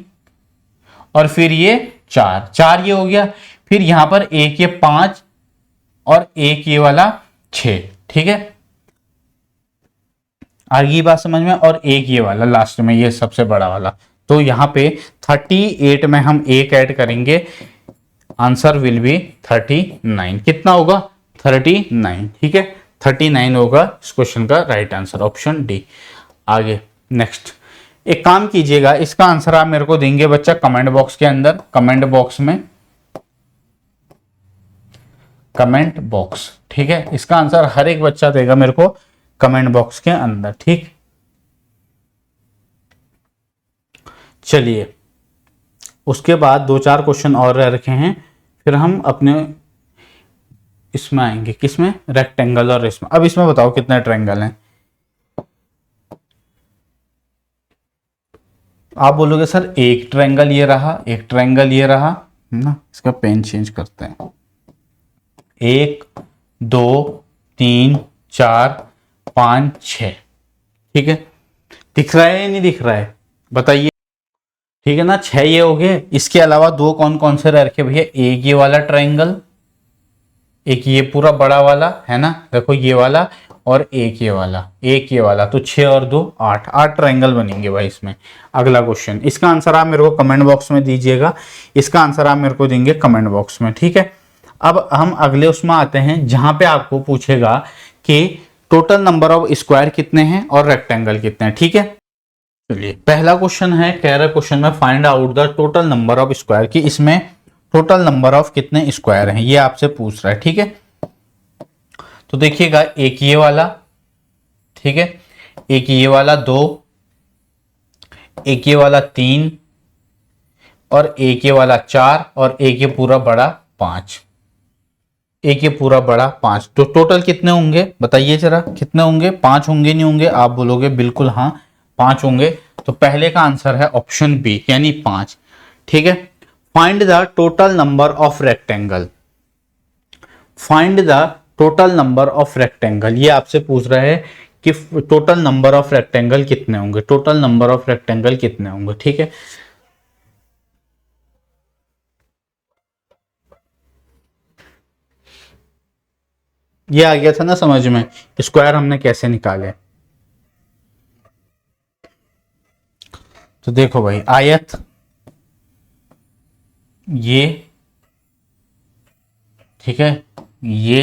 और फिर ये 4 ये हो गया, फिर यहां पर एक ये 5 और एक ये वाला 6। ठीक है, आगे बात समझ में, और एक ये वाला लास्ट में, ये सबसे बड़ा वाला। तो यहां पे 38 में हम एक ऐड करेंगे, आंसर विल बी 39। कितना होगा 39। ठीक है, 39 होगा इस क्वेश्चन का राइट आंसर, ऑप्शन डी। आगे नेक्स्ट, एक काम कीजिएगा, इसका आंसर आप मेरे को देंगे बच्चा कमेंट बॉक्स के अंदर, कमेंट बॉक्स में, कमेंट बॉक्स। ठीक है, इसका आंसर हर एक बच्चा देगा मेरे को कमेंट बॉक्स के अंदर। ठीक, चलिए उसके बाद 2-4 क्वेश्चन और रह रखे हैं, फिर हम अपने इसमें आएंगे, किसमें, रेक्टेंगल और इसमें। अब इसमें बताओ कितने ट्रायंगल हैं। आप बोलोगे सर एक ट्रायंगल ये रहा, एक ट्रायंगल ये रहा, है ना। इसका पेन चेंज करते हैं। 1 2 3 4 5 6, ठीक है। दिख रहा है या नहीं दिख रहा है, बताइए। ठीक है ना, 6 ये हो गए। इसके अलावा दो कौन कौन से रह रखे भैया, एक ये वाला ट्रायंगल, एक ये पूरा बड़ा वाला, है ना, देखो ये वाला, और एक ये वाला, एक ये वाला। तो 6 और 2 8, 8 ट्रायंगल बनेंगे भाई इसमें। अगला क्वेश्चन, इसका आंसर आप मेरे को कमेंट बॉक्स में दीजिएगा, इसका आंसर आप मेरे को देंगे कमेंट बॉक्स में, ठीक है। अब हम अगले उसमें आते हैं जहां पे आपको पूछेगा कि टोटल नंबर ऑफ स्क्वायर कितने हैं और रेक्टेंगल कितने हैं, ठीक है। चलिए पहला क्वेश्चन है, कह रहा क्वेश्चन में find out the total number of square, कि इसमें टोटल नंबर ऑफ कितने स्क्वायर हैं, ये आपसे पूछ रहा है, ठीक है। तो देखिएगा, एक ये वाला, ठीक है, एक ये वाला 2, एक ये वाला 3, और एक ये वाला 4, और एक ये पूरा बड़ा 5, एक ये पूरा बड़ा 5। तो टोटल कितने होंगे बताइए जरा, कितने होंगे, 5 होंगे नहीं होंगे, आप बोलोगे बिल्कुल हाँ 5 होंगे। तो पहले का आंसर है ऑप्शन बी, यानी 5, ठीक है। Find the total number of rectangle, find the total number of rectangle, ये आपसे पूछ रहा है कि टोटल नंबर ऑफ रेक्टेंगल कितने होंगे, टोटल नंबर ऑफ रेक्टेंगल कितने होंगे, ठीक है। ये आ गया था ना समझ में, स्क्वायर हमने कैसे निकाले। तो देखो भाई, आयत ये, ठीक है, ये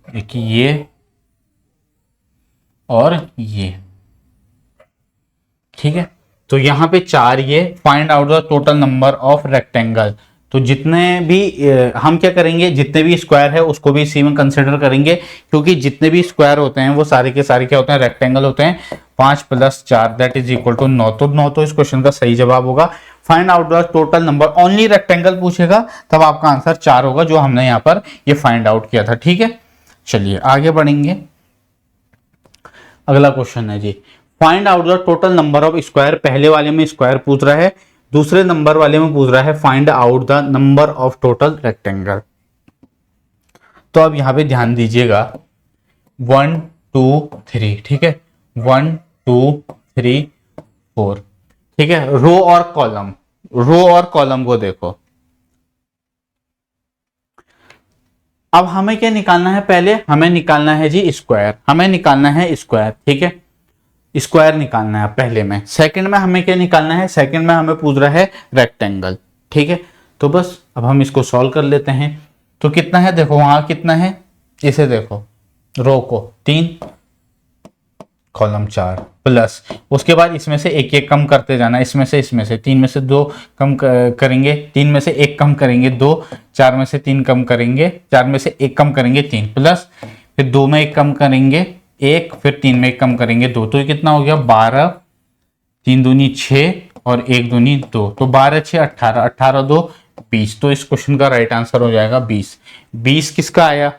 एक, ये और ये, ठीक है। तो यहां पे 4 ये, find out the total number of rectangle. तो जितने भी हम क्या करेंगे, जितने भी स्क्वायर है उसको भी इसी में कंसिडर करेंगे, क्योंकि जितने भी स्क्वायर होते हैं वो सारे के सारे क्या होते हैं, रेक्टेंगल होते हैं। 5 + 4 दैट इज इक्वल टू 9, तो 9 तो इस क्वेश्चन का सही जवाब होगा। Find out the total number, only rectangle पूछेगा तब आपका आंसर 4 होगा, जो हमने यहाँ पर ये फाइंड आउट किया था, ठीक है। चलिए आगे बढ़ेंगे, अगला क्वेश्चन है जी, find out the total number of square. पहले वाले में स्क्वायर पूछ रहा है, दूसरे नंबर वाले में पूछ रहा है find out the number of total rectangle. तो अब यहां पे ध्यान दीजिएगा, 1 2 3, ठीक है, 1 2 3 4, ठीक है। रो और कॉलम, रो और कॉलम को देखो। अब हमें क्या निकालना है, पहले हमें निकालना है जी स्क्वायर, हमें निकालना है स्क्वायर, ठीक है, स्क्वायर निकालना है पहले में। सेकंड में हमें क्या निकालना है, सेकंड में हमें पूछ रहा है रेक्टेंगल, ठीक है। तो बस अब हम इसको सॉल्व कर लेते हैं। तो कितना है, देखो वहां कितना है, इसे देखो, रो को 3, कॉलम 4, प्लस उसके बाद इसमें से एक एक कम करते जाना, इसमें से 3 में से 2 कम करेंगे, 3 में से 1 कम करेंगे 2, 4 में से 3 कम करेंगे, 4 में से 1 कम करेंगे 3, प्लस फिर 2 में 1 कम करेंगे 1, फिर 3 में 1 कम करेंगे 2। तो ये कितना हो गया, 12, 3 दूनी 6 और 1 दूनी 2, तो 12 6 18, 18 2 20। तो इस क्वेश्चन का राइट आंसर हो जाएगा 20। 20 किसका आया,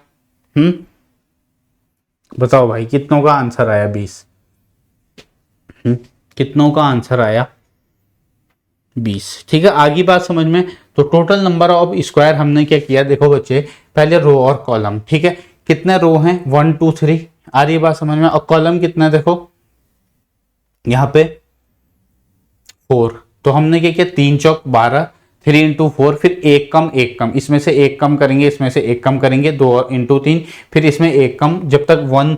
बताओ भाई, कितनों का आंसर आया 20, कितनों का आंसर आया 20, ठीक है। आगे बात समझ में। तो टोटल नंबर ऑफ स्क्वायर हमने क्या किया, देखो बच्चे, पहले रो और कॉलम, ठीक है। कितने रो हैं, 1 2 3, आ रही बात समझ में। और कॉलम कितना है, देखो यहां पे 4, तो हमने क्या किया, 3 चौक 12, 3 × 4, फिर एक कम एक कम, इसमें से एक कम करेंगे, इसमें से एक कम करेंगे, 2 × 3, फिर इसमें एक कम, जब तक 1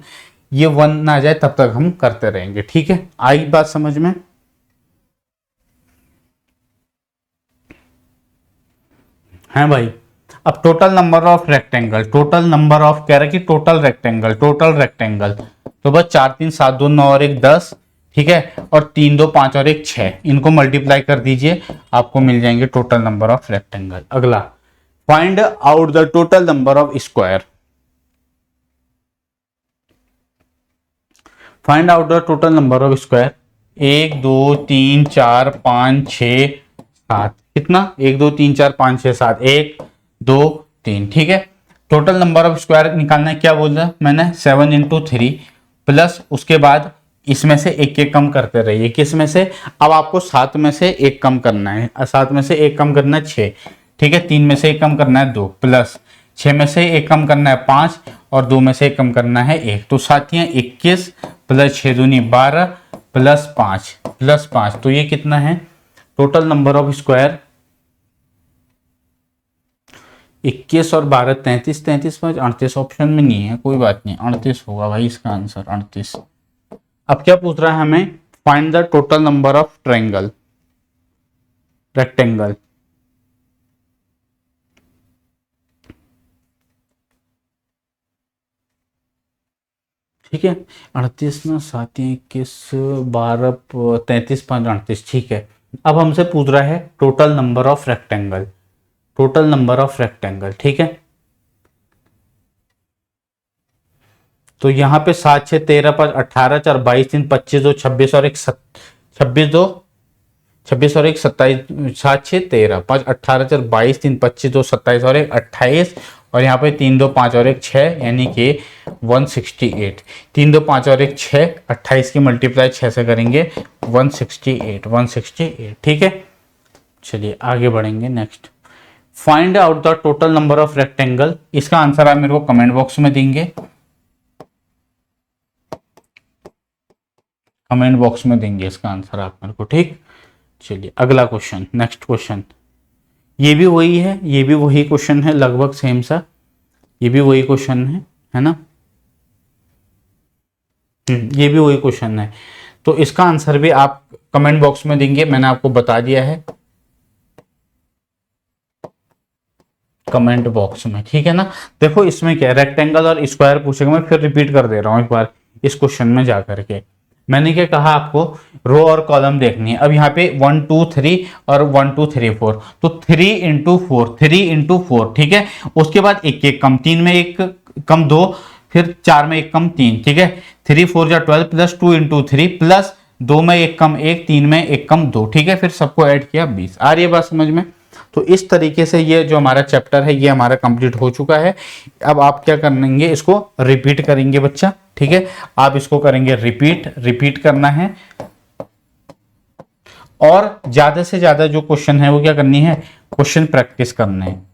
ये 1 ना आ जाए तब तक हम करते रहेंगे, ठीक है। आई बात समझ में। है भाई। अब total number of rectangle, total number of कह रहा है कि टोटल रेक्टेंगल, टोटल रेक्टेंगल, तो बस 4 3 7 2 9 और 1 10, ठीक है, और 3 2 5 और 1 6, इनको मल्टीप्लाई कर दीजिए, आपको मिल जाएंगे टोटल नंबर ऑफ रेक्टेंगल। अगला, find out the total number of square, find out the total number of square. 1 2 3 4 5 6 7, कितना 1 2 3 4 5 6 7, 1 2 3, ठीक है। टोटल नंबर ऑफ स्क्वायर निकालना है, क्या बोल रहा है मैंने 7 × 3 प्लस उसके बाद इसमें से एक एक कम करते रहिए, किस में से, अब आपको 7 में से एक कम करना है, 7 में से एक कम करना है 6, ठीक है, 3 में से एक कम करना है 2 प्लस 6 में से एक कम करना है 5 और 2 में से एक कम करना है 1, तो साथियों 21 प्लस 6 दूनी 12 प्लस 5, तो ये कितना है टोटल नंबर ऑफ स्क्वायर 21 और 12 33, 33 5 38, ऑप्शन में नहीं है, कोई बात नहीं, 38 होगा भाई इसका आंसर 38। अब क्या पूछ रहा है हमें, find the total number of rectangle, ठीक है, 38 ना 7 21 12 33 5 38, ठीक है। अब हमसे पूछ रहा है टोटल नंबर ऑफ रेक्टेंगल, ठीक है। तो यहाँ पे 7 6 13 5 18 4 22 3 25 2 26 और 1 26 2 26 और 1 27, 7 6 13 5 18 4 22 3 25 2 27 और 1 28, और यहाँ पे 3 2 5 और 1 6, यानी कि 168, 3 2 5 और 1 6, 28 की मल्टीप्लाई 6 से करेंगे 168, ठीक है। चलिए आगे बढ़ेंगे, next find out the total number of rectangle, इसका आंसर आप मेरे को कमेंट बॉक्स में देंगे, इसका आंसर आप मेरे को, ठीक। चलिए अगला क्वेश्चन, नेक्स्ट क्वेश्चन, ये भी वही है, ये भी वही क्वेश्चन है, लगभग सेम सा, ये भी वही क्वेश्चन है ना, ये भी वही क्वेश्चन है, तो इसका आंसर भी आप कमेंट बॉक्स में देंगे, मैंने आपको बता दिया है कमेंट बॉक्स में, ठीक है ना। देखो इसमें क्या है, रेक्टेंगल और स्क्वायर पूछेगा, मैं फिर रिपीट कर दे रहा हूं एक बार इस क्वेश्चन में जाकर के, मैंने क्या कहा आपको, रो और कॉलम देखनी है। अब यहाँ पे 1 2 3 और 1 2 3 4, तो 3 × 4, ठीक है, उसके बाद एक एक कम, 3 में एक कम 2, फिर 4 में एक कम 3, ठीक है, 3 4 जा 12 प्लस 2 × 3 प्लस 2 में एक कम 1, 3 में एक कम 2, ठीक है, फिर सबको ऐड किया 20। आ रही है बात समझ में। तो इस तरीके से ये जो हमारा चैप्टर है ये हमारा कंप्लीट हो चुका है। अब आप क्या करेंगे, इसको रिपीट करेंगे बच्चा, ठीक है, आप इसको करेंगे रिपीट करना है, और ज्यादा से ज्यादा जो क्वेश्चन है वो क्या करनी है, क्वेश्चन प्रैक्टिस करने हैं,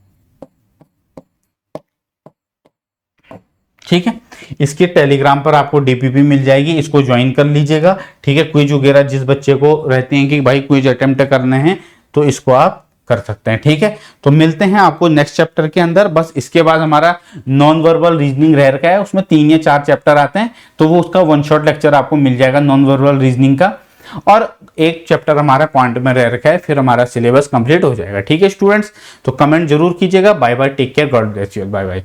ठीक है। इसके टेलीग्राम पर आपको डीपीपी मिल जाएगी, इसको ज्वाइन कर लीजिएगा, ठीक है। क्विज वगैरह जिस बच्चे को रहते हैं कि भाई क्विज अटेम्प्ट करने हैं तो इसको आप कर सकते हैं, ठीक है। तो मिलते हैं आपको नेक्स्ट चैप्टर के अंदर, बस इसके बाद हमारा नॉन वर्बल रीजनिंग रह रखा है, उसमें 3 या 4 चैप्टर आते हैं, तो वो उसका 1 शॉट लेक्चर आपको मिल जाएगा नॉन वर्बल रीजनिंग का, और एक चैप्टर हमारा क्वांट में रह रखा है, फिर हमारा सिलेबस कंप्लीट हो जाएगा, ठीक है स्टूडेंट्स। तो कमेंट जरूर कीजिएगा। Bye bye, take care, God bless you, bye bye.